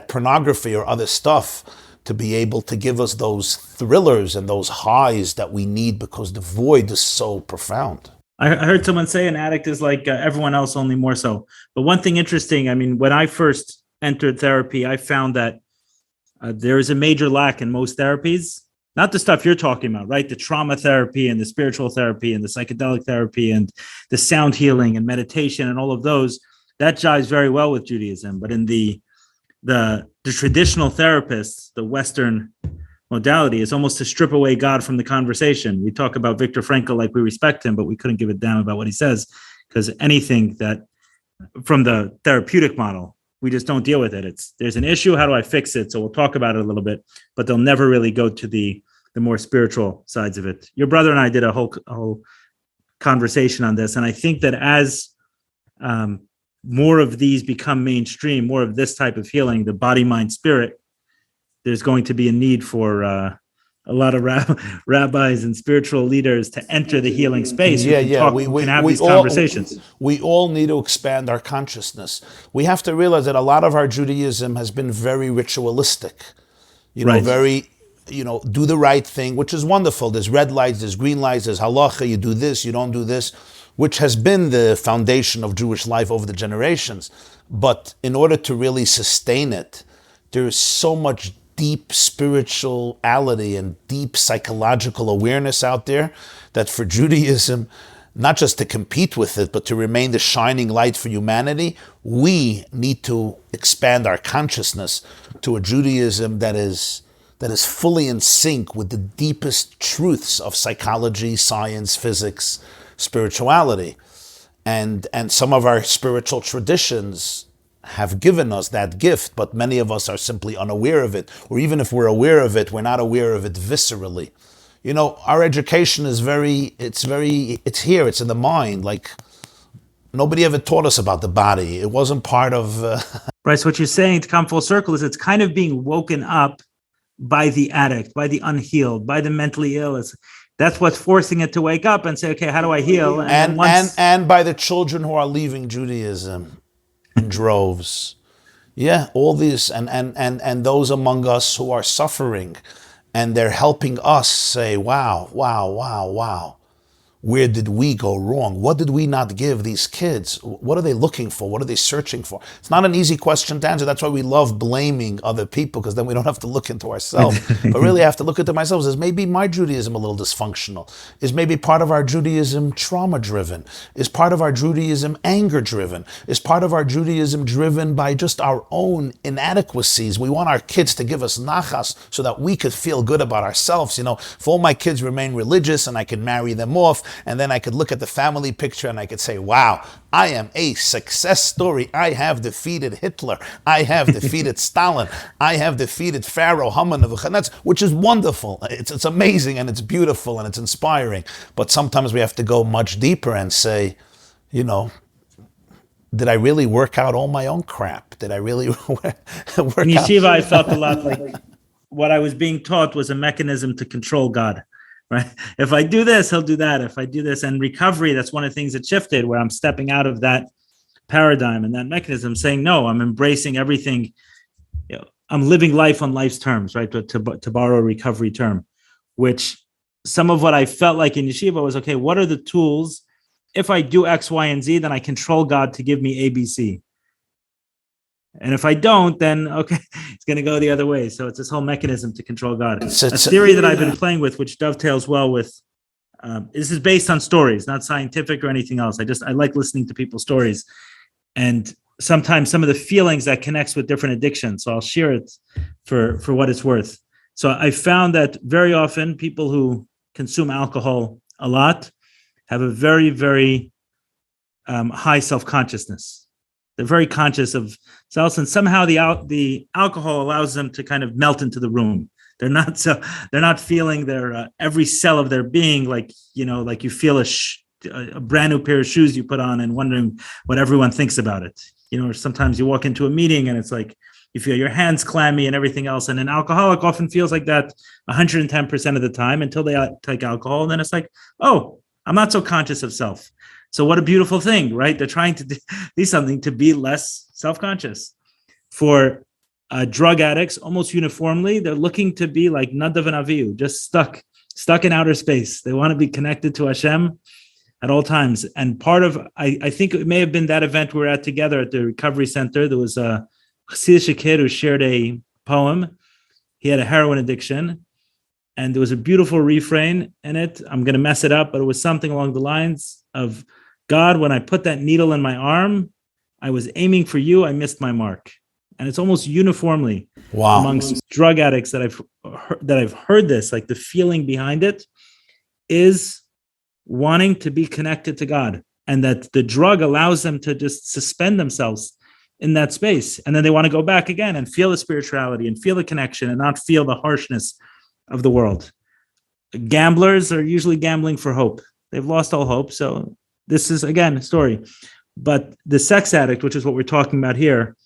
pornography or other stuff to be able to give us those thrillers and those highs that we need, because the void is so profound. I heard someone say an addict is like everyone else, only more so. But one thing interesting, I mean, when I first entered therapy, I found that there is a major lack in most therapies. Not the stuff you're talking about, right? The trauma therapy and the spiritual therapy and the psychedelic therapy and the sound healing and meditation and all of those, that jives very well with Judaism. But in the the traditional therapists, the Western modality, is almost to strip away God from the conversation. We talk about Viktor Frankl like we respect him, but we couldn't give a damn about what he says, because anything that from the therapeutic model, we just don't deal with it. There's an issue. How do I fix it? So we'll talk about it a little bit, but they'll never really go to the more spiritual sides of it. Your brother and I did a whole conversation on this, and I think that as more of these become mainstream, more of this type of healing, the body, mind, spirit, there's going to be a need for a lot of rabbis and spiritual leaders to enter the healing space. We can have these conversations. We all need to expand our consciousness. We have to realize that a lot of our Judaism has been very ritualistic, very, do the right thing, which is wonderful. There's red lights, there's green lights, there's halacha, you do this, you don't do this, which has been the foundation of Jewish life over the generations. But in order to really sustain it, there is so much deep spirituality and deep psychological awareness out there that for Judaism, not just to compete with it, but to remain the shining light for humanity, we need to expand our consciousness to a Judaism that is fully in sync with the deepest truths of psychology, science, physics, spirituality. And some of our spiritual traditions have given us that gift, but many of us are simply unaware of it. Or even if we're aware of it, we're not aware of it viscerally. Our education is it's here, it's in the mind. Like, nobody ever taught us about the body. It wasn't part of... Right, so what you're saying, to come full circle, is it's kind of being woken up by the addict, by the unhealed, by the mentally ill. That's what's forcing it to wake up and say, okay, how do I heal? And by the children who are leaving Judaism in droves. Yeah, all these, and those among us who are suffering, and they're helping us say, wow. Where did we go wrong? What did we not give these kids? What are they looking for? What are they searching for? It's not an easy question to answer. That's why we love blaming other people, because then we don't have to look into ourselves. But really, I have to look into myself. Is maybe my Judaism a little dysfunctional? Is maybe part of our Judaism trauma-driven? Is part of our Judaism anger-driven? Is part of our Judaism driven by just our own inadequacies? We want our kids to give us nachas so that we could feel good about ourselves. If all my kids remain religious and I can marry them off, and then I could look at the family picture and I could say, wow, I am a success story. I have defeated Hitler. I have defeated Stalin. I have defeated Pharaoh, Haman, which is wonderful. It's amazing, and it's beautiful, and it's inspiring. But sometimes we have to go much deeper and say, did I really work out all my own crap? Did I really work out? In yeshiva, I felt a lot like what I was being taught was a mechanism to control God. Right? If I do this, he'll do that. If I do this, and recovery, that's one of the things that shifted, where I'm stepping out of that paradigm and that mechanism, saying, no, I'm embracing everything. I'm living life on life's terms, right? To borrow a recovery term, which some of what I felt like in yeshiva was, okay, what are the tools? If I do X, Y, and Z, then I control God to give me A, B, C. And if I don't, then, okay, it's going to go the other way. So it's this whole mechanism to control God. It's a theory that I've been playing with, which dovetails well with, this is based on stories, not scientific or anything else. I like listening to people's stories. And sometimes some of the feelings that connects with different addictions. So I'll share it for what it's worth. So I found that very often people who consume alcohol a lot have a very, very high self-consciousness. They're very conscious of self, and somehow the alcohol allows them to kind of melt into the room. They're not feeling their every cell of their being like you feel a brand new pair of shoes you put on and wondering what everyone thinks about it. Or sometimes you walk into a meeting and it's like you feel your hands clammy and everything else. And an alcoholic often feels like that 110% of the time until they take alcohol, and then it's like, oh, I'm not so conscious of self. So what a beautiful thing, right? They're trying to do something to be less self-conscious. For drug addicts, almost uniformly, they're looking to be like Nadav and Avihu, just stuck in outer space. They want to be connected to Hashem at all times. And part of, I think it may have been that event we were at together at the recovery center. There was a Hasidic kid who shared a poem. He had a heroin addiction, and there was a beautiful refrain in it. I'm going to mess it up, but it was something along the lines of, God, when I put that needle in my arm, I was aiming for you. I missed my mark. and it's almost uniformly Wow. amongst drug addicts that I've heard this, like the feeling behind it is wanting to be connected to God, and that the drug allows them to just suspend themselves in that space. And then they want to go back again and feel the spirituality and feel the connection and not feel the harshness of the world. Gamblers are usually gambling for hope. They've lost all hope. So this is, again, a story. But the sex addict, which is what we're talking about here,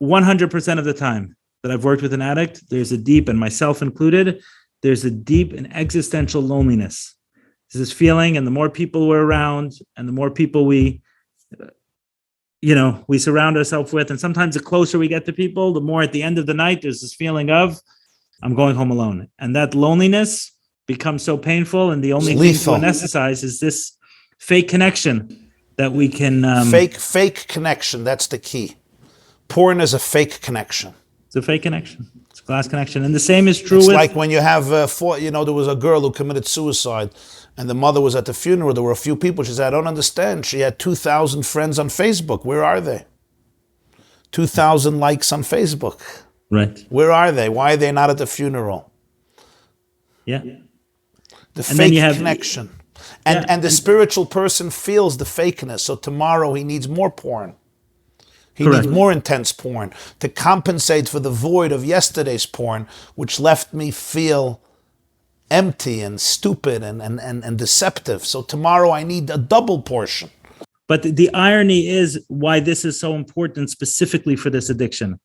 100% of the time that I've worked with an addict, there's a deep, and myself included, there's a deep and existential loneliness. There's this feeling, and the more people we're around and the more people we surround ourselves with, and sometimes the closer we get to people, the more at the end of the night, there's this feeling of, I'm going home alone. And that loneliness becomes so painful, and the only thing to anesthetize is this fake connection that we can... Fake connection, that's the key. Porn is a fake connection. It's a fake connection. It's a glass connection. And the same is true with... It's like when you have, there was a girl who committed suicide, and the mother was at the funeral. There were a few people. She said, I don't understand. She had 2,000 friends on Facebook. Where are they? 2,000 likes on Facebook. Right. Where are they? Why are they not at the funeral? Yeah. The fake connection. And the spiritual person feels the fakeness. So tomorrow he needs more porn. He needs more intense porn to compensate for the void of yesterday's porn, which left me feel empty and stupid and deceptive. So tomorrow I need a double portion. But the irony is why this is so important specifically for this addiction.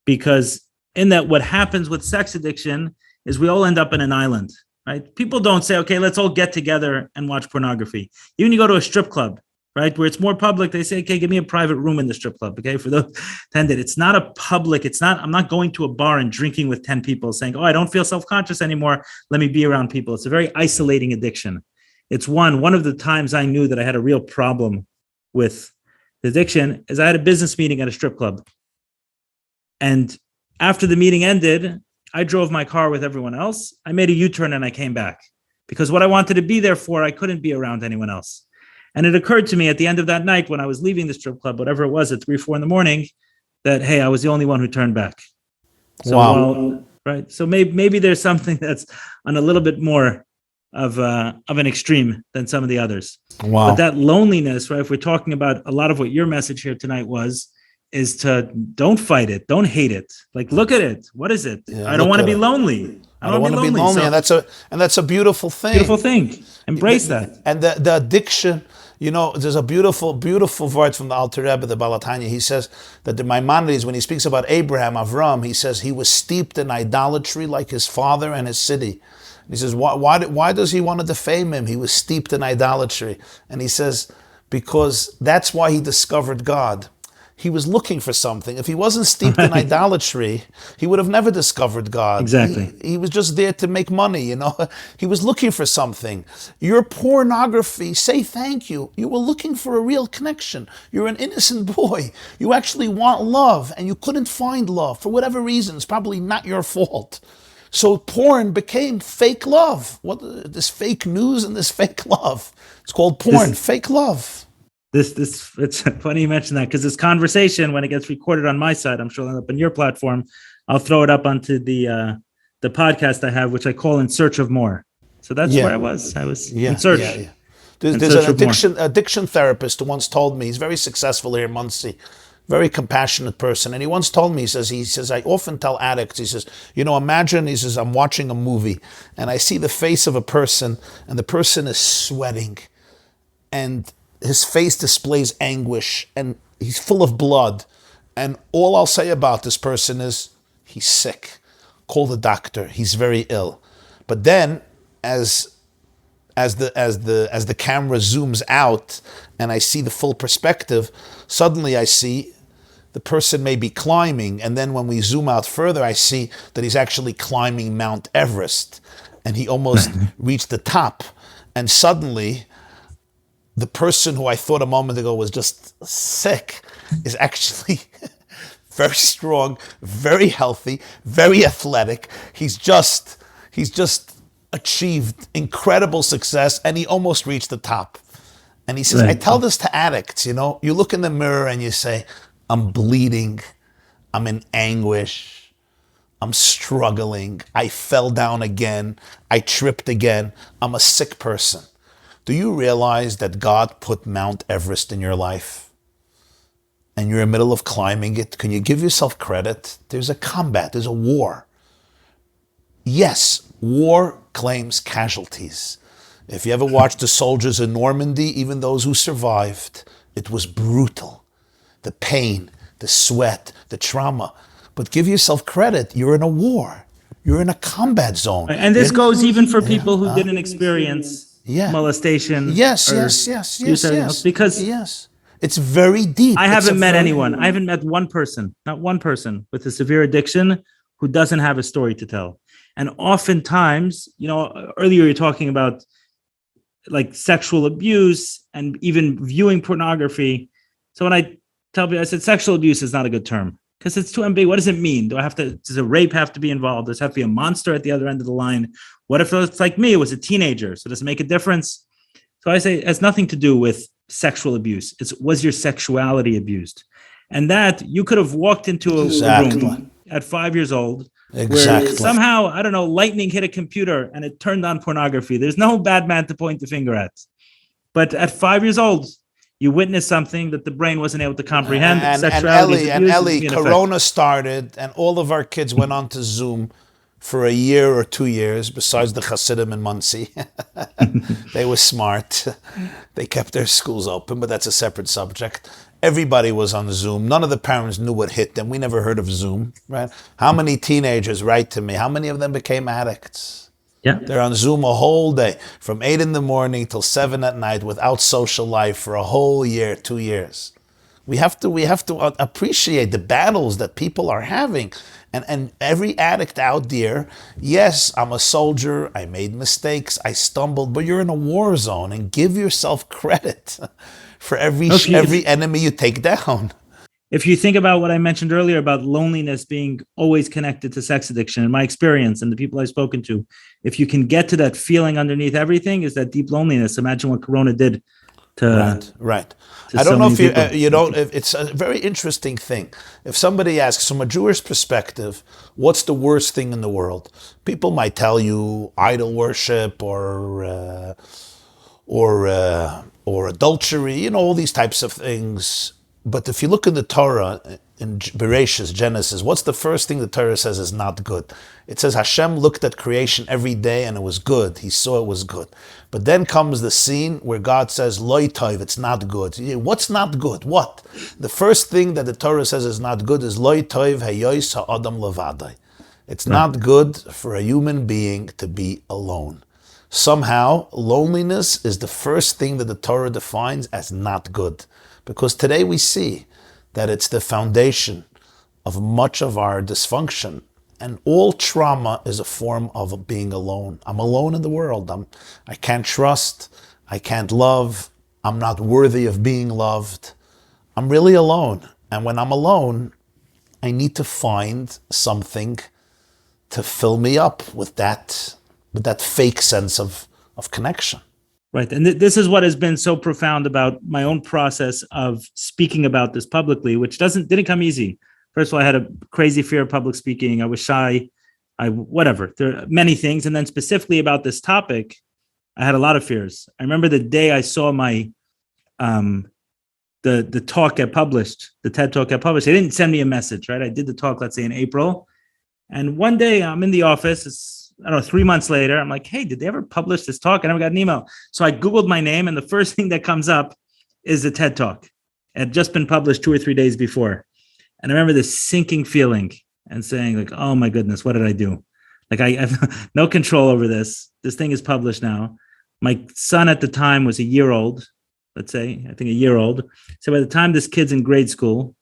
Because in that, what happens with sex addiction is we all end up in an island, right? People don't say, okay, let's all get together and watch pornography. Even you go to a strip club, right, where it's more public, they say, okay, give me a private room in the strip club, okay, for those attended. It's not a public, I'm not going to a bar and drinking with 10 people saying, oh, I don't feel self-conscious anymore, let me be around people. It's a very isolating addiction. It's one of the times I knew that I had a real problem with addiction is I had a business meeting at a strip club. And after the meeting ended, I drove my car with everyone else. I made a U-turn and I came back because what I wanted to be there for, I couldn't be around anyone else. And it occurred to me at the end of that night when I was leaving the strip club, whatever it was, at 3, 4 in the morning, that, hey, I was the only one who turned back. So, wow. Right. So maybe there's something that's on a little bit more of an extreme than some of the others. Wow. But that loneliness, right? If we're talking about a lot of what your message here tonight is to don't fight it, don't hate it. Like, look at it. What is it? I don't want to be lonely. I don't want to be lonely. So, and that's a beautiful thing. Beautiful thing. Embrace that. And the addiction, there's a beautiful, beautiful word from the Alter Rebbe, the Baal HaTanya. He says that the Maimonides, when he speaks about Abraham, Avram, he says he was steeped in idolatry like his father and his city. He says, why does he want to defame him? He was steeped in idolatry. And he says, because that's why he discovered God. He was looking for something. If he wasn't steeped in idolatry, he would have never discovered God. Exactly. He was just there to make money, He was looking for something. Your pornography, say thank you. You were looking for a real connection. You're an innocent boy. You actually want love, and you couldn't find love for whatever reason. It's probably not your fault. So porn became fake love. This fake news and this fake love. It's called porn, fake love. It's funny you mention that because this conversation, when it gets recorded on my side, I'm sure it'll end up on your platform. I'll throw it up onto the podcast I have, which I call In Search of More. So that's where I was. I was in search. Yeah. There's an addiction therapist who once told me, he's very successful here in Muncie, very compassionate person. And he once told me, he says, I often tell addicts, he says, imagine, he says, I'm watching a movie and I see the face of a person and the person is sweating and his face displays anguish and he's full of blood. And all I'll say about this person is he's sick. Call the doctor. He's very ill. But then as the camera zooms out and I see the full perspective, suddenly I see the person may be climbing. And then when we zoom out further, I see that he's actually climbing Mount Everest and he almost reached the top. And suddenly the person who I thought a moment ago was just sick is actually very strong, very healthy, very athletic. He's just achieved incredible success and he almost reached the top. And he says, I tell this to addicts, you look in the mirror and you say, I'm bleeding. I'm in anguish. I'm struggling. I fell down again. I tripped again. I'm a sick person. Do you realize that God put Mount Everest in your life? And you're in the middle of climbing it? Can you give yourself credit? There's a combat. There's a war. Yes, war claims casualties. If you ever watched the soldiers in Normandy, even those who survived, it was brutal. The pain, the sweat, the trauma. But give yourself credit. You're in a war. You're in a combat zone. And this goes even for people who didn't experience molestation. Yes, or yes, yes, abuse, yes, everything else, yes. because yes. It's very deep. I haven't met anyone. I haven't met one person, not one person with a severe addiction who doesn't have a story to tell. And oftentimes, earlier you're talking about like sexual abuse and even viewing pornography. So when I tell people, I said sexual abuse is not a good term because it's too ambiguous. What does it mean? Does a rape have to be involved? Does it have to be a monster at the other end of the line? What if it's like me, it was a teenager? So does it make a difference? So I say it has nothing to do with sexual abuse. Was your sexuality abused? And that you could have walked into a room at 5 years old where somehow, I don't know, lightning hit a computer and it turned on pornography. There's no bad man to point the finger at. But at 5 years old, you witnessed something that the brain wasn't able to comprehend. And Ellie, Corona started and all of our kids went on to Zoom for a year or 2 years, besides the Hasidim in Muncie. They were smart. They kept their schools open, but that's a separate subject. Everybody was on Zoom. None of the parents knew what hit them. We never heard of Zoom, right? How many teenagers write to me? How many of them became addicts? Yeah. They're on Zoom a whole day, from 8 in the morning till 7 at night, without social life for a whole year, 2 years. We have to appreciate the battles that people are having. And every addict out there, yes, I'm a soldier, I made mistakes, I stumbled, but you're in a war zone, and give yourself credit for every enemy you take down. If you think about what I mentioned earlier about loneliness being always connected to sex addiction, in my experience and the people I've spoken to, if you can get to that feeling underneath everything is that deep loneliness. Imagine what Corona did to right. I don't know if it's a very interesting thing. If somebody asks from a Jewish perspective, what's the worst thing in the world? People might tell you idol worship or adultery, all these types of things. But if you look in the Torah, in Bereshit, Genesis, what's the first thing the Torah says is not good? It says Hashem looked at creation every day and it was good. He saw it was good. But then comes the scene where God says, Loi tov, it's not good. What's not good? What? The first thing that the Torah says is not good is Loi tov hayos ha'adam levadai. It's not good for a human being to be alone. Somehow, loneliness is the first thing that the Torah defines as not good. Because today we see that it's the foundation of much of our dysfunction. And all trauma is a form of being alone. I'm alone in the world. I can't trust. I can't love. I'm not worthy of being loved. I'm really alone. And when I'm alone, I need to find something to fill me up with that fake sense of connection. Right. And this is what has been so profound about my own process of speaking about this publicly, which didn't come easy. First of all, I had a crazy fear of public speaking. I was shy. Whatever. There are many things. And then specifically about this topic, I had a lot of fears. I remember the day I saw my the talk get published, the TED talk get published. They didn't send me a message, right? I did the talk, let's say in April. And one day I'm in the office. It's 3 months later, I'm like, hey, did they ever publish this talk? I never got an email. So I Googled my name, and the first thing that comes up is the TED talk. It had just been published 2 or 3 days before. And I remember this sinking feeling and saying, like, oh my goodness, what did I do? Like, I have no control over this. This thing is published now. My son at the time was a year old, let's say, I think a year old. So by the time this kid's in grade school,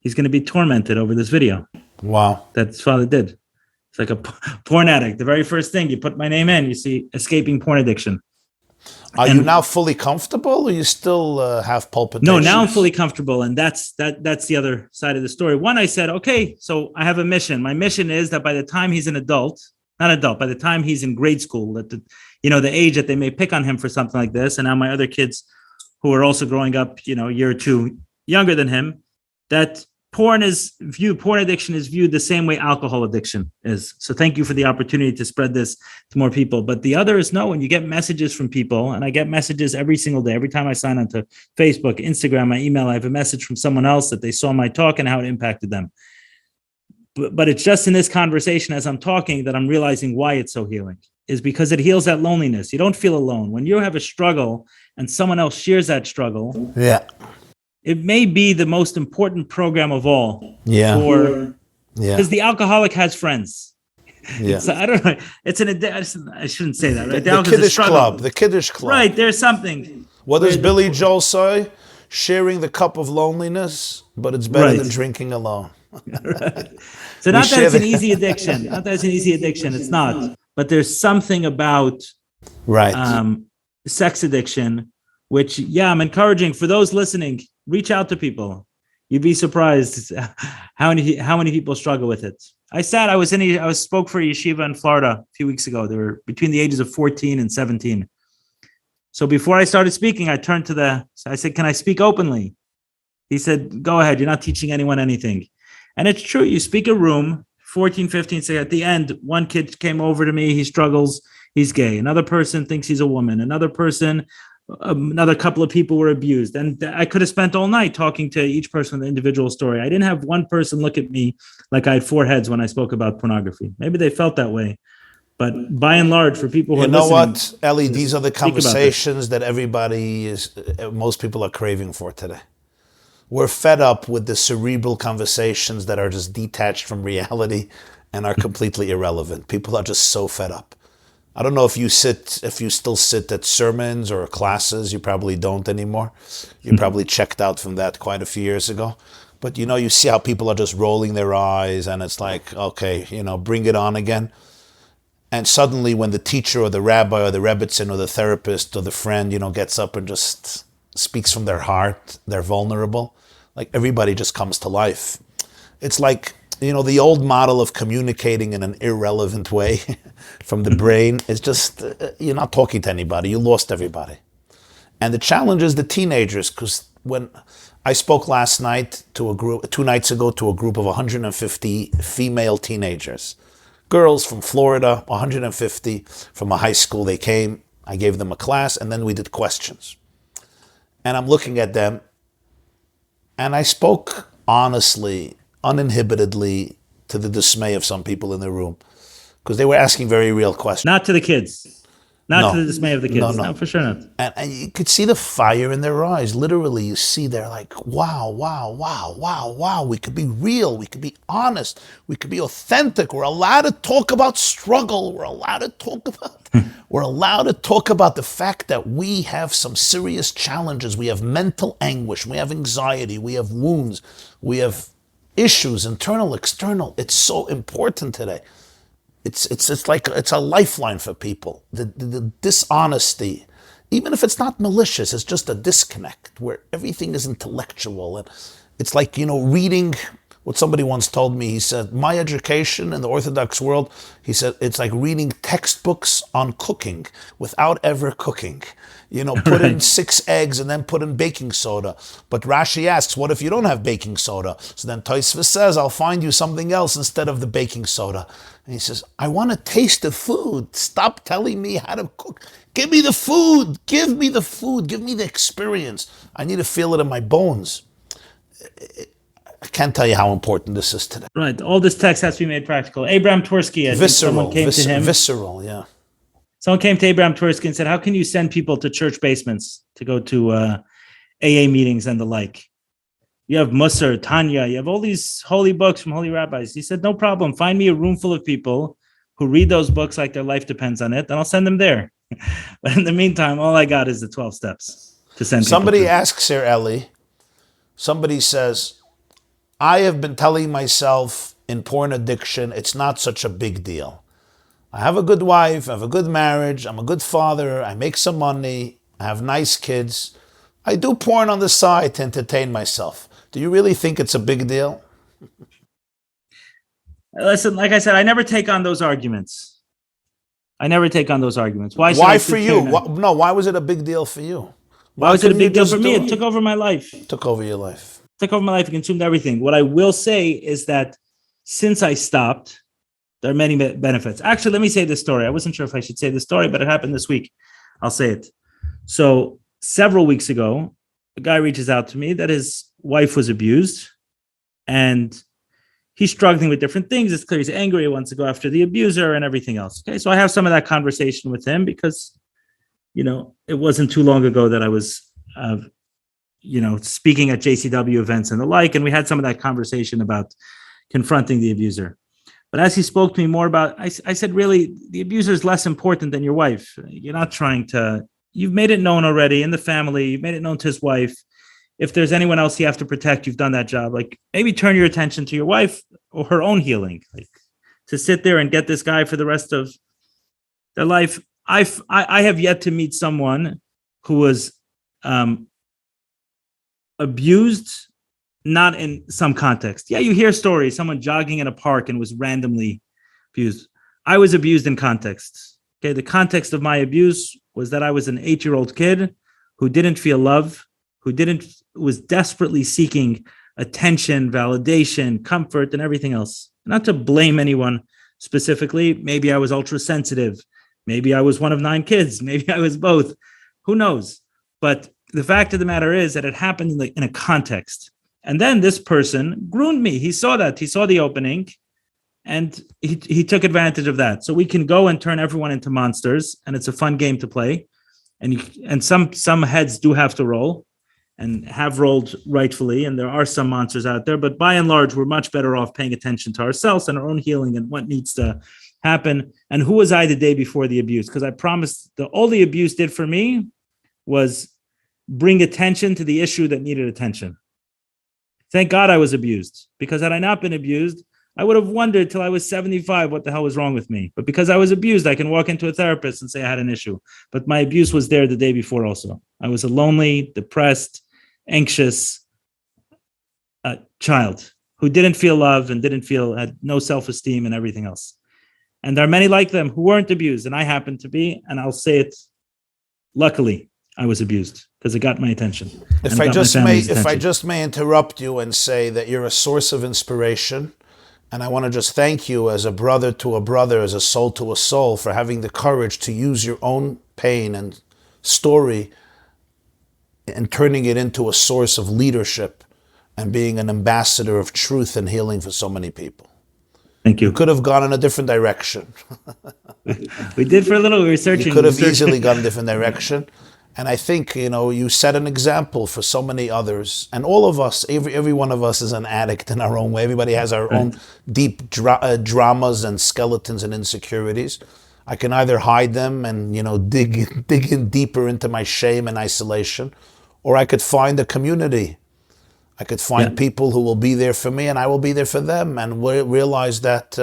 he's going to be tormented over this video. Wow. That his father did. It's like a porn addict. The very first thing you put my name in, you see escaping porn addiction. Are you now fully comfortable, or you still have palpitations? No, now I'm fully comfortable, and that's the other side of the story. One, I said, okay, so I have a mission. My mission is that by the time he's an adult, by the time he's in grade school, that the age that they may pick on him for something like this, and now my other kids who are also growing up, a year or two younger than him, that porn addiction is viewed the same way alcohol addiction is. So thank you for the opportunity to spread this to more people. But the other is no, when you get messages from people, and I get messages every single day, every time I sign onto Facebook, Instagram, my email, I have a message from someone else that they saw my talk and how it impacted them. But it's just in this conversation as I'm talking that I'm realizing why it's so healing, is because it heals that loneliness. You don't feel alone. When you have a struggle and someone else shares that struggle, it may be the most important program of all. Because the alcoholic has friends. So I don't know. I shouldn't say that, right? The Kiddush Club. The Kiddush Club. Right. There's something. What does Billy Joel say? Sharing the cup of loneliness, but it's better than drinking alone. So not that it's an easy addiction. Not that it's an easy addiction. It's not. But there's something about sex addiction, which, I'm encouraging for those listening, reach out to people. You'd be surprised how many people struggle with it. I spoke for a yeshiva in Florida a few weeks ago. They were between the ages of 14 and 17. So before I started speaking, I said, can I speak openly? He said, go ahead. You're not teaching anyone anything. And it's true. You speak a room, 14, 15, say at the end, one kid came over to me. He struggles. He's gay. Another person thinks he's a woman. Another couple of people were abused. And I could have spent all night talking to each person the individual story. I didn't have one person look at me like I had four heads when I spoke about pornography. Maybe they felt that way. But by and large, for people who are listening... You know what, Eli? These are the conversations that most people are craving for today. We're fed up with the cerebral conversations that are just detached from reality and are completely irrelevant. People are just so fed up. I don't know if you still sit at sermons or classes. You probably don't anymore. You probably checked out from that quite a few years ago. But you see how people are just rolling their eyes, and it's like, okay, bring it on again. And suddenly when the teacher or the rabbi or the rebbitzin or the therapist or the friend, gets up and just speaks from their heart, they're vulnerable, like everybody just comes to life. It's like, the old model of communicating in an irrelevant way from the brain is just, you're not talking to anybody. You lost everybody. And the challenge is the teenagers, because when I spoke last night to a group, 2 nights ago, to a group of 150 female teenagers, girls from Florida, 150 from a high school. They came, I gave them a class, and then we did questions. And I'm looking at them, and I spoke honestly, uninhibitedly, to the dismay of some people in the room, because they were asking very real questions. Not to the kids. Not to the dismay of the kids. No, for sure not. And you could see the fire in their eyes. Literally, you see they're like, wow, wow, wow, wow, wow. We could be real. We could be honest. We could be authentic. We're allowed to talk about struggle. We're allowed to talk about the fact that we have some serious challenges. We have mental anguish. We have anxiety. We have wounds. We have issues, internal, external. It's so important today. It's like it's a lifeline for people. The dishonesty, even if it's not malicious, it's just a disconnect where everything is intellectual. And it's like, reading what somebody once told me. He said, my education in the Orthodox world, he said, it's like reading textbooks on cooking without ever cooking. Put in 6 eggs and then put in baking soda. But Rashi asks, what if you don't have baking soda? So then Tosfos says, I'll find you something else instead of the baking soda. And he says, I want to taste the food. Stop telling me how to cook. Give me the food. Give me the food. Give me the experience. I need to feel it in my bones. I can't tell you how important this is today. Right. All this text has to be made practical. Abraham Tversky, someone came to him. Visceral, yeah. Someone came to Abraham Tversky and said, how can you send people to church basements to go to AA meetings and the like? You have Musar, Tanya, you have all these holy books from holy rabbis. He said, no problem. Find me a room full of people who read those books like their life depends on it, and I'll send them there. But in the meantime, all I got is the 12 steps to send people. Somebody asks here, Eli, somebody says, I have been telling myself in porn addiction, it's not such a big deal. I have a good wife, I have a good marriage, I'm a good father, I make some money, I have nice kids. I do porn on the side to entertain myself. Do you really think it's a big deal? Listen, like I said, I never take on those arguments. Why for you? Why was it a big deal for you? Why was it a big deal for me? It took over my life. Took over your life. took over my life and consumed everything. What I will say is that since I stopped, there are many benefits. Actually, let me say this story. I wasn't sure if I should say this story, but it happened this week. I'll say it. So several weeks ago, a guy reaches out to me that his wife was abused, and he's struggling with different things. It's clear he's angry. He wants to go after the abuser and everything else. Okay, so I have some of that conversation with him because, it wasn't too long ago that I was, speaking at JCW events and the like, and we had some of that conversation about confronting the abuser. But as he spoke to me more about, I said, really, the abuser is less important than your wife. You're not trying to, you've made it known already in the family. You've made it known to his wife. If there's anyone else you have to protect, you've done that job. Like, maybe turn your attention to your wife or her own healing. Like, to sit there and get this guy for the rest of their life. I have yet to meet someone who was abused, not in some context. Yeah, you hear stories, someone jogging in a park and was randomly abused. I was abused in context. Okay, the context of my abuse was that I was an 8-year-old kid who didn't feel love, was desperately seeking attention, validation, comfort, and everything else. Not to blame anyone specifically. Maybe I was ultra sensitive. Maybe I was one of 9 kids. Maybe I was both. Who knows? But the fact of the matter is that it happened in a context. And then this person groomed me. He saw that. He saw the opening, and he took advantage of that. So we can go and turn everyone into monsters, and it's a fun game to play. And some heads do have to roll, and have rolled rightfully. And there are some monsters out there. But by and large, we're much better off paying attention to ourselves and our own healing and what needs to happen. And who was I the day before the abuse? Because I promised all the abuse did for me was bring attention to the issue that needed attention. Thank God I was abused, because had I not been abused, I would have wondered till I was 75 what the hell was wrong with me. But because I was abused, I can walk into a therapist and say I had an issue. But my abuse was there the day before also. I was a lonely, depressed, anxious child who didn't feel love and had no self-esteem and everything else. And there are many like them who weren't abused, and I happened to be, and I'll say it, luckily, I was abused because it got my attention. If I just may interrupt you and say that you're a source of inspiration, and I want to just thank you as a brother to a brother, as a soul to a soul, for having the courage to use your own pain and story and turning it into a source of leadership and being an ambassador of truth and healing for so many people. Thank you. You could have gone in a different direction. We did for a little researching. You could have easily gone a different direction. And I think, you set an example for so many others. And all of us, every one of us is an addict in our own way. Everybody has our own deep dramas and skeletons and insecurities. I can either hide them and, dig in deeper into my shame and isolation, or I could find a community. I could find people who will be there for me, and I will be there for them, and we realize that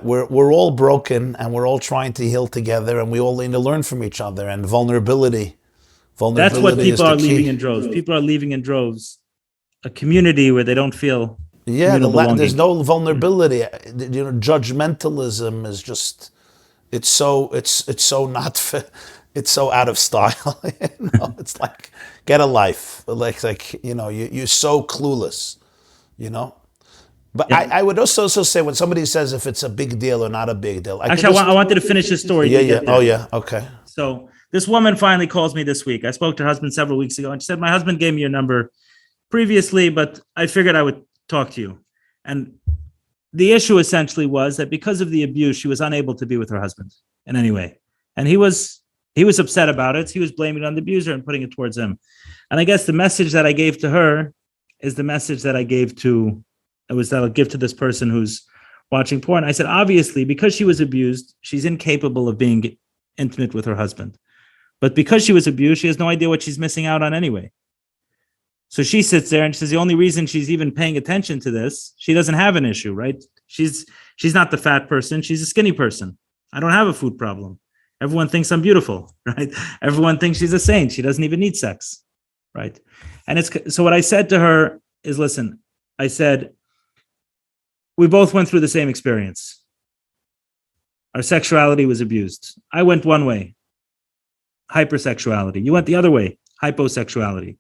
we're all broken, and we're all trying to heal together, and we all need to learn from each other. And vulnerability. That's what people are leaving in droves. People are leaving in droves. A community where they don't feel. There's no vulnerability. Judgmentalism is just. It's so not. It's so out of style. It's like, get a life. You're so clueless. But I would also say, when somebody says if it's a big deal or not a big deal. I wanted to finish this story. Yeah. Oh, yeah. Okay. So this woman finally calls me this week. I spoke to her husband several weeks ago, and she said, my husband gave me your number previously, but I figured I would talk to you. And the issue essentially was that because of the abuse, she was unable to be with her husband in any way. And he was upset about it. He was blaming it on the abuser and putting it towards him. And I guess the message that I gave to her is the message that I gave that I'll give to this person who's watching porn. I said, obviously, because she was abused, she's incapable of being intimate with her husband. But because she was abused, she has no idea what she's missing out on anyway. So she sits there and says the only reason she's even paying attention to this, she doesn't have an issue, right? She's not the fat person. She's a skinny person. I don't have a food problem. Everyone thinks I'm beautiful, right? Everyone thinks she's a saint. She doesn't even need sex, right? And so what I said to her is, listen, I said, we both went through the same experience. Our sexuality was abused. I went one way, hypersexuality. You went the other way, hyposexuality.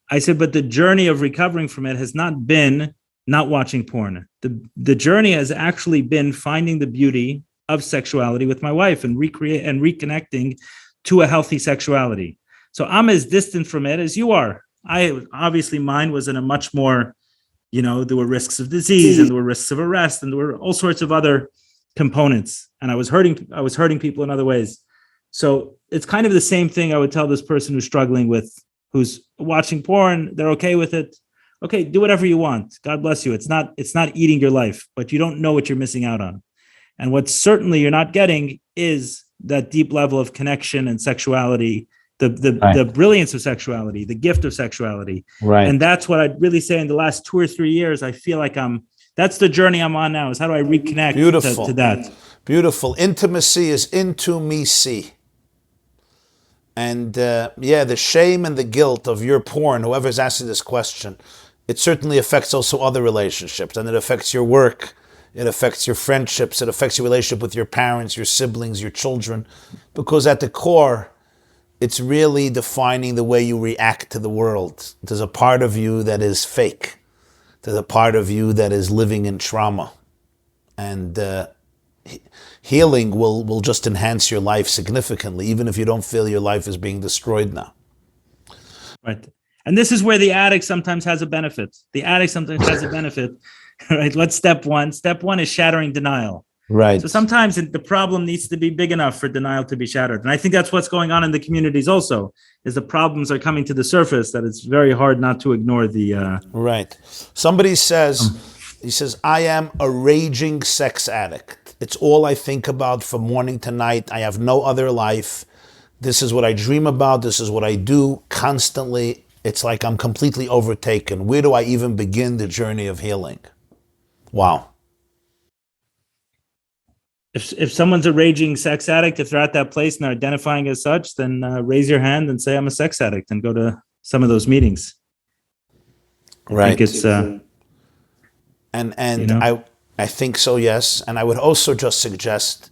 I said, but the journey of recovering from it has not been not watching porn. The journey has actually been finding the beauty of sexuality with my wife and reconnecting to a healthy sexuality. So I'm as distant from it as you are. Obviously mine was in a much more, there were risks of disease and there were risks of arrest and there were all sorts of other components. And I was hurting people in other ways. So it's kind of the same thing I would tell this person who's watching porn. They're okay with it. Okay, do whatever you want. God bless you. It's not eating your life, but you don't know what you're missing out on. And what certainly you're not getting is that deep level of connection and sexuality, the brilliance of sexuality, the gift of sexuality. Right. And that's what I'd really say in the last 2 or 3 years, I feel like that's the journey I'm on now, is how do I reconnect to that? Beautiful. Intimacy is into me see. And the shame and the guilt of your porn, whoever's asking this question, it certainly affects also other relationships, and it affects your work, it affects your friendships, it affects your relationship with your parents, your siblings, your children, because at the core, it's really defining the way you react to the world. There's a part of you that is fake. There's a part of you that is living in trauma. And healing will just enhance your life significantly, even if you don't feel your life is being destroyed now. Right. And this is where the addict sometimes has a benefit. Right? What's step one? Step one is shattering denial. Right. So sometimes the problem needs to be big enough for denial to be shattered. And I think that's what's going on in the communities also, is the problems are coming to the surface, that it's very hard not to ignore the... Right. Somebody says, I am a raging sex addict. It's all I think about from morning to night. I have no other life. This is what I dream about. This is what I do constantly. It's like I'm completely overtaken. Where do I even begin the journey of healing? Wow. If someone's a raging sex addict, if they're at that place and they're identifying as such, then raise your hand and say, I'm a sex addict, and go to some of those meetings. Right. I think it's... I think so, yes. And I would also just suggest,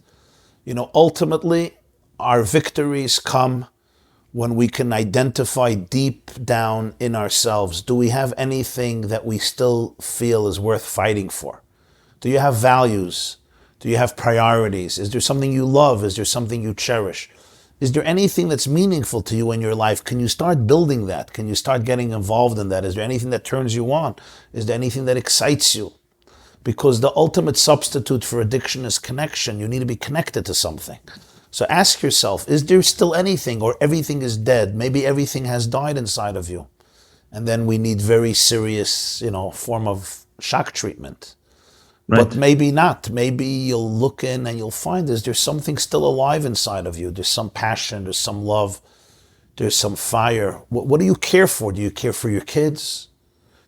ultimately, our victories come when we can identify deep down in ourselves, do we have anything that we still feel is worth fighting for? Do you have values? Do you have priorities? Is there something you love? Is there something you cherish? Is there anything that's meaningful to you in your life? Can you start building that? Can you start getting involved in that? Is there anything that turns you on? Is there anything that excites you? Because the ultimate substitute for addiction is connection. You need to be connected to something. So ask yourself, is there still anything, or everything is dead? Maybe everything has died inside of you. And then we need very serious, form of shock treatment. Right. But maybe not. Maybe you'll look in and you'll find there's something still alive inside of you. There's some passion, there's some love, there's some fire. What do you care for? Do you care for your kids?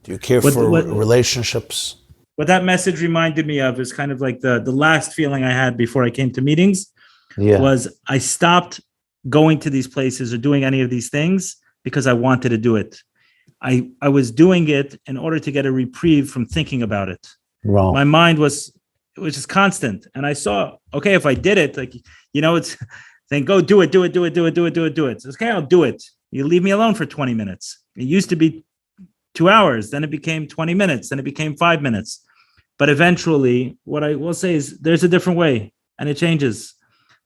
Do you care for relationships? What that message reminded me of is kind of like the last feeling I had before I came to meetings. Was I stopped going to these places or doing any of these things because I wanted to do it. I was doing it in order to get a reprieve from thinking about it. Wow. My mind was just constant. And I saw, okay, if I did it, it's saying, go do it. So, okay, I'll do it. You leave me alone for 20 minutes. It used to be 2 hours. Then it became 20 minutes. Then it became 5 minutes. But eventually, what I will say is there's a different way, and it changes.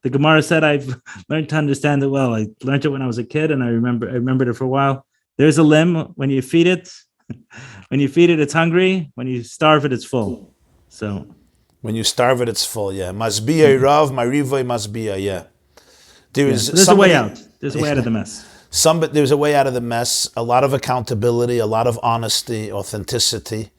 The Gemara said I've learned to understand it well. I learned it when I was a kid, and I remembered it for a while. There's a limb. When you feed it, it's hungry. When you starve it, it's full. So when you starve it, it's full. Yeah, masbiya rav, marivay masbiya. Yeah, there's a way out. There's a way out of the mess. There's a way out of the mess. A lot of accountability, a lot of honesty, authenticity,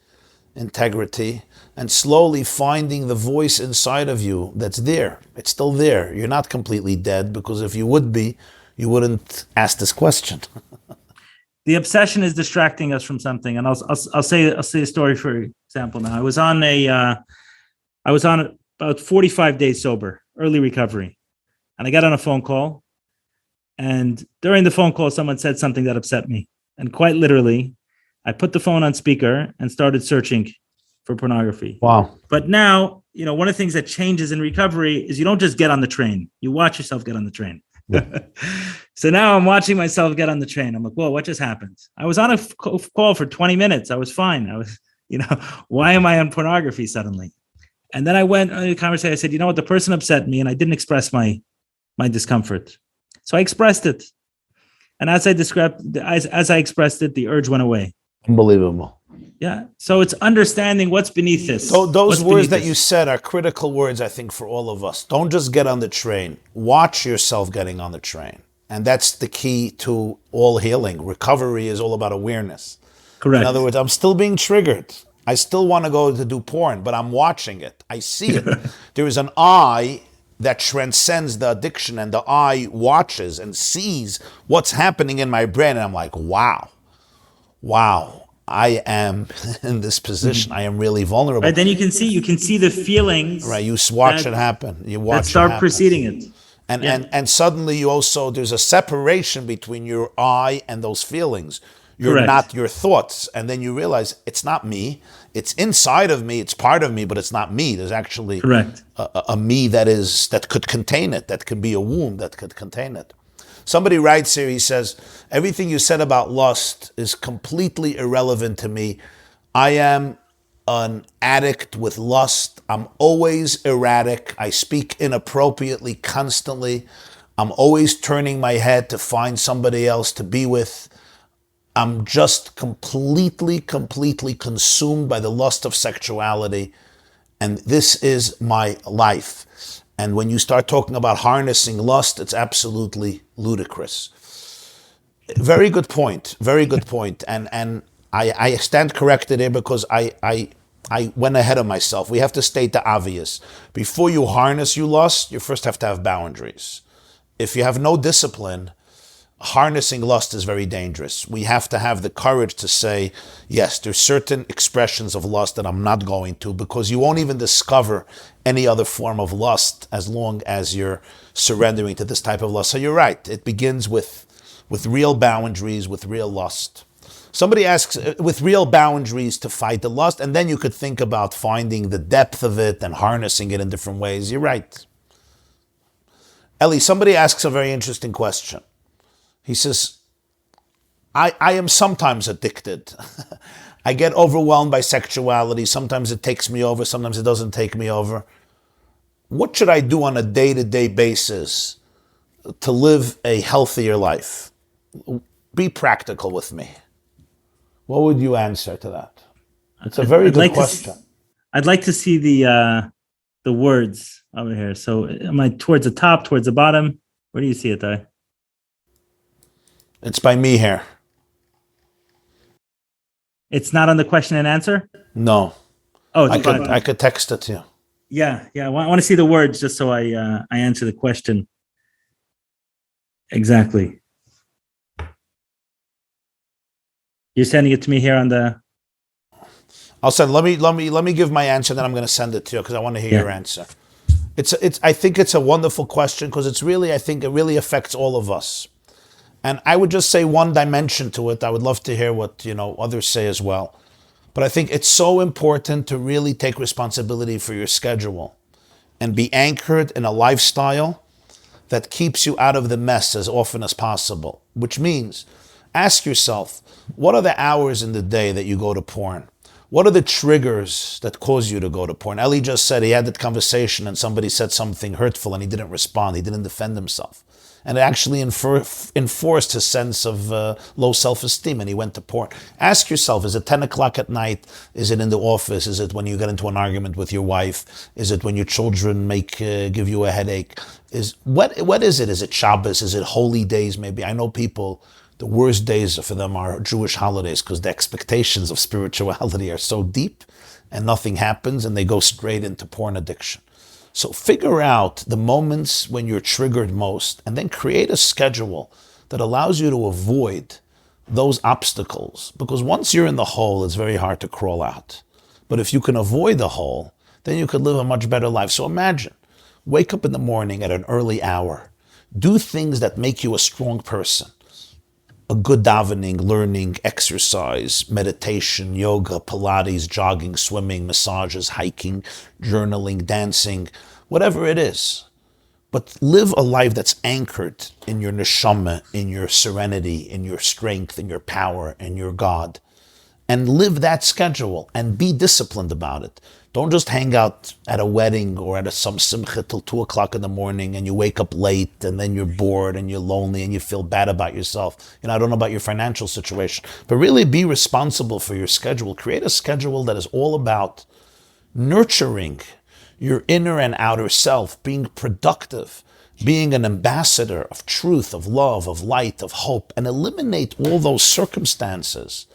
integrity, and slowly finding the voice inside of you that's there. It's still there. You're not completely dead, because if you would be, you wouldn't ask this question. The obsession is distracting us from something, and I'll say a story, for example. Now I was on about 45 days sober, early recovery, and I got on a phone call, and during the phone call, someone said something that upset me, and quite literally, I put the phone on speaker and started searching for pornography. Wow. But now, one of the things that changes in recovery is you don't just get on the train. You watch yourself get on the train. So now I'm watching myself get on the train. I'm like, whoa, what just happened? I was on a call for 20 minutes. I was fine. I was, why am I on pornography suddenly? And then I went on a conversation. I said, you know what? The person upset me and I didn't express my discomfort. So I expressed it. And as I expressed it, the urge went away. Unbelievable. Yeah. So it's understanding what's beneath this. Those words that you said are critical words, I think, for all of us. Don't just get on the train. Watch yourself getting on the train. And that's the key to all healing. Recovery is all about awareness. Correct. In other words, I'm still being triggered. I still want to go to do porn, but I'm watching it. I see it. There is an eye that transcends the addiction, and the eye watches and sees what's happening in my brain. And I'm like, wow, I am in this position. I am really vulnerable. Right, then you can see the feelings. Right, you watch it happen. You watch that start it happen. preceding it. And suddenly you also, there's a separation between your eye and those feelings. You're Correct. not your thoughts. And then you realize it's not me. It's inside of me. It's part of me, but it's not me. There's actually Correct. a me that could contain it. That can be a womb that could contain it. Somebody writes here, he says, everything you said about lust is completely irrelevant to me. I am an addict with lust. I'm always erratic. I speak inappropriately constantly. I'm always turning my head to find somebody else to be with. I'm just completely consumed by the lust of sexuality. And this is my life. And when you start talking about harnessing lust, it's absolutely ludicrous. Very good point. Very good point. And I stand corrected here because I went ahead of myself. We have to state the obvious. Before you harness your lust, you first have to have boundaries. If you have no discipline, harnessing lust is very dangerous. We have to have the courage to say, yes, there's certain expressions of lust that I'm not going to, because you won't even discover any other form of lust as long as you're surrendering to this type of lust. So you're right. It begins with real boundaries, with real lust. Somebody asks, with real boundaries to fight the lust, and then you could think about finding the depth of it and harnessing it in different ways. You're right. Eli, somebody asks a very interesting question. He says, I am sometimes addicted. I get overwhelmed by sexuality. Sometimes it takes me over. Sometimes it doesn't take me over. What should I do on a day-to-day basis to live a healthier life? Be practical with me. What would you answer to that? It's a very good question. I'd like to see the words over here. So am I towards the top, towards the bottom? Where do you see it there? It's by me here. It's not on the question and answer? No. Oh, I could text it to you. Yeah. I want to see the words just so I answer the question. Exactly. You're sending it to me here on the. I'll send. Let me give my answer, then I'm going to send it to you because I want to hear your answer. I think it's a wonderful question because I think it really affects all of us. And I would just say one dimension to it. I would love to hear what others say as well. But I think it's so important to really take responsibility for your schedule and be anchored in a lifestyle that keeps you out of the mess as often as possible. Which means, ask yourself, what are the hours in the day that you go to porn? What are the triggers that cause you to go to porn? Eli just said he had that conversation and somebody said something hurtful and he didn't respond. He didn't defend himself. And it actually enforced his sense of low self-esteem, and he went to porn. Ask yourself, is it 10 o'clock at night? Is it in the office? Is it when you get into an argument with your wife? Is it when your children give you a headache? What is it? Is it Shabbos? Is it holy days maybe? I know people, the worst days for them are Jewish holidays because the expectations of spirituality are so deep and nothing happens and they go straight into porn addiction. So figure out the moments when you're triggered most and then create a schedule that allows you to avoid those obstacles. Because once you're in the hole, it's very hard to crawl out. But if you can avoid the hole, then you could live a much better life. So imagine, wake up in the morning at an early hour. Do things that make you a strong person. A good davening, learning, exercise, meditation, yoga, Pilates, jogging, swimming, massages, hiking, journaling, dancing, whatever it is. but live a life that's anchored in your neshama, in your serenity, in your strength, in your power, in your God. And live that schedule and be disciplined about it. Don't just hang out at a wedding or at some simcha till 2 o'clock in the morning and you wake up late and then you're bored and you're lonely and you feel bad about yourself. I don't know about your financial situation, but really be responsible for your schedule. Create a schedule that is all about nurturing your inner and outer self, being productive, being an ambassador of truth, of love, of light, of hope, and eliminate all those circumstances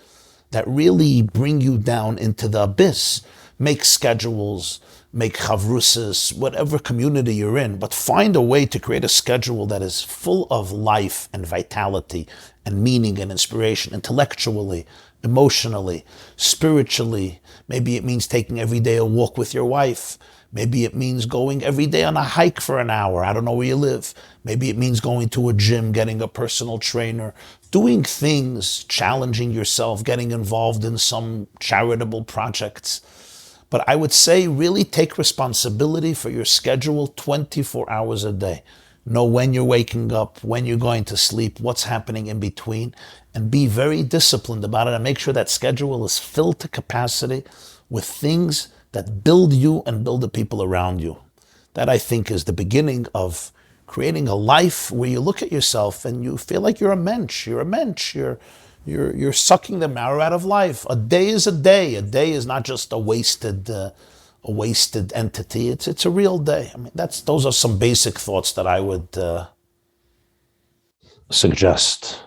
that really bring you down into the abyss. Make schedules, make chavrusas, whatever community you're in, but find a way to create a schedule that is full of life and vitality and meaning and inspiration, intellectually, emotionally, spiritually. Maybe it means taking every day a walk with your wife. Maybe it means going every day on a hike for an hour. I don't know where you live. Maybe it means going to a gym, getting a personal trainer, doing things, challenging yourself, getting involved in some charitable projects. But I would say really take responsibility for your schedule 24 hours a day. Know when you're waking up, when you're going to sleep, what's happening in between, and be very disciplined about it and make sure that schedule is filled to capacity with things that build you and build the people around you. That, I think, is the beginning of creating a life where you look at yourself and you feel like you're a mensch. You're a mensch. You're sucking the marrow out of life. A day is a day. A day is not just a wasted entity. It's a real day. I mean, those are some basic thoughts that I would suggest.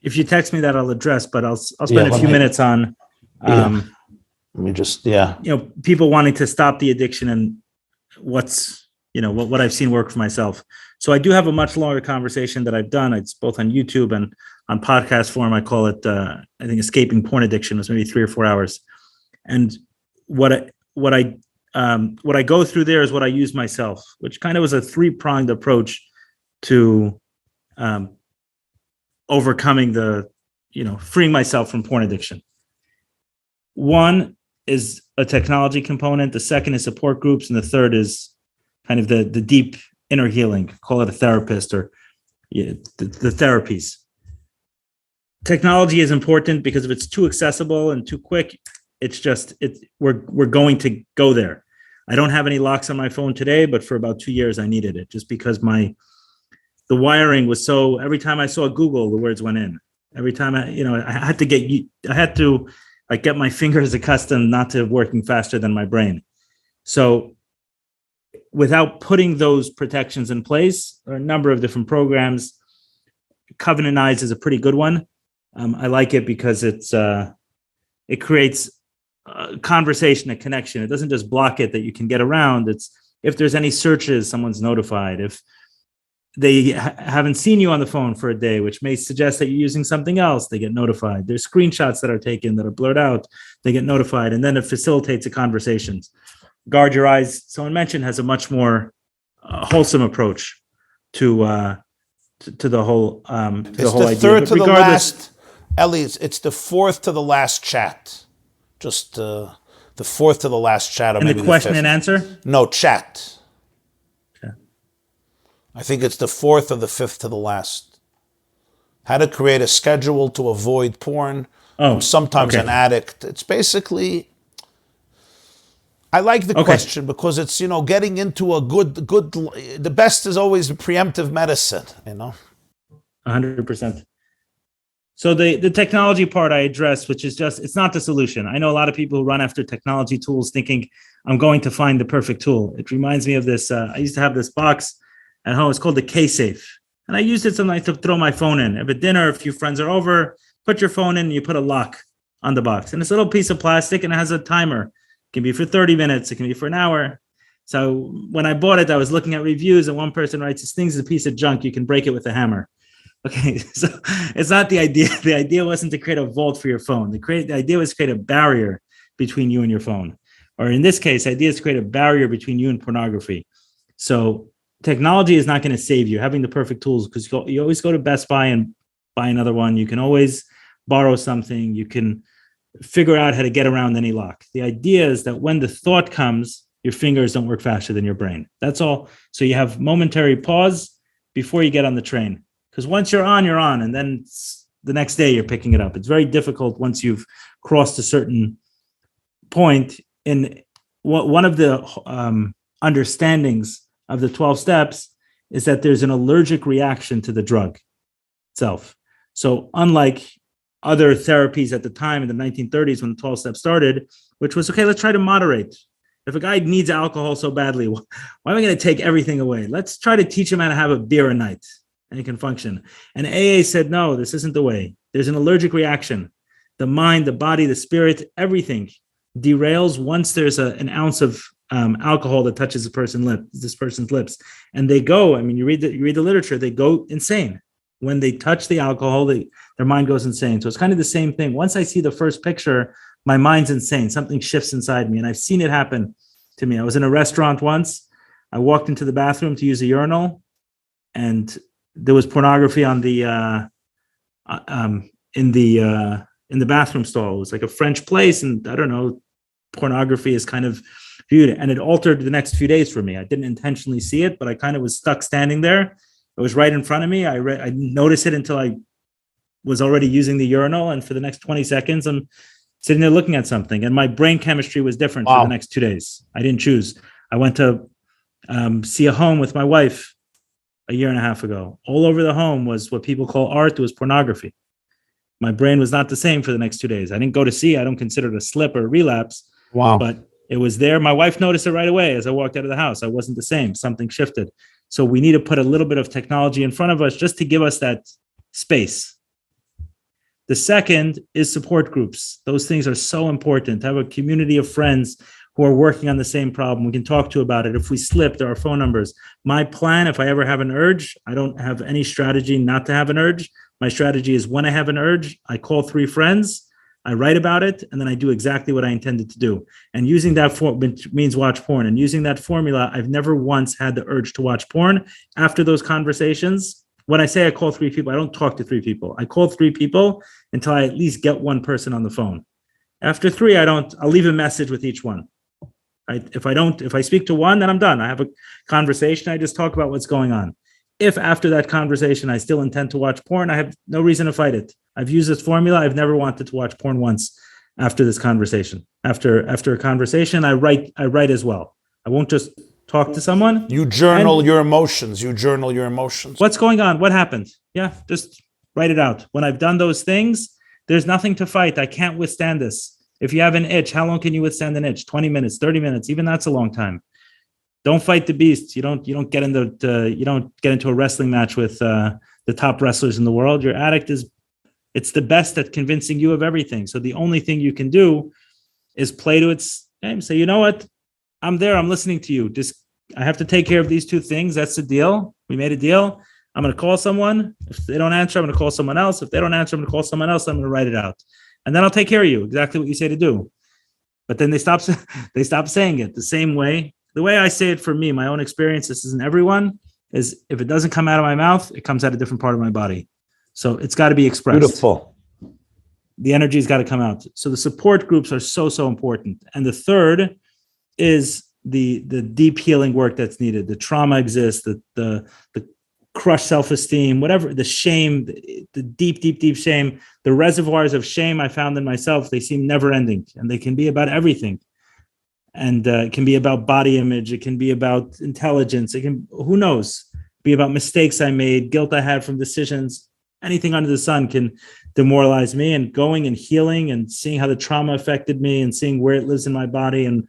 If you text me that, I'll address, but I'll spend a few minutes on. Let me just, people wanting to stop the addiction and what I've seen work for myself. So I do have a much longer conversation that I've done. It's both on YouTube and on podcast form. I call it, I think, Escaping Porn Addiction. It's maybe 3 or 4 hours. And what I go through there is what I use myself, which kind of was a 3-pronged approach to overcoming freeing myself from porn addiction. One is a technology component. The second is support groups. And the third is kind of the deep inner healing, call it a therapist or the therapies. Technology is important because if it's too accessible and too quick, we're going to go there. I don't have any locks on my phone today, but for about 2 years I needed it just because the wiring was so, every time I saw Google, the words went in. Every time I had to get my fingers accustomed not to working faster than my brain. So without putting those protections in place, there are a number of different programs. Covenant Eyes is a pretty good one. I like it because it creates a conversation, a connection. It doesn't just block it that you can get around. It's if there's any searches, someone's notified. If they haven't seen you on the phone for a day, which may suggest that you're using something else, they get notified. There's screenshots that are taken that are blurred out, they get notified, and then it facilitates the conversations. Guard Your Eyes, someone mentioned, has a much more wholesome approach to the whole idea. Third to the last, Eli, it's the fourth to the last chat. Just the fourth to the last chat. Or and maybe the question the and answer? No, chat. I think it's the fourth or the fifth to the last. How to create a schedule to avoid porn. I'm sometimes an addict. It's basically, I like the question because it's, getting into a good, the best is always preemptive medicine, 100%. So the technology part I addressed, which is just, it's not the solution. I know a lot of people who run after technology tools thinking I'm going to find the perfect tool. It reminds me of this. I used to have this box at home. It's called the K-Safe. And I used it sometimes to throw my phone in. If at dinner, a few friends are over, put your phone in and you put a lock on the box. And it's a little piece of plastic and it has a timer. It can be for 30 minutes. It can be for an hour. So when I bought it, I was looking at reviews and one person writes, this thing's a piece of junk. You can break it with a hammer. Okay, so it's not the idea. The idea wasn't to create a vault for your phone. The idea was to create a barrier between you and your phone. Or in this case, the idea is to create a barrier between you and pornography. So technology is not going to save you. Having the perfect tools, because you always go to Best Buy and buy another one. You can always borrow something. You can figure out how to get around any lock. The idea is that when the thought comes, your fingers don't work faster than your brain. That's all. So you have momentary pause before you get on the train. Because once you're on, and then the next day you're picking it up. It's very difficult once you've crossed a certain point. In one of the understandings of the 12 steps is that there's an allergic reaction to the drug itself. So unlike other therapies at the time in the 1930s when the 12 steps started, which was, okay, let's try to moderate. If a guy needs alcohol so badly, why am I going to take everything away? Let's try to teach him how to have a beer a night and he can function. And AA said, no, this isn't the way. There's an allergic reaction. The mind, the body, the spirit, everything derails once there's an ounce of alcohol that touches this person's lips. And they go, I mean, you read the literature, they go insane. When they touch the alcohol, their mind goes insane. So it's kind of the same thing. Once I see the first picture, my mind's insane. Something shifts inside me. And I've seen it happen to me. I was in a restaurant once. I walked into the bathroom to use a urinal, and there was pornography on the in the bathroom stall. It was like a French place, and I don't know, pornography is kind of viewed, and it altered the next few days for me. I didn't intentionally see it, but I kind of was stuck standing there. It was right in front of me. I didn't notice it until I was already using the urinal, and for the next 20 seconds, I'm sitting there looking at something, and my brain chemistry was different for the next 2 days. I didn't choose. I went to see a home with my wife a year and a half ago. All over the home was what people call art. It was pornography. My brain was not the same for the next 2 days. I didn't go to see. I don't consider it a slip or a relapse. Wow. But it was there. My wife noticed it right away as I walked out of the house. I wasn't the same. Something shifted. So we need to put a little bit of technology in front of us just to give us that space. The second is support groups. Those things are so important. To have a community of friends who are working on the same problem. We can talk to about it. If we slip, there are phone numbers. My plan, if I ever have an urge, I don't have any strategy not to have an urge. My strategy is when I have an urge, I call 3 friends, I write about it, and then I do exactly what I intended to do. And using that which means watch porn. And using that formula, I've never once had the urge to watch porn. After those conversations, when I say I call 3 people, I don't talk to 3 people. I call 3 people until I at least get one person on the phone. After 3, I'll leave a message with each one. If I speak to one, then I'm done. I have a conversation. I just talk about what's going on. If after that conversation, I still intend to watch porn, I have no reason to fight it. I've used this formula. I've never wanted to watch porn once after this conversation. After a conversation, I write as well. I won't just talk to someone. You journal your emotions. What's going on? What happened? Yeah, just write it out. When I've done those things, there's nothing to fight. I can't withstand this. If you have an itch, how long can you withstand an itch? 20 minutes, 30 minutes, even that's a long time. Don't fight the beast. You don't get into a wrestling match with the top wrestlers in the world. Your addict it's the best at convincing you of everything. So the only thing you can do is play to its game. Say, you know what? I'm there. I'm listening to you. I have to take care of these 2 things. That's the deal. We made a deal. I'm going to call someone. If they don't answer, I'm going to call someone else. If they don't answer, I'm going to call someone else. I'm going to write it out. And then I'll take care of you, exactly what you say to do. But then they stop saying it the same way. The way I say it for me, my own experience, this isn't everyone, is if it doesn't come out of my mouth, it comes out a different part of my body. So it's got to be expressed. Beautiful. The energy's got to come out. So the support groups are so, so important. And the third is the deep healing work that's needed. The trauma exists, the crushed self-esteem, whatever, the shame, the deep, deep, deep shame, the reservoirs of shame I found in myself, they seem never ending, and they can be about everything. And it can be about body image. It can be about intelligence. It can, who knows, be about mistakes I made, guilt I had from decisions. Anything under the sun can demoralize me, and going and healing and seeing how the trauma affected me and seeing where it lives in my body and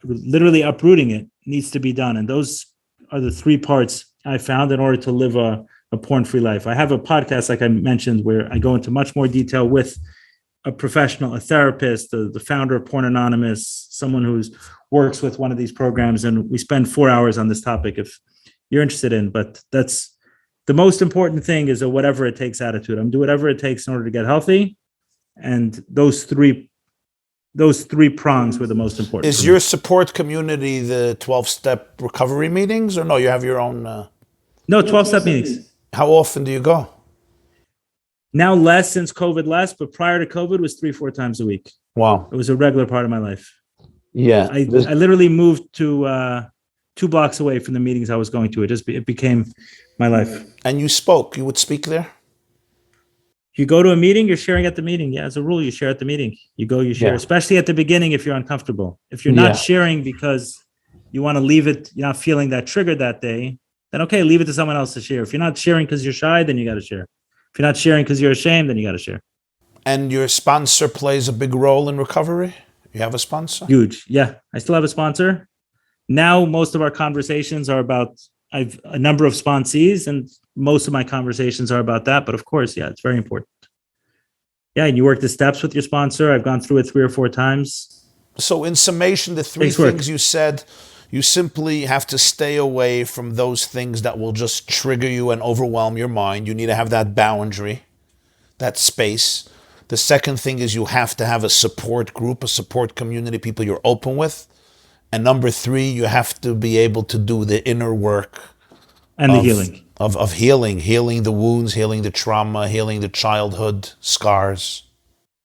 literally uprooting it needs to be done. And those are the 3 parts I found in order to live a porn-free life. I have a podcast, like I mentioned, where I go into much more detail with a professional, a therapist, the founder of Porn Anonymous, someone who works with one of these programs, and we spend 4 hours on this topic if you're interested in. But that's the most important thing, is a whatever it takes attitude. I'm do whatever it takes in order to get healthy. And those three prongs were the most important. Is your support community the 12-step recovery meetings, or no, you have your own? No, 12-step meetings. How often do you go? Now less, since COVID less, but prior to COVID was 3-4 times a week. Wow. It was a regular part of my life. Yeah. I literally moved to 2 blocks away from the meetings I was going to. It became my life. And you would speak there? You go to a meeting, you're sharing at the meeting. Yeah, as a rule, you share at the meeting. You go, you share, Yeah. especially at the beginning if you're uncomfortable. If you're Yeah. not sharing because you want to leave it, you're not feeling that triggered that day, then okay, leave it to someone else to share. If you're not sharing because you're shy, then you got to share. If you're not sharing because you're ashamed, then you got to share. And your sponsor plays a big role in recovery? You have a sponsor? Huge. Yeah, I still have a sponsor. Now, most of our conversations are about, I've a number of sponsees, and most of my conversations are about that. But of course, yeah, it's very important. Yeah, and you work the steps with your sponsor. I've gone through it 3 or 4 times. So in summation, the 3 things you said, you simply have to stay away from those things that will just trigger you and overwhelm your mind. You need to have that boundary, that space. The second thing is you have to have a support group, a support community, people you're open with. And number 3, you have to be able to do the inner work. And the healing. Of healing the wounds, healing the trauma, healing the childhood scars.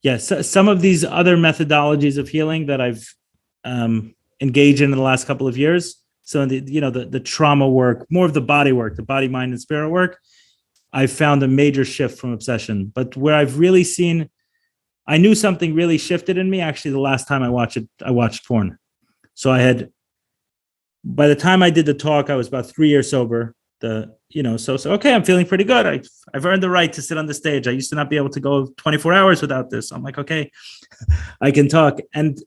Yes, some of these other methodologies of healing that I've engaged in the last couple of years. So the trauma work, more of the body work, the body, mind, and spirit work, I've found a major shift from obsession. But where I've really seen, I knew something really shifted in me actually the last time I watched porn. So by the time I did the talk, I was about 3 years sober. So okay, I'm feeling pretty good. I've earned the right to sit on the stage. I used to not be able to go 24 hours without this. I'm like, okay, I can talk. And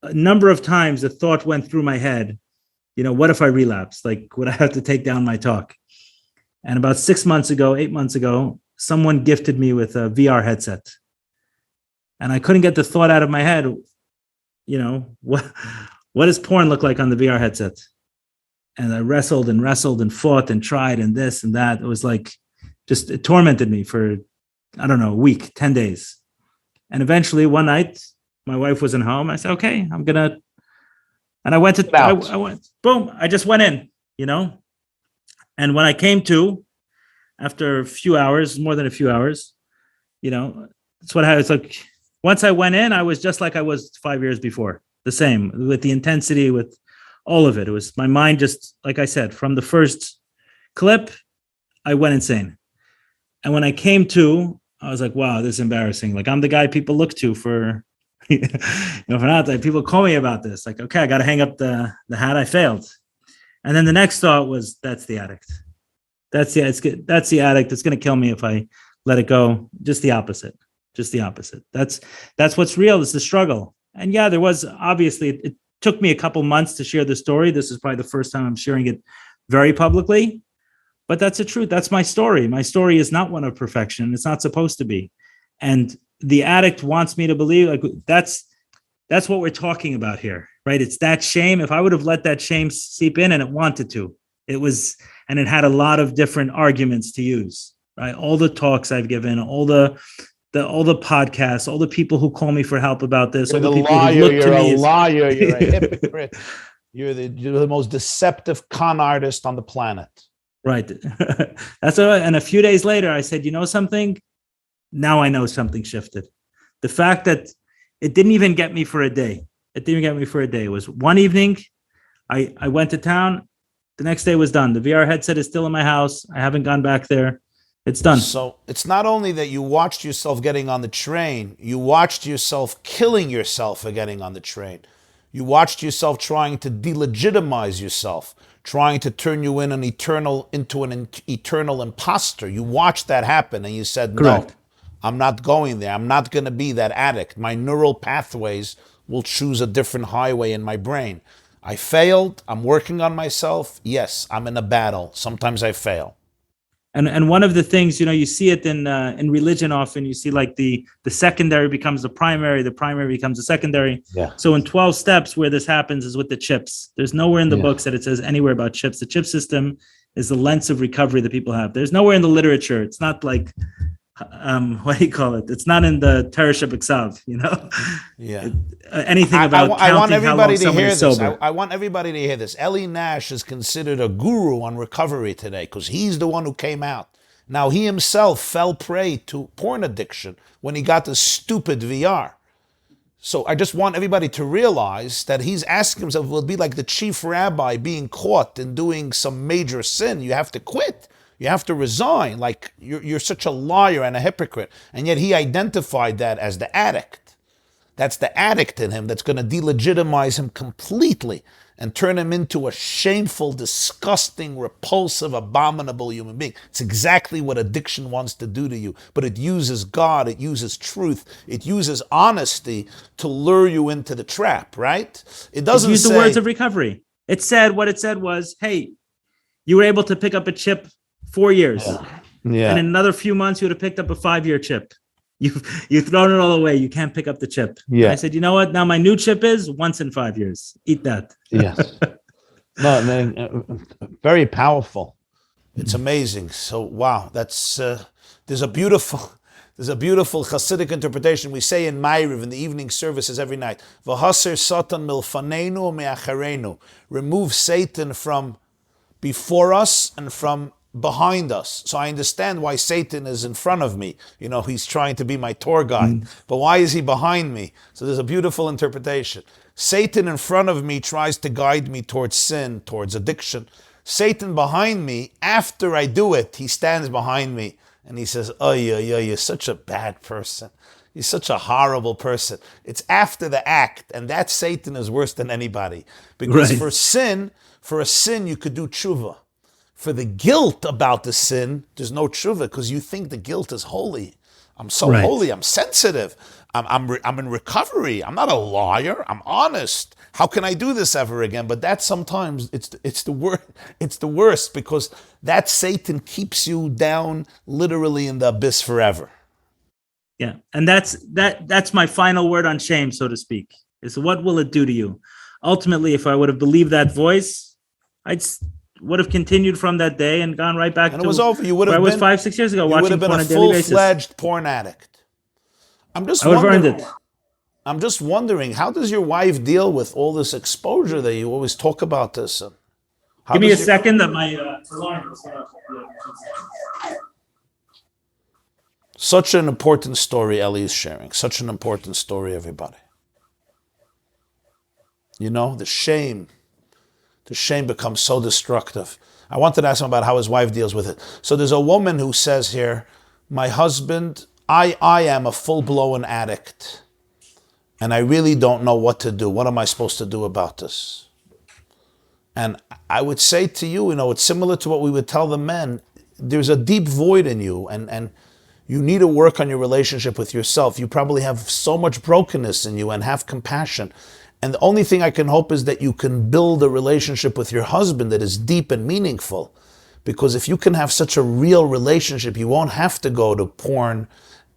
a number of times the thought went through my head, what if I relapse? Like, would I have to take down my talk? And about 8 months ago, someone gifted me with a VR headset. And I couldn't get the thought out of my head, what does porn look like on the VR headset? And I wrestled and fought and tried and this and that. It was like, it tormented me for, I don't know, a week, 10 days. And eventually one night, my wife wasn't home. I said, okay, and I went boom, I just went in, And when I came to, after a few hours, more than a few hours, that's what I was like. Once I went in, I was just like I was 5 years before, the same, with the intensity, with all of it. It was my mind, just like I said, from the first clip, I went insane. And when I came to, I was like, wow, this is embarrassing. Like, I'm the guy people look to for, for not like people call me about this. Like, okay, I got to hang up the hat. I failed. And then the next thought was, that's the addict. That's the addict. It's going to kill me if I let it go. Just the opposite. That's what's real. It's the struggle. And yeah, there was obviously, it took me a couple months to share the story. This is probably the first time I'm sharing it very publicly, but that's the truth. That's my story. My story is not one of perfection. It's not supposed to be. And the addict wants me to believe, like, that's what we're talking about here, right? It's that shame. If I would have let that shame seep in, and it wanted to, and it had a lot of different arguments to use, right? All the talks I've given, all the podcasts, all the people who call me for help about this, You're all the the people liar, who look you're to me a liar, you're a hypocrite. You're the most deceptive con artist on the planet. Right. And a few days later, I said, something? Now I know something shifted. The fact that it didn't even get me for a day. It was one evening. I went to town. The next day was done. The VR headset is still in my house. I haven't gone back there. It's done. So it's not only that you watched yourself getting on the train, you watched yourself killing yourself for getting on the train. You watched yourself trying to delegitimize yourself, trying to turn you into an eternal imposter. You watched that happen and you said, correct. No, I'm not going there. I'm not going to be that addict. My neural pathways will choose a different highway in my brain. I failed. I'm working on myself. Yes, I'm in a battle. Sometimes I fail. And one of the things, you see it in religion often, you see like the secondary becomes the primary becomes the secondary. Yeah. So in 12 steps where this happens is with the chips. There's nowhere in the books that it says anywhere about chips. The chip system is the lens of recovery that people have. There's nowhere in the literature. It's not like, what do you call it? It's not in the Teresh B'Ksav, Yeah. Anything about I want counting how long everybody to someone hear is this. sober. I want everybody to hear this. Eli Nash is considered a guru on recovery today because he's the one who came out. Now, he himself fell prey to porn addiction when he got the stupid VR. So I just want everybody to realize that he's asking himself, will it be like the chief rabbi being caught in doing some major sin? You have to quit. You have to resign. Like you're such a liar and a hypocrite. And yet he identified that as the addict. That's the addict in him that's going to delegitimize him completely and turn him into a shameful, disgusting, repulsive, abominable human being. It's exactly what addiction wants to do to you. But it uses God, it uses truth, it uses honesty to lure you into the trap, right? It doesn't use say... the words of recovery. It said, what it said was, hey, you were able to pick up a chip 4 years. Yeah. And in another few months, you would have picked up a 5-year chip. You've thrown it all away. You can't pick up the chip. Yeah. And I said, you know what? Now my new chip is once in 5 years. Eat that. Yes. No, very powerful. It's amazing. So, wow, that's there's a beautiful Hasidic interpretation. We say in Ma'ariv, in the evening services every night, V'haser Satan milfaneinu me'acharenu. Remove Satan from before us and from behind us. So I understand why Satan is in front of me. You know, he's trying to be my tour guide. But why is he behind me? So there's a beautiful interpretation. Satan in front of me tries to guide me towards sin, towards addiction. Satan behind me, after I do it, he stands behind me and he says, oh, you're such a bad person. You're such a horrible person. It's after the act, and that Satan is worse than anybody. Because for a sin, you could do tshuva. For the guilt about the sin, there's no tshuva because you think the guilt is holy. I'm so holy. I'm sensitive. I'm in recovery. I'm not a liar. I'm honest. How can I do this ever again? But that sometimes it's the worst. It's the worst because that Satan keeps you down literally in the abyss forever. Yeah, and that's my final word on shame, so to speak. Is what will it do to you? Ultimately, if I would have believed that voice, would have continued from that day and gone right back and to it was over. You would have where I been, was 5-6 years ago watching porn on a daily basis. You would have been a full-fledged porn addict. I would have earned it. I'm just wondering, how does your wife deal with all this exposure that you always talk about this? Give me a second that my alarm is Such an important story Eli is sharing. Such an important story, everybody. You know, the shame becomes so destructive. I wanted to ask him about how his wife deals with it. So there's a woman who says here, my husband, I am a full-blown addict, and I really don't know what to do. What am I supposed to do about this? And I would say to you, it's similar to what we would tell the men. There's a deep void in you, and you need to work on your relationship with yourself. You probably have so much brokenness in you, and have compassion. And the only thing I can hope is that you can build a relationship with your husband that is deep and meaningful. Because if you can have such a real relationship, you won't have to go to porn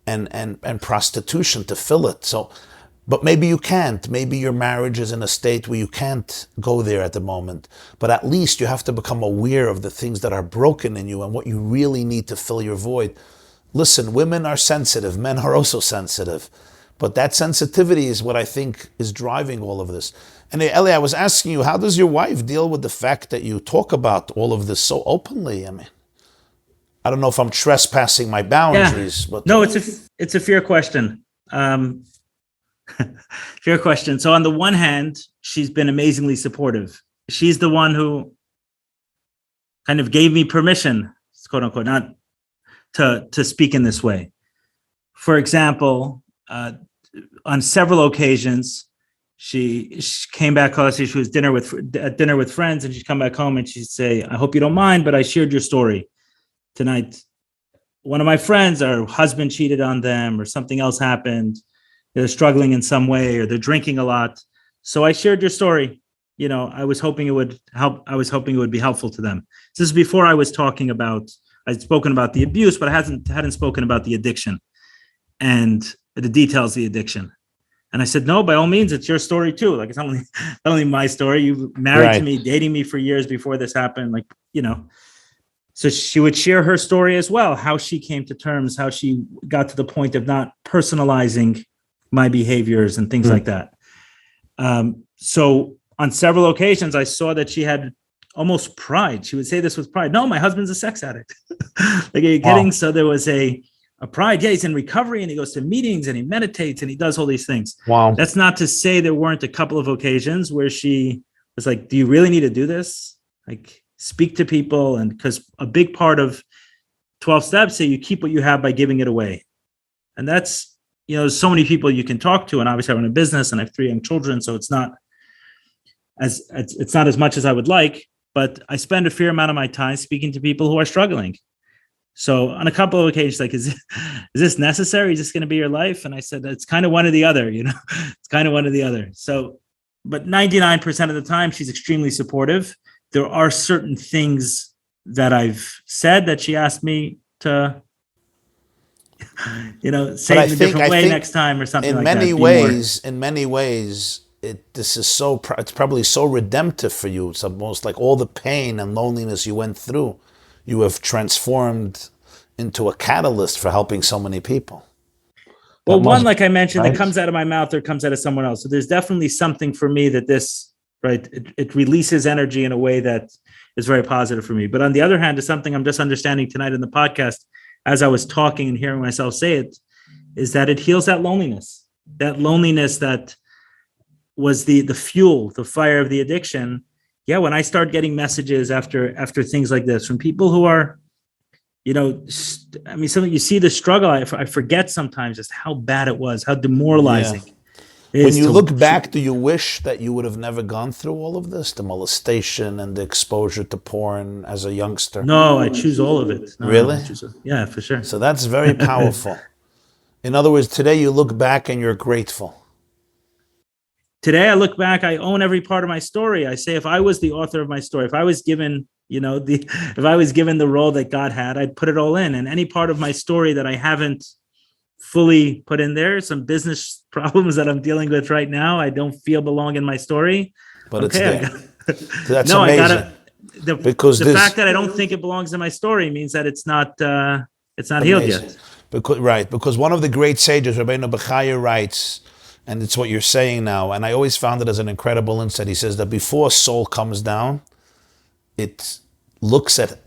and prostitution to fill it. So, but maybe you can't. Maybe your marriage is in a state where you can't go there at the moment. But at least you have to become aware of the things that are broken in you and what you really need to fill your void. Listen, women are sensitive. Men are also sensitive. But that sensitivity is what I think is driving all of this. And Eli, I was asking you, how does your wife deal with the fact that you talk about all of this so openly? I mean, I don't know if I'm trespassing my boundaries. Yeah. But no, it's a fair question. Fair question. So on the one hand, she's been amazingly supportive. She's the one who kind of gave me permission, quote unquote, not to speak in this way. For example, on several occasions, she came back home. She was at dinner with friends, and she'd come back home and she'd say, "I hope you don't mind, but I shared your story tonight. One of my friends, her husband cheated on them, or something else happened. They're struggling in some way, or they're drinking a lot. So I shared your story. I was hoping it would help. I was hoping it would be helpful to them." This is before I'd spoken about the abuse, but I hadn't spoken about the addiction and the details of the addiction. And I said, no, by all means, it's your story too. Like, it's not only my story. You married to me, dating me for years before this happened. So she would share her story as well, how she came to terms, how she got to the point of not personalizing my behaviors and things like that. So on several occasions, I saw that she had almost pride. She would say this with pride. No, my husband's a sex addict. Like, are you kidding? So there was a a pride. Yeah, he's in recovery and he goes to meetings and he meditates and he does all these things. Wow. That's not to say there weren't a couple of occasions where she was like, do you really need to do this? Like, speak to people. And because a big part of 12 steps say you keep what you have by giving it away. And that's, so many people you can talk to. And obviously I run a business and I have 3 young children. So it's not as much as I would like, but I spend a fair amount of my time speaking to people who are struggling. So on a couple of occasions, like, is this necessary? Is this going to be your life? And I said, it's kind of one or the other, it's kind of one or the other. So, but 99% of the time, she's extremely supportive. There are certain things that I've said that she asked me to, say it in a different way next time or something like that. In many ways, it's probably so redemptive for you. It's almost like all the pain and loneliness you went through, you have transformed into a catalyst for helping so many people. Well, one, like I mentioned, that comes out of my mouth or comes out of someone else. So there's definitely something for me that this, right, it releases energy in a way that is very positive for me. But on the other hand, it's something I'm just understanding tonight in the podcast, as I was talking and hearing myself say it, is that it heals that loneliness that was the fuel, the fire of the addiction. Yeah, when I start getting messages after things like this from people who are, something, you see the struggle. I forget sometimes just how bad it was, how demoralizing. Yeah. When you look back, do you wish that you would have never gone through all of this, the molestation and the exposure to porn as a youngster? No, I choose all of it. No, really? Yeah, for sure. So that's very powerful. In other words, today you look back and you're grateful. Today I look back, I own every part of my story. I say, if I was the author of my story, if I was given, if I was given the role that God had, I'd put it all in. And any part of my story that I haven't fully put in there, some business problems that I'm dealing with right now, I don't feel belong in my story. But okay, it's there. That's no, amazing. Because the fact that I don't think it belongs in my story means that it's not healed yet. Because one of the great sages, Rabbi Bechaya, writes, and it's what you're saying now, and I always found it as an incredible insight. He says that before a soul comes down, it looks at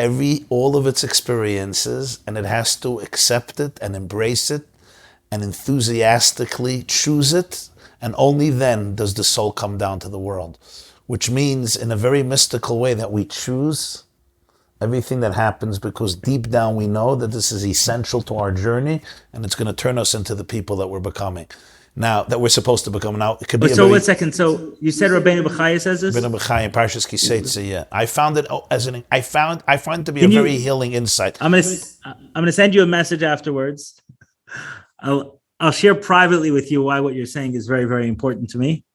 all of its experiences, and it has to accept it and embrace it and enthusiastically choose it, and only then does the soul come down to the world. Which means, in a very mystical way, that we choose everything that happens because deep down we know that this is essential to our journey, and it's going to turn us into the people that we're becoming. Now, that we're supposed to become. Now, it could be. So, 1 second. So, you said Rabbeinu Bechaya says this? Rabbeinu Bechaya in Parshas Kiseitze, yeah. I found it I find it to be a very healing insight. I'm gonna send you a message afterwards. I'll share privately with you why what you're saying is very, very important to me.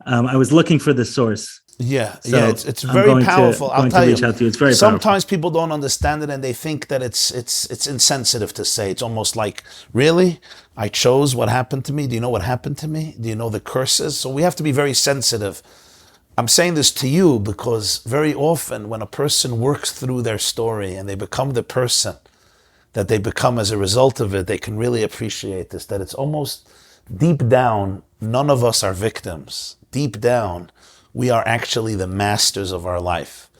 I was looking for the source. Yeah, it's very powerful. I'll tell you. It's very sometimes powerful. People don't understand it and they think that it's insensitive to say. It's almost like, really? I chose what happened to me? Do you know what happened to me? Do you know the curses? So we have to be very sensitive. I'm saying this to you because very often when a person works through their story and they become the person that they become as a result of it, they can really appreciate this, that it's almost deep down, none of us are victims. Deep down, we are actually the masters of our life.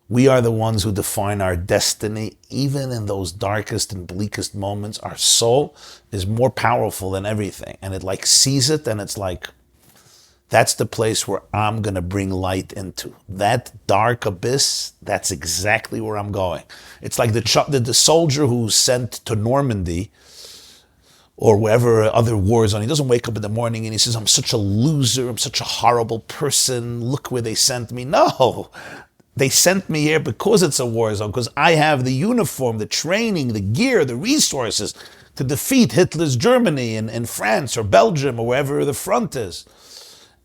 We are the ones who define our destiny. Even in those darkest and bleakest moments, our soul is more powerful than everything. And it sees it and it's like, that's the place where I'm going to bring light into. That dark abyss, that's exactly where I'm going. It's like the soldier who's sent to Normandy or wherever other wars on. He doesn't wake up in the morning and he says, I'm such a loser, I'm such a horrible person, look where they sent me. No, they sent me here because it's a war zone, because I have the uniform, the training, the gear, the resources to defeat Hitler's Germany in France or Belgium or wherever the front is.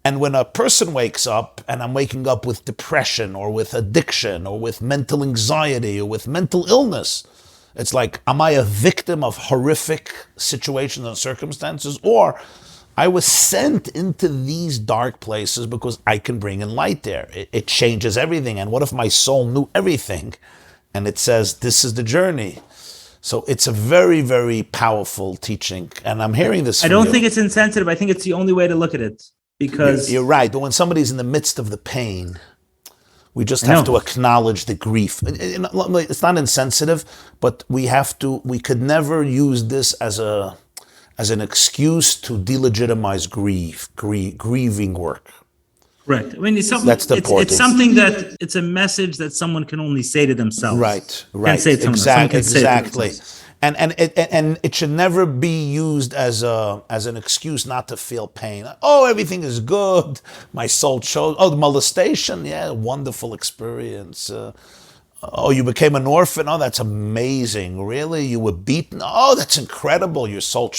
And when a person wakes up, and I'm waking up with depression or with addiction or with mental anxiety or with mental illness, it's like, am I a victim of horrific situations and circumstances? Or I was sent into these dark places because I can bring in light there. It changes everything. And what if my soul knew everything? And it says, this is the journey. So it's a very, very powerful teaching. And I'm hearing this from you. I don't think it's insensitive. I think it's the only way to look at it. Because you're right. But when somebody's in the midst of the pain, We just I have know. to acknowledge the grief. It's not insensitive, but we could never use this as an excuse to delegitimize grieving work. Right. I mean, That's the it's importance. something that it's a message that someone can only say to themselves. Right. Can't say it to someone else. Someone can say it to Exactly. themselves. And it should never be used as an excuse not to feel pain. Oh, everything is good. My soul chose. Oh, the molestation. Yeah, wonderful experience. Oh, you became an orphan. Oh, that's amazing. Really? You were beaten. Oh, that's incredible. Your soul.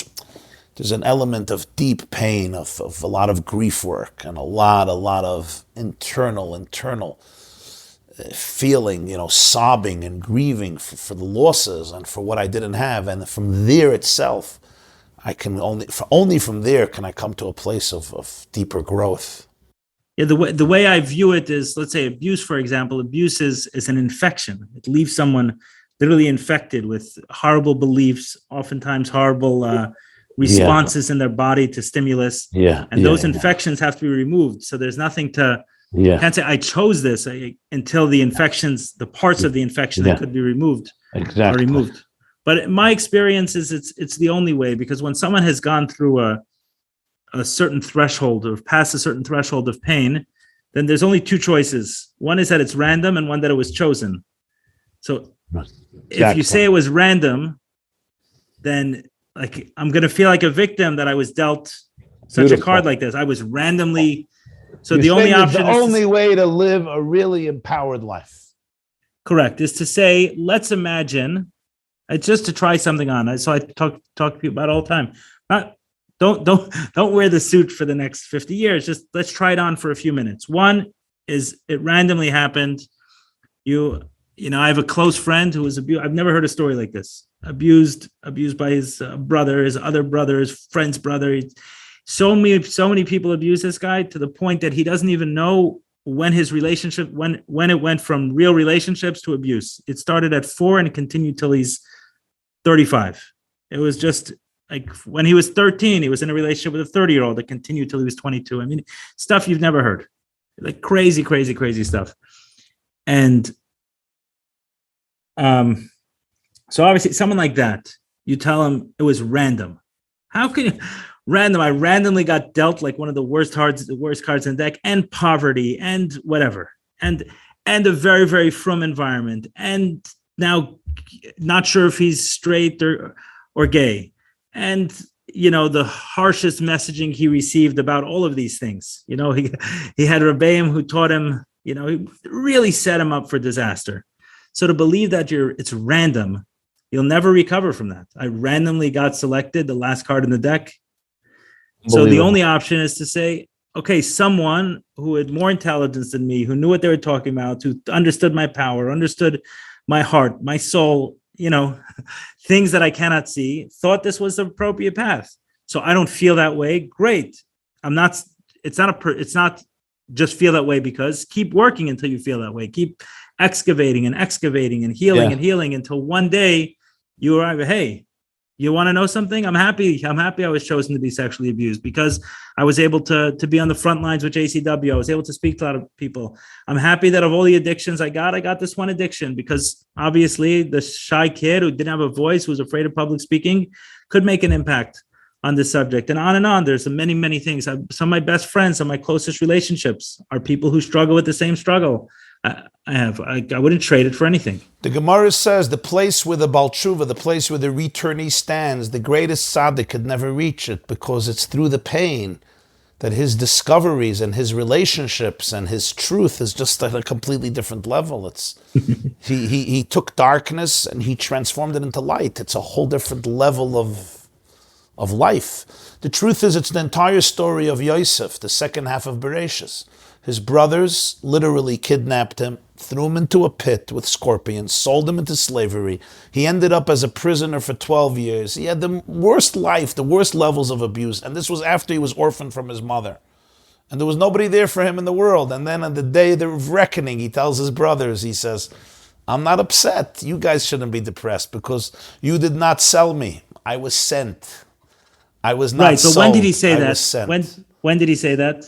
There's an element of deep pain, of a lot of grief work, and a lot of internal feeling, sobbing and grieving for the losses and for what I didn't have. And from there itself, I can only from there can I come to a place of deeper growth. Yeah, the way I view it is, let's say abuse, for example. Abuse is an infection. It leaves someone literally infected with horrible beliefs, oftentimes horrible responses in their body to stimulus. And those infections have to be removed. So there's nothing to, can't say I chose this until the infections, the parts of the infection that could be removed are removed. But my experience is it's the only way, because when someone has gone through a certain threshold or past a certain threshold of pain, then there's only two choices. One is that it's random and one that it was chosen. So if you say it was random, then like I'm going to feel like a victim that I was dealt such a card like this. I was randomly. So the only option, the only way to live a really empowered life, correct, is to say, let's imagine, just to try something on. So I talk to people about it all the time. Don't wear the suit for the next 50 years. Just let's try it on for a few minutes. One is it randomly happened. I have a close friend who was abused. I've never heard a story like this. Abused by his brother, his other brother, his friend's brother. So many people abuse this guy to the point that he doesn't even know when his relationship, when it went from real relationships to abuse. It started at 4 and continued till he's 35. It was just like when he was 13, he was in a relationship with a 30-year-old that continued till he was 22. I mean, stuff you've never heard, like crazy stuff. And so obviously someone like that, you tell him it was random. How can you random? I randomly got dealt like one of the worst cards in the deck, and poverty and whatever, and a very, very frum environment. And now not sure if he's straight or gay. And, the harshest messaging he received about all of these things. He had Rabbi who taught him, he really set him up for disaster. So to believe that it's random, you'll never recover from that. I randomly got selected, the last card in the deck. So the only option is to say, okay, someone who had more intelligence than me, who knew what they were talking about, who understood my power, understood my heart, my soul, things that I cannot see, thought this was the appropriate path. So I don't feel that way. Great. It's not just feel that way, because keep working until you feel that way. Keep excavating and healing until one day you arrive at, hey, you want to know something? I'm happy I was chosen to be sexually abused, because I was able to be on the front lines with JCW. I was able to speak to a lot of people. I'm happy that of all the addictions I got this one addiction, because obviously the shy kid who didn't have a voice, who was afraid of public speaking, could make an impact on this subject. And on. There's many, many things. Some of my best friends, some of my closest relationships are people who struggle with the same struggle I wouldn't trade it for anything. The Gemara says the place where the Baal Tshuva, the place where the returnee stands, the greatest tzaddik could never reach it, because it's through the pain that his discoveries and his relationships and his truth is just at a completely different level. It's he took darkness and he transformed it into light. It's a whole different level of life. The truth is, it's the entire story of Yosef, the second half of Bereshis. His brothers literally kidnapped him, threw him into a pit with scorpions, sold him into slavery. He ended up as a prisoner for 12 years. He had the worst life, the worst levels of abuse. And this was after he was orphaned from his mother. And there was nobody there for him in the world. And then on the day of reckoning, he tells his brothers, he says, I'm not upset. You guys shouldn't be depressed, because you did not sell me. I was sent. I was not sold. Right, so when did he say that? When did he say that?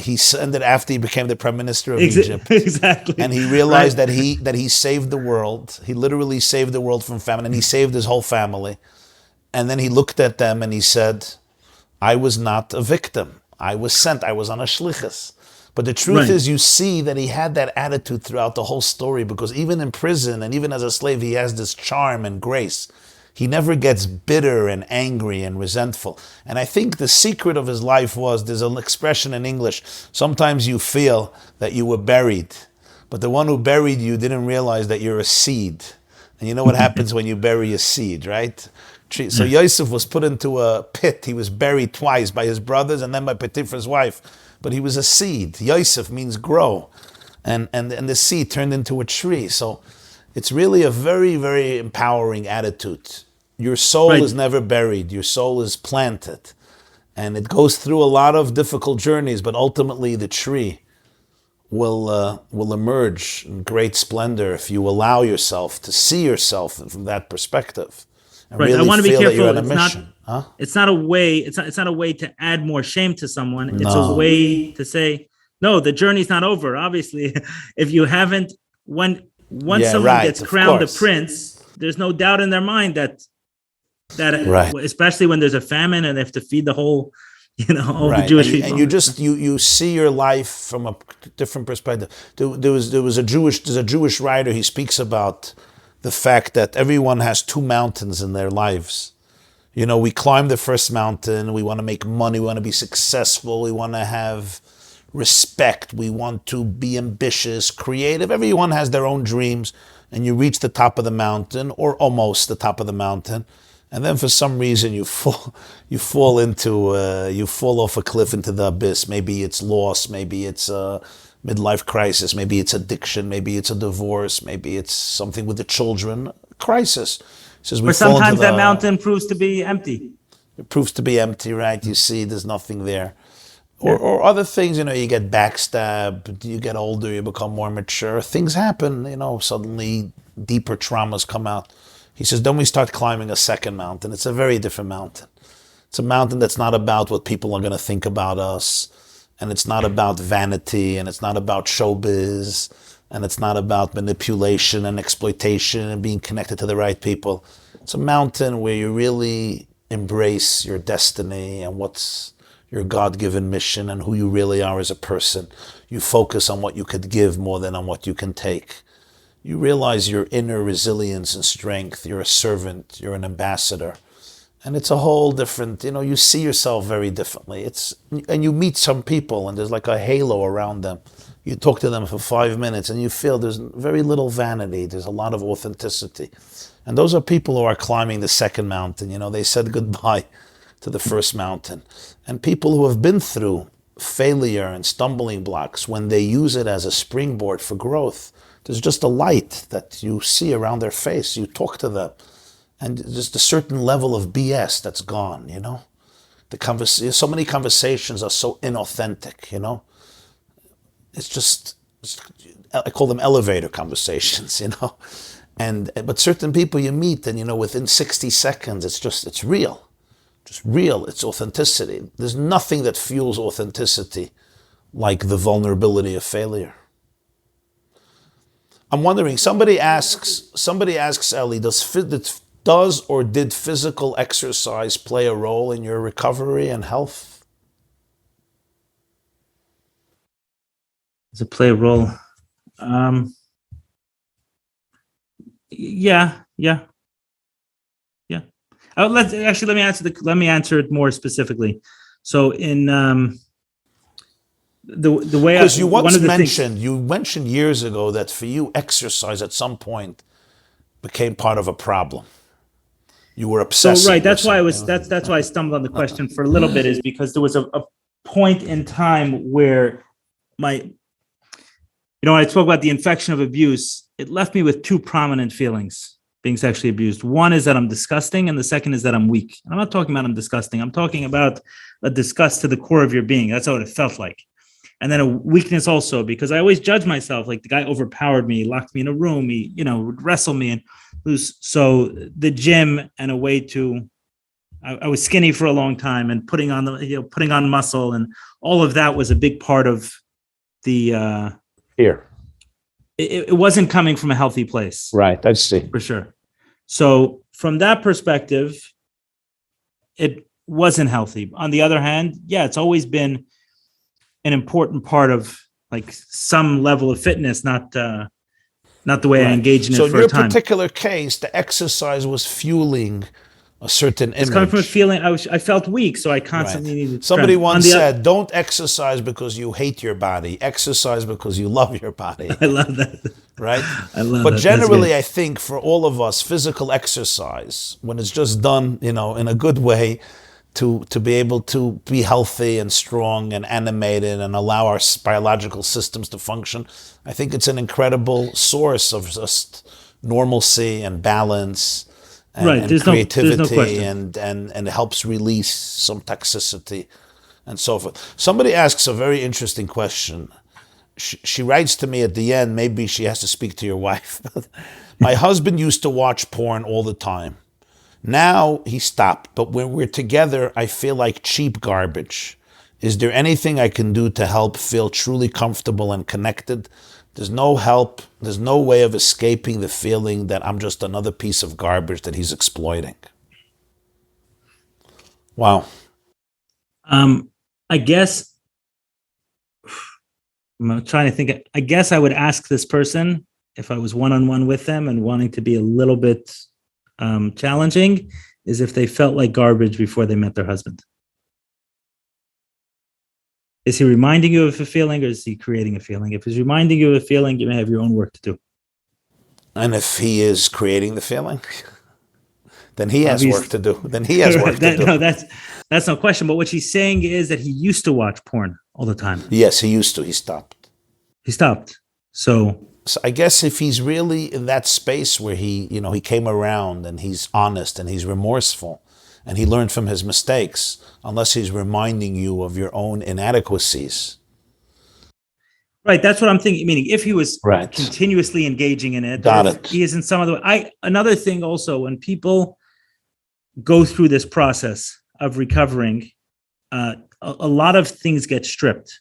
he sent it after he became the prime minister of Egypt. Exactly. And he realized that he saved the world. He literally saved the world from famine, and he saved his whole family. And then he looked at them and he said, I was not a victim. I was sent. I was on a shlichus. But the truth is, you see that he had that attitude throughout the whole story, because even in prison and even as a slave, he has this charm and grace. He never gets bitter and angry and resentful. And I think the secret of his life was, there's an expression in English, sometimes you feel that you were buried, but the one who buried you didn't realize that you're a seed. And you know what happens when you bury a seed, right? So Yosef was put into a pit. He was buried twice by his brothers and then by Potiphar's wife. But he was a seed. Yosef means grow. And the seed turned into a tree. So it's really a very, very empowering attitude. Your soul is never buried. Your soul is planted. And it goes through a lot of difficult journeys, but ultimately the tree will emerge in great splendor if you allow yourself to see yourself from that perspective. Really, I want to be careful. It's not a way. It's not a way to add more shame to someone. It's a way to say, no, the journey's not over. Obviously, if you haven't, once someone gets crowned a prince, there's no doubt in their mind that especially when there's a famine and they have to feed the whole, the Jewish people. And you see your life from a different perspective. There's a Jewish writer. He speaks about the fact that everyone has two mountains in their lives. We climb the first mountain, we want to make money, we want to be successful, we want to have respect, we want to be ambitious, creative. Everyone has their own dreams, and you reach the top of the mountain, or almost the top of the mountain, and then for some reason you fall off a cliff into the abyss. Maybe it's loss, maybe it's midlife crisis, maybe it's addiction, maybe it's a divorce, maybe it's something with the children, crisis. Or sometimes that mountain proves to be empty. It proves to be empty, right? You see, there's nothing there. Or other things, you get backstabbed, you get older, you become more mature, things happen, suddenly deeper traumas come out. He says, then we start climbing a second mountain. It's a very different mountain. It's a mountain that's not about what people are going to think about us. And it's not about vanity, and it's not about showbiz, and it's not about manipulation and exploitation and being connected to the right people. It's a mountain where you really embrace your destiny and what's your God-given mission and who you really are as a person. You focus on what you could give more than on what you can take. You realize your inner resilience and strength. You're a servant. You're an ambassador. And it's a whole different, you see yourself very differently. And you meet some people and there's like a halo around them. You talk to them for 5 minutes and you feel there's very little vanity. There's a lot of authenticity. And those are people who are climbing the second mountain. They said goodbye to the first mountain. And people who have been through failure and stumbling blocks, when they use it as a springboard for growth, there's just a light that you see around their face. You talk to them. And just a certain level of BS that's gone, So many conversations are so inauthentic, I call them elevator conversations, But certain people you meet and, within 60 seconds, it's real. Just real, it's authenticity. There's nothing that fuels authenticity like the vulnerability of failure. I'm wondering, somebody asks Eli, does or did physical exercise play a role in your recovery and health? Does it play a role? Yeah. Let me answer it more specifically. So in the way, because you mentioned years ago that for you exercise at some point became part of a problem. You were obsessed. So that's why that's why I stumbled on the question for a little bit, is because there was a point in time where when I spoke about the infection of abuse, it left me with two prominent feelings being sexually abused. One is that I'm disgusting, and the second is that I'm weak. And I'm not talking about I'm disgusting. I'm talking about a disgust to the core of your being. That's what it felt like. And then a weakness also, because I always judge myself, like the guy overpowered me, locked me in a room, he, would wrestle me and lose. So the gym and a way to I was skinny for a long time, and putting on muscle, and all of that was a big part of the Here. It wasn't coming from a healthy place. Right. I see. For sure. So from that perspective, it wasn't healthy. On the other hand, yeah, it's always been an important part of like some level of fitness, not the way I engage in it for a time. So in your particular case, the exercise was fueling a certain image. It's coming from a feeling I felt weak, so I constantly needed. Somebody once said, "Don't exercise because you hate your body. Exercise because you love your body." I love that. Right? I love but that. Generally, I think for all of us, physical exercise, when it's just done, in a good way, to be able to be healthy and strong and animated and allow our biological systems to function, I think it's an incredible source of just normalcy and balance. And creativity, and it helps release some toxicity and so forth. Somebody asks a very interesting question. She writes to me at the end, maybe she has to speak to your wife. My husband used to watch porn all the time. Now he stopped, but when we're together, I feel like cheap garbage. Is there anything I can do to help feel truly comfortable and connected? There's no help. There's no way of escaping the feeling that I'm just another piece of garbage that he's exploiting. Wow. I guess I'm trying to think. I guess I would ask this person if I was one-on-one with them and wanting to be a little bit challenging, is if they felt like garbage before they met their husband. Is he reminding you of a feeling, or is he creating a feeling? If he's reminding you of a feeling, you may have your own work to do. And if he is creating the feeling, then he has work to do. No, that's no question. But what she's saying is that he used to watch porn all the time. Yes, he used to. He stopped. So I guess if he's really in that space where he came around and he's honest and he's remorseful and he learned from his mistakes, unless he's reminding you of your own inadequacies. Right, that's what I'm thinking. Meaning, if he was continuously engaging in it, he is in some other way. Another thing also, when people go through this process of recovering, a lot of things get stripped.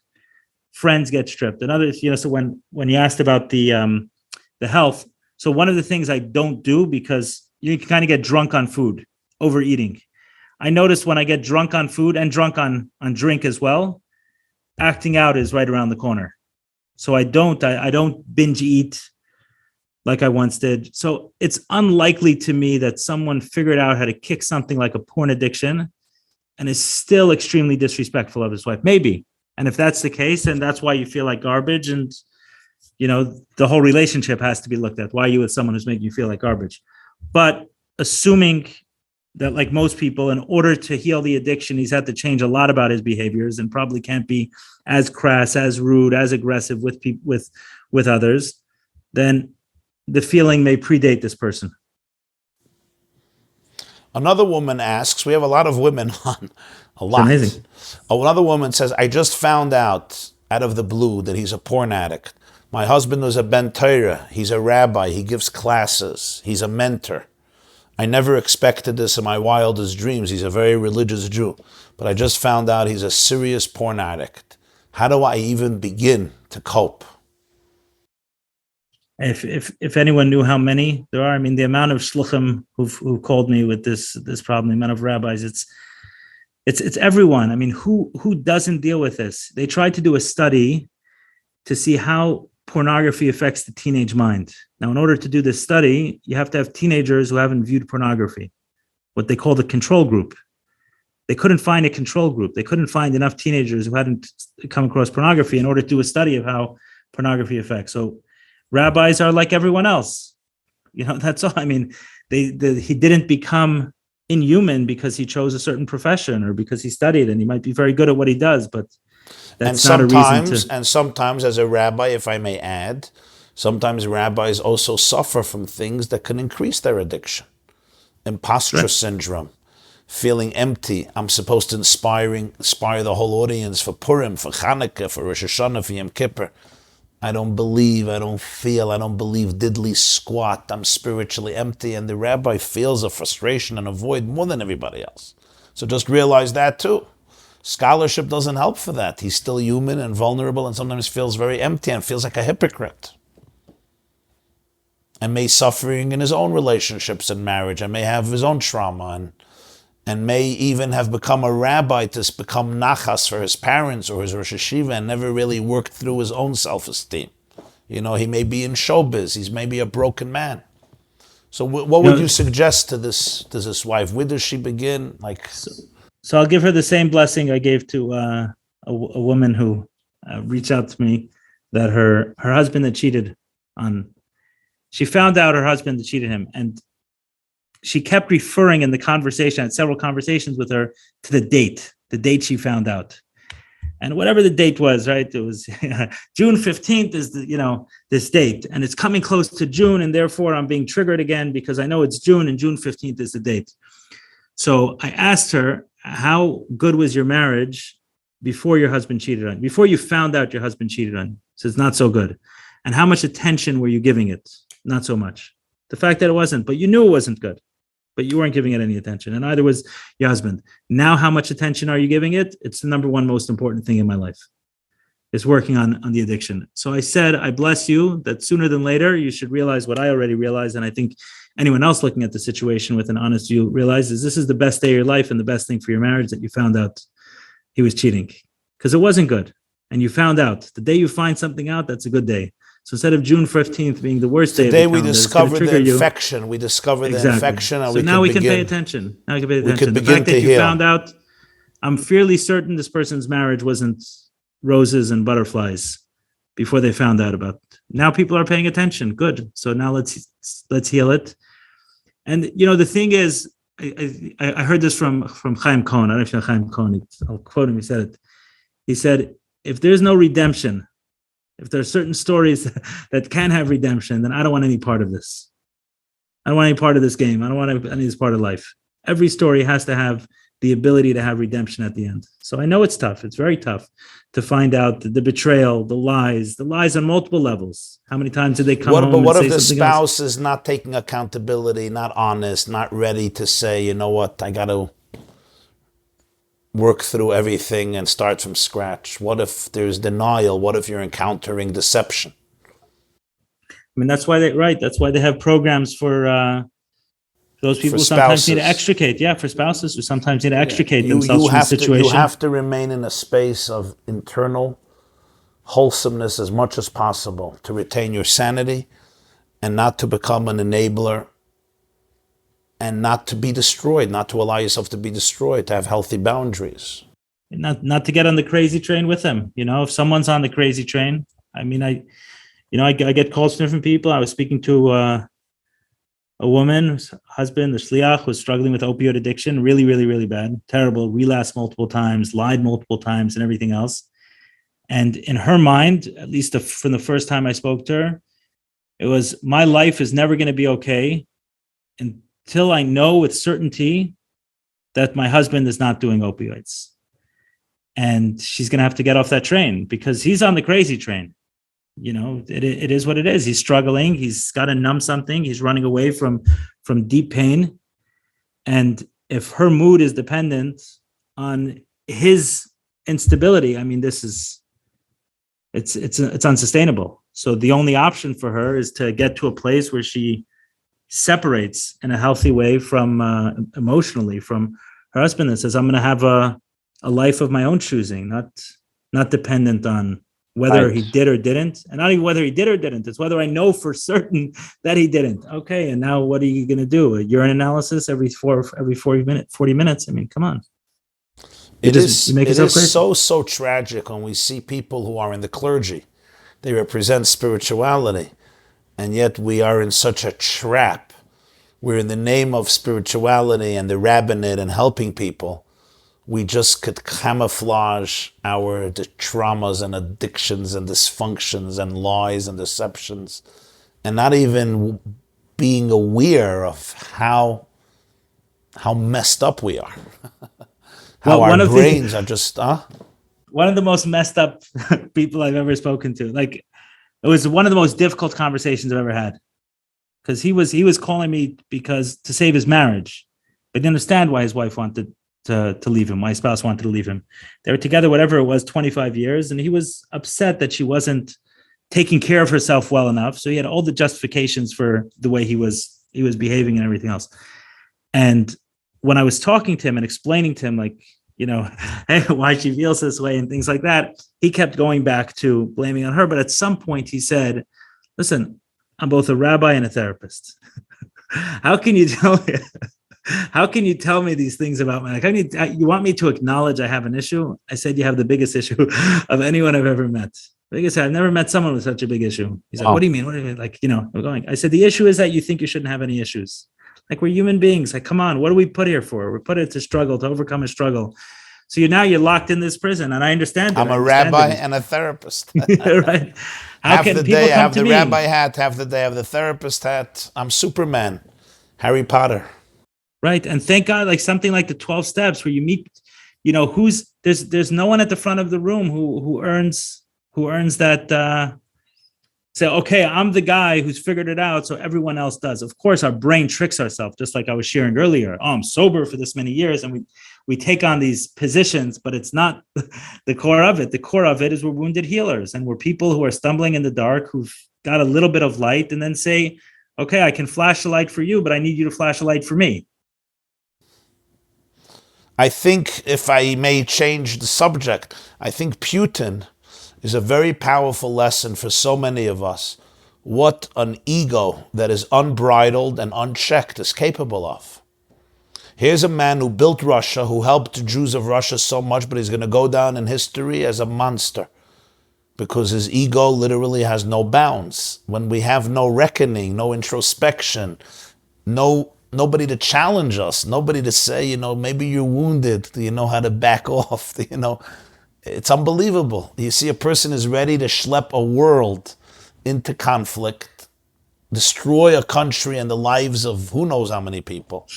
Friends get stripped. Another, so when you asked about the health, so one of the things I don't do, because you can kind of get drunk on food, overeating. I notice when I get drunk on food and drunk on drink as well, acting out is right around the corner. So I don't binge eat like I once did. So it's unlikely to me that someone figured out how to kick something like a porn addiction and is still extremely disrespectful of his wife. Maybe. And if that's the case, then that's why you feel like garbage. And, the whole relationship has to be looked at. Why are you with someone who's making you feel like garbage? But assuming that, like most people, in order to heal the addiction, he's had to change a lot about his behaviors and probably can't be as crass, as rude, as aggressive with people, with others, then the feeling may predate this person. Another woman asks, we have a lot of women on, a lot. It's amazing. Another woman says, I just found out of the blue that he's a porn addict. My husband was a Ben Torah. He's a rabbi. He gives classes. He's a mentor. I never expected this in my wildest dreams. He's a very religious Jew. But I just found out he's a serious porn addict. How do I even begin to cope? If anyone knew how many there are, I mean, the amount of shluchim who called me with this problem, the amount of rabbis, it's everyone. I mean, who doesn't deal with this? They tried to do a study to see how pornography affects the teenage mind. Now, in order to do this study, you have to have teenagers who haven't viewed pornography, what they call the control group. They couldn't find a control group. They couldn't find enough teenagers who hadn't come across pornography in order to do a study of how pornography affects. So rabbis are like everyone else. That's all. I mean, he didn't become inhuman because he chose a certain profession or because he studied, and he might be very good at what he does, but that's not a reason to. And sometimes, as a rabbi, if I may add, sometimes rabbis also suffer from things that can increase their addiction. Imposter syndrome, feeling empty. I'm supposed to inspire the whole audience for Purim, for Chanukah, for Rosh Hashanah, for Yom Kippur. I don't believe, I don't feel, I don't believe diddly squat. I'm spiritually empty. And the rabbi feels a frustration and a void more than everybody else. So just realize that too. Scholarship doesn't help for that. He's still human and vulnerable and sometimes feels very empty and feels like a hypocrite. And may suffering in his own relationships and marriage, and may have his own trauma, and may even have become a rabbi to become nachas for his parents or his Rosh Hashiva and never really worked through his own self-esteem. He may be in showbiz. He's maybe a broken man. So what would you suggest to this wife? Where does she begin? So I'll give her the same blessing I gave to a woman who reached out to me that her husband had cheated on. She found out her husband had cheated him, and she kept referring in the conversation, I had several conversations with her, to the date she found out. And whatever the date was, right? It was June 15th is this date, and it's coming close to June, and therefore I'm being triggered again because I know it's June and June 15th is the date. So I asked her, how good was your marriage before your husband cheated on you, before you found out your husband cheated on you? She says, not so good. And how much attention were you giving it? Not so much. The fact that it wasn't, but you knew it wasn't good, but you weren't giving it any attention. And neither was your husband. Now, how much attention are you giving it? It's the number one most important thing in my life, is working on the addiction. So I said, I bless you that sooner than later, you should realize what I already realized. And I think anyone else looking at the situation with an honest view realizes this is the best day of your life and the best thing for your marriage, that you found out he was cheating, because it wasn't good. And you found out. The day you find something out, that's a good day. So instead of June 15th being the worst day of the calendar, we discover the infection. We discover the infection. And so now we can pay attention. Now we can pay attention. The fact that you found out, I'm fairly certain this person's marriage wasn't roses and butterflies before they found out about it. Now people are paying attention. Good. So now let's heal it. And the thing is, I heard this from Chaim Cohen. I don't know if you know Chaim Cohen. I'll quote him. He said it. He said, if there's no redemption, if there are certain stories that can have redemption, then I don't want any part of this. I don't want any part of this game. I don't want any of this part of life. Every story has to have the ability to have redemption at the end. So I know it's tough. It's very tough to find out the betrayal, the lies on multiple levels. How many times did they come home? But what if the spouse is not taking accountability, not honest, not ready to say, you know what, I got to work through everything and start from scratch? What if there's denial? What if you're encountering deception? I mean, that's why they have programs for those people who sometimes need to extricate. Yeah, for spouses who sometimes need to extricate themselves from the situation. You have to remain in a space of internal wholesomeness as much as possible to retain your sanity and not to become an enabler and not to be destroyed, not to allow yourself to be destroyed, to have healthy boundaries. Not to get on the crazy train with them. If someone's on the crazy train, I mean, I get calls from different people. I was speaking to a woman whose husband, the shliach, was struggling with opioid addiction, really, really, really bad, terrible, relapsed multiple times, lied multiple times, and everything else. And in her mind, at least from the first time I spoke to her, it was, my life is never going to be okay until I know with certainty that my husband is not doing opioids. And she's going to have to get off that train because he's on the crazy train. It is what it is. He's struggling. He's got to numb something. He's running away from deep pain. And if her mood is dependent on his instability, I mean, it's unsustainable. So the only option for her is to get to a place where she separates in a healthy way from emotionally from her husband, and says, I'm going to have a life of my own choosing, not dependent on whether he did or didn't, and not even whether he did or didn't. It's whether I know for certain that he didn't. Okay, and now what are you going to do? A urine analysis every 40 minutes? I mean, come on. It is so tragic when we see people who are in the clergy. They represent spirituality, and yet we are in such a trap where in the name of spirituality and the rabbinate and helping people, we just could camouflage the traumas and addictions and dysfunctions and lies and deceptions, and not even being aware of how messed up we are. How our brains are just... One of the most messed up people I've ever spoken to. Like, it was one of the most difficult conversations I've ever had. Because he was calling me to save his marriage. But he didn't understand why his wife wanted to leave him. My spouse wanted to leave him. They were together, whatever it was, 25 years, and he was upset that she wasn't taking care of herself well enough. So he had all the justifications for the way he was behaving and everything else. And when I was talking to him and explaining to him, like, hey, why she feels this way and things like that, he kept going back to blaming on her. But at some point he said, listen, I'm both a rabbi and a therapist. How can you tell me these things about me? Like, you want me to acknowledge I have an issue? I said, you have the biggest issue of anyone I've ever met. Like I said, I've never met someone with such a big issue. He's like, what do you mean? What do you mean? Like, we're going. I said, the issue is that you think you shouldn't have any issues. Like, we're human beings. Like, come on, what are we put here for? We're put here to struggle, to overcome a struggle. So you're locked in this prison, and I understand it. I'm a rabbi and a therapist. Right. Half the day I have the rabbi hat, half the day I have the therapist hat. I'm Superman, Harry Potter. Right. And thank God, like something like the 12 steps where you meet, there's no one at the front of the room who earns that, say, okay, I'm the guy who's figured it out, so everyone else does. Of course, our brain tricks ourselves, just like I was sharing earlier. Oh, I'm sober for this many years, and we take on these positions, but it's not the core of it. The core of it is we're wounded healers, and we're people who are stumbling in the dark, who've got a little bit of light, and then say, okay, I can flash a light for you, but I need you to flash a light for me. I think, if I may change the subject, I think Putin is a very powerful lesson for so many of us. What an ego that is unbridled and unchecked is capable of. Here's a man who built Russia, who helped the Jews of Russia so much, but he's going to go down in history as a monster because his ego literally has no bounds. When we have no reckoning, no introspection, nobody to challenge us, nobody to say, maybe you're wounded, do you know how to back off, it's unbelievable. You see, a person is ready to schlep a world into conflict, destroy a country and the lives of who knows how many people.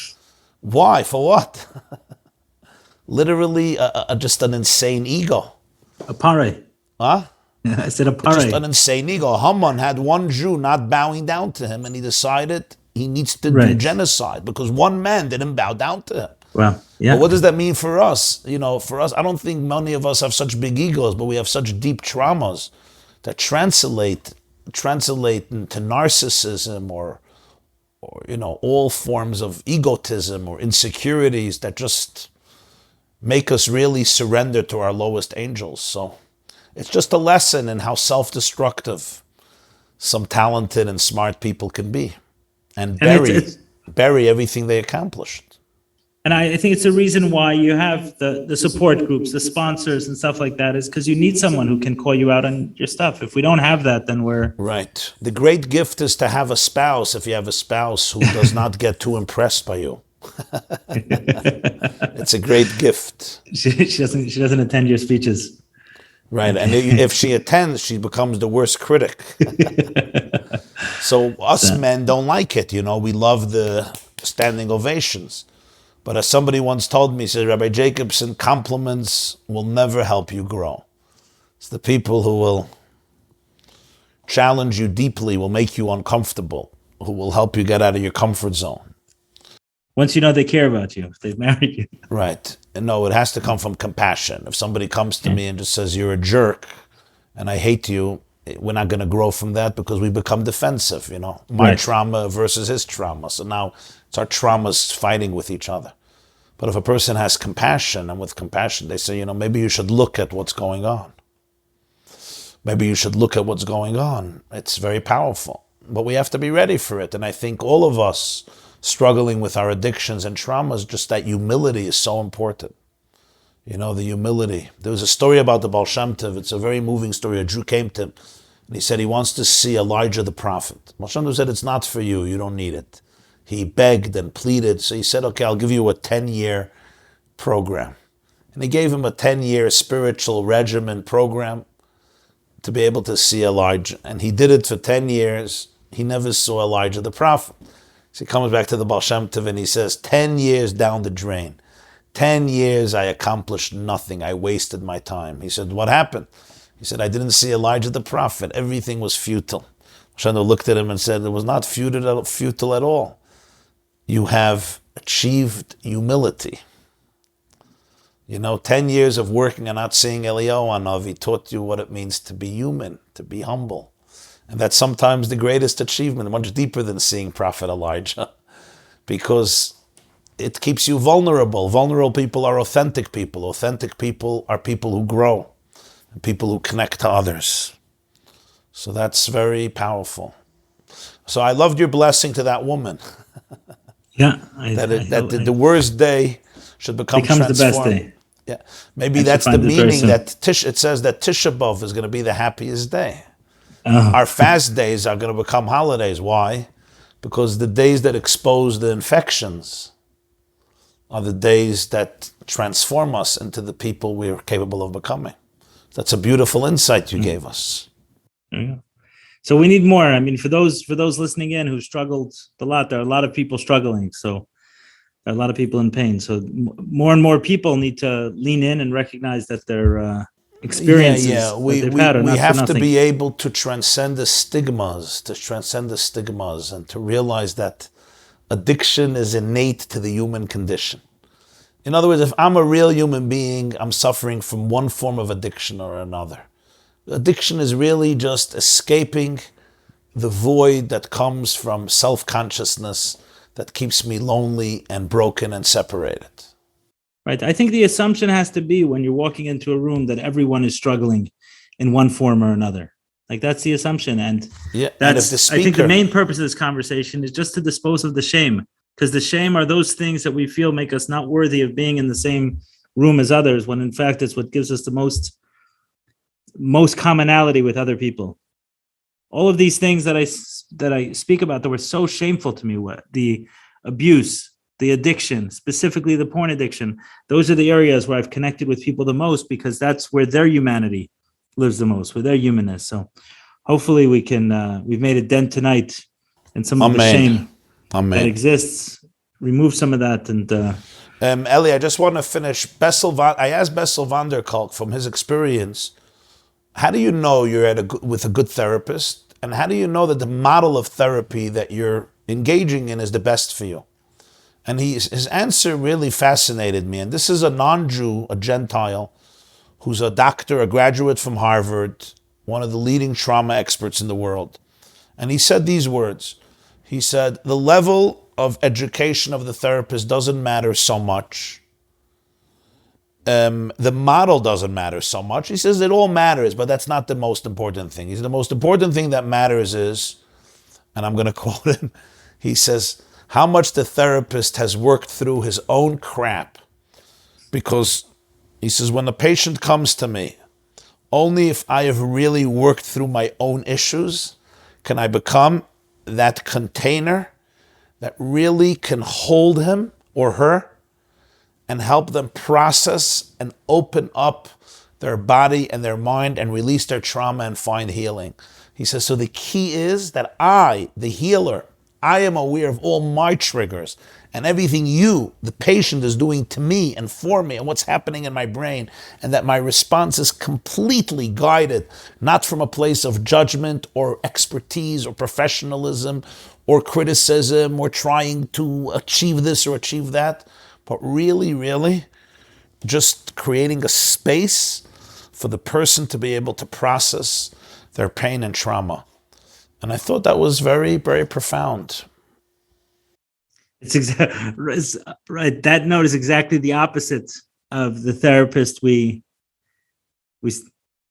Why? For what? Literally, just an insane ego. A pare. Huh? I said a pare. Just an insane ego. Haman had one Jew not bowing down to him, and he decided he needs to do genocide because one man didn't bow down to him. Well, yeah. But what does that mean for us? For us, I don't think many of us have such big egos, but we have such deep traumas that translate into narcissism or all forms of egotism or insecurities that just make us really surrender to our lowest angels. So it's just a lesson in how self-destructive some talented and smart people can be and bury everything they accomplished. And I think it's a reason why you have the support groups, the sponsors and stuff like that, is because you need someone who can call you out on your stuff. If we don't have that, then we're... Right. The great gift is to have a spouse, if you have a spouse who does not get too impressed by you. It's a great gift. She doesn't attend your speeches. Right. And if she attends, she becomes the worst critic. So us men don't like it. We love the standing ovations. But as somebody once told me, he said, Rabbi Jacobson, compliments will never help you grow. It's the people who will challenge you deeply, will make you uncomfortable, who will help you get out of your comfort zone. Once you know they care about you, if they've married you. Right. And no, it has to come from compassion. If somebody comes to me and just says, you're a jerk and I hate you, we're not going to grow from that because we become defensive, My trauma versus his trauma. So now it's our traumas fighting with each other. But if a person has compassion, and with compassion, they say, maybe you should look at what's going on. Maybe you should look at what's going on. It's very powerful. But we have to be ready for it. And I think all of us struggling with our addictions and traumas, just that humility is so important. The humility. There was a story about the Baal Shem Tov. It's a very moving story. A Jew came to him, and he said he wants to see Elijah the prophet. Baal Shem Tov said, it's not for you. You don't need it. He begged and pleaded. So he said, okay, I'll give you a 10-year program. And he gave him a 10-year spiritual regimen program to be able to see Elijah. And he did it for 10 years. He never saw Elijah the prophet. So he comes back to the Baal Shem Tov and he says, 10 years down the drain. 10 years I accomplished nothing. I wasted my time. He said, what happened? He said, I didn't see Elijah the prophet. Everything was futile. Shana looked at him and said, it was not futile at all. You have achieved humility. 10 years of working and not seeing Eliyahu he taught you what it means to be human, to be humble. And that's sometimes the greatest achievement, much deeper than seeing Prophet Elijah, because it keeps you vulnerable. Vulnerable people are authentic people. Authentic people are people who grow and people who connect to others. So that's very powerful. So I loved your blessing to that woman. Yeah. The worst day should becomes the best day. Yeah, maybe that's the meaning that it says that Tisha B'Av is going to be the happiest day. Our fast days are going to become holidays. Why? Because the days that expose the infections are the days that transform us into the people we are capable of becoming. That's a beautiful insight you gave us. Yeah. So we need more. I mean, for those listening in who struggled a lot, there are a lot of people struggling. So there are a lot of people in pain. So more and more people need to lean in and recognize that their experiences that they've had are not for nothing. We have to be able to transcend the stigmas, and to realize that addiction is innate to the human condition. In other words, if I'm a real human being, I'm suffering from one form of addiction or another. Addiction is really just escaping the void that comes from self-consciousness that keeps me lonely and broken and separated. Right. I think the assumption has to be when you're walking into a room that everyone is struggling in one form or another. Like that's the assumption. And I think the main purpose of this conversation is just to dispose of the shame, because the shame are those things that we feel make us not worthy of being in the same room as others, when in fact it's what gives us the most commonality with other people. All of these things that I speak about that were so shameful to me, the abuse, the addiction, specifically the porn addiction, those are the areas where I've connected with people the most, because that's where their humanity lives the most, where their humanness. So hopefully we've made a dent tonight in some of the shame that exists, remove some of that. And Eli, I just want to finish. I asked Bessel van der Kolk from his experience, how do you know you're with a good therapist? And how do you know that the model of therapy that you're engaging in is the best for you? And his answer really fascinated me. And this is a non-Jew, a Gentile, who's a doctor, a graduate from Harvard, one of the leading trauma experts in the world. And he said these words. He said, the level of education of the therapist doesn't matter so much. The model doesn't matter so much. He says it all matters, but that's not the most important thing. He said the most important thing that matters is, and I'm going to quote him, he says, how much the therapist has worked through his own crap. Because he says, when the patient comes to me, only if I have really worked through my own issues can I become that container that really can hold him or her and help them process and open up their body and their mind and release their trauma and find healing. He says, so the key is that I, the healer, I am aware of all my triggers and everything you, the patient, is doing to me and for me and what's happening in my brain, and that my response is completely guided, not from a place of judgment or expertise or professionalism or criticism or trying to achieve this or achieve that, but really, really just creating a space for the person to be able to process their pain and trauma. And I thought that was very, very profound. It's right. That note is exactly the opposite of the therapist we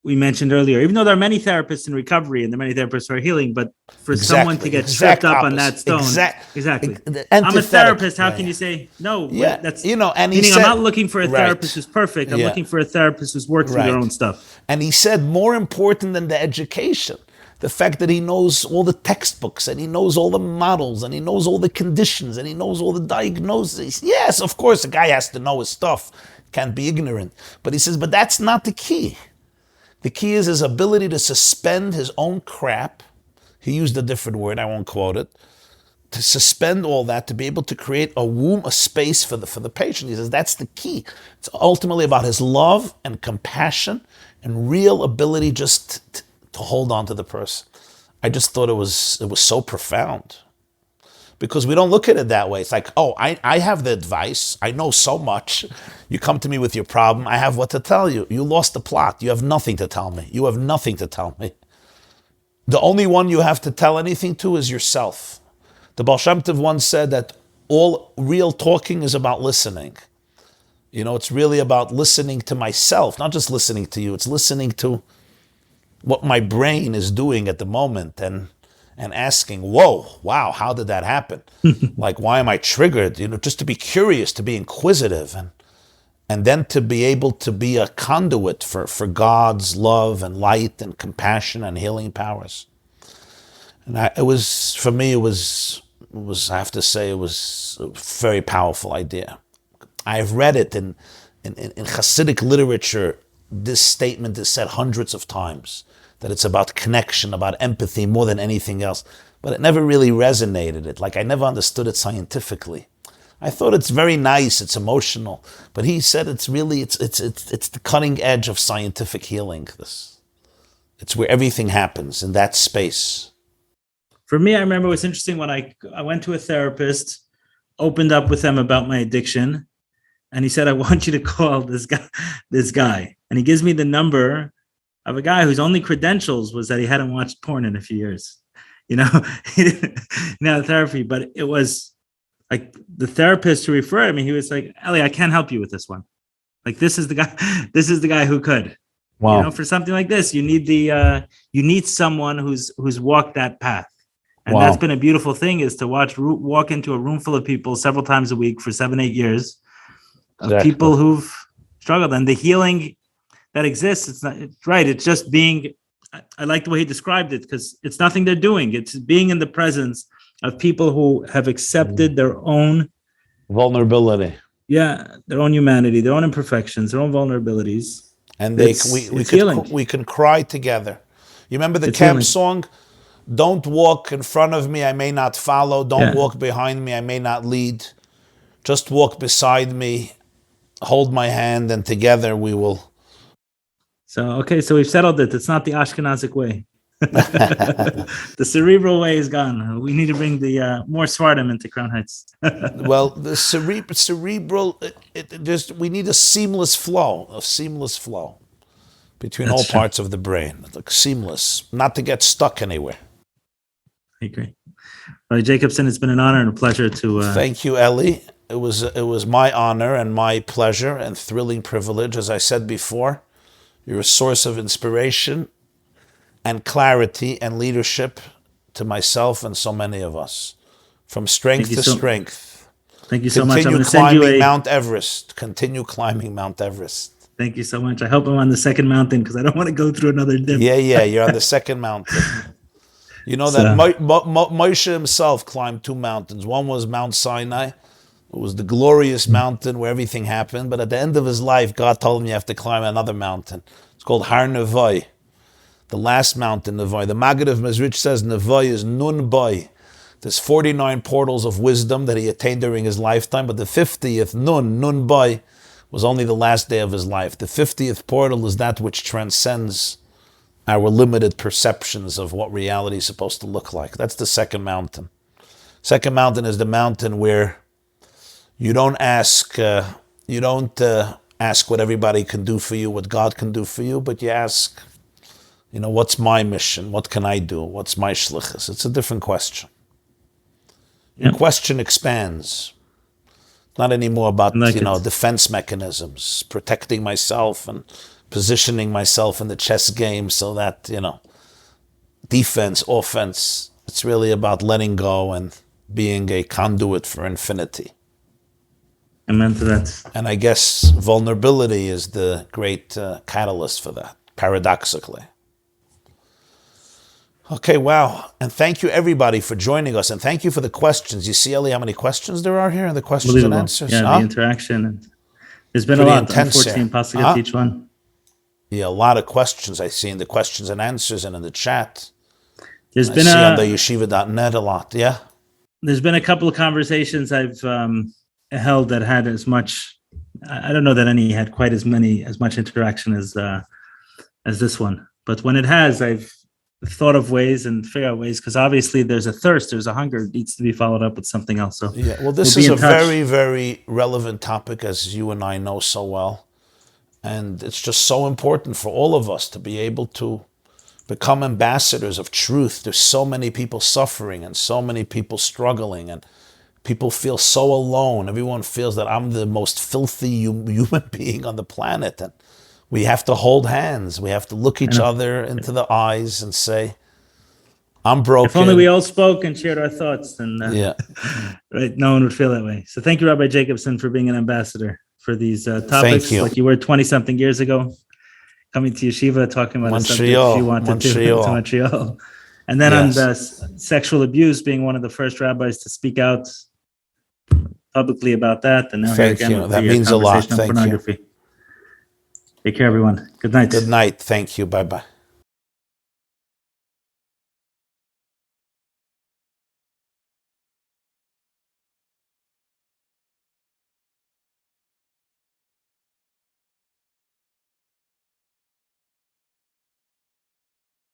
mentioned earlier. Even though there are many therapists in recovery and there are many therapists who are healing, but for someone to get tripped up on that stone, exactly. I'm a therapist. How can you say no? Yeah, that's And meaning I'm not looking for a therapist who's perfect. I'm looking for a therapist who's worked through their own stuff. And he said, more important than the education, the fact that he knows all the textbooks and he knows all the models and he knows all the conditions and he knows all the diagnoses. Yes, of course, the guy has to know his stuff. Can't be ignorant. But he says, but that's not the key. The key is his ability to suspend his own crap. He used a different word, I won't quote it. To suspend all that, to be able to create a womb, a space for the patient. He says that's the key. It's ultimately about his love and compassion and real ability just to hold on to the person. I just thought it was so profound. because we don't look at it that way. It's like, oh, I have the advice. I know so much. You come to me with your problem. I have what to tell you. You lost the plot. You have nothing to tell me. You have nothing to tell me. The only one you have to tell anything to is yourself. The Baal Shem Tov once said that all real talking is about listening. It's really about listening to myself, not just listening to you. It's listening to what my brain is doing at the moment and asking, wow, how did that happen? Like, why am I triggered? Just to be curious, to be inquisitive, and then to be able to be a conduit for God's love and light and compassion and healing powers. And I have to say, it was a very powerful idea. I've read it in Hasidic literature. This statement is said hundreds of times, that it's about connection, about empathy more than anything else. But it never really resonated. I never understood it scientifically. I thought it's very nice, it's emotional, but he said it's the cutting edge of scientific healing. It's where everything happens, in that space. For me, I remember it was interesting when I went to a therapist, opened up with them about my addiction, and he said, I want you to call this guy. And he gives me the number of a guy whose only credentials was that he hadn't watched porn in a few years. He didn't have therapy, but it was like the therapist who referred me, he was like, Eli, I can't help you with this one. Like, this is the guy who could. Wow. For something like this, you need someone who's walked that path. And Wow. That's been a beautiful thing, is to walk into a room full of people several times a week for 7-8 years, of Exactly. people who've struggled, and the healing that exists. It's just being, I like the way he described it, because it's nothing they're doing. It's being in the presence of people who have accepted their own vulnerability. Yeah, their own humanity, their own imperfections, their own vulnerabilities. And we can cry together. You remember the camp song? Don't walk in front of me, I may not follow. Don't walk behind me, I may not lead. Just walk beside me, hold my hand, and together we will. So we've settled it. It's not the Ashkenazic way. The cerebral way is gone. We need to bring the more Svardim into Crown Heights. Well, the cerebral, we need a seamless flow between all parts of the brain. Like seamless, not to get stuck anywhere. I agree. Rabbi Jacobson, it's been an honor and a pleasure to... Thank you, Eli. It was my honor and my pleasure and thrilling privilege. As I said before, you're a source of inspiration and clarity and leadership to myself and so many of us. From strength to strength. Thank you so much. Continue climbing Mount Everest. Continue climbing Mount Everest. Thank you so much. I hope I'm on the second mountain, because I don't want to go through another dip. Yeah, you're on the second mountain. You know that Moshe himself climbed 2 mountains. One was Mount Sinai. It was the glorious mountain where everything happened. But at the end of his life, God told him you have to climb another mountain. It's called Har Nevoi, the last mountain, Nevoi. The Maggid of Mezrich says Nevoi is Nun Boi. There's 49 portals of wisdom that he attained during his lifetime, but the 50th, Nun Boi, was only the last day of his life. The 50th portal is that which transcends our limited perceptions of what reality is supposed to look like. That's the second mountain. Second mountain is the mountain where you don't ask what everybody can do for you, what God can do for you, but you ask, what's my mission? What can I do? What's my shlichus? It's a different question. Your question expands. Not anymore about defense mechanisms, protecting myself and positioning myself in the chess game so that, defense, offense. It's really about letting go and being a conduit for infinity. Amen to that. And I guess vulnerability is the great catalyst for that, paradoxically. Okay, wow. And thank you, everybody, for joining us. And thank you for the questions. You see, Eli, how many questions there are here in the questions and answers? Yeah, the interaction. There's been a lot, unfortunately, impossible to get each one. Yeah, a lot of questions I see in the questions and answers and in the chat. There's been on the yeshiva.net a lot, yeah? There's been a couple of conversations I've held that had as much, I don't know that any had quite as much interaction as this one. But when it has, I've thought of ways and figure out ways, because obviously there's a thirst, there's a hunger, it needs to be followed up with something else. So yeah, well, this is a very, very relevant topic, as you and I know so well. And it's just so important for all of us to be able to become ambassadors of truth. There's so many people suffering and so many people struggling, and people feel so alone. Everyone feels that I'm the most filthy human being on the planet. And we have to hold hands. We have to look each other into the eyes and say, I'm broken. If only we all spoke and shared our thoughts, then right, no one would feel that way. So thank you, Rabbi Jacobson, for being an ambassador for these topics, like you were 20-something years ago, coming to yeshiva, talking about a subject you wanted to Montreal. And then on the sexual abuse, being one of the first rabbis to speak out publicly about that. And now thank you. That means a lot. Thank you. Take care, everyone. Good night. Good night. Thank you. Bye-bye.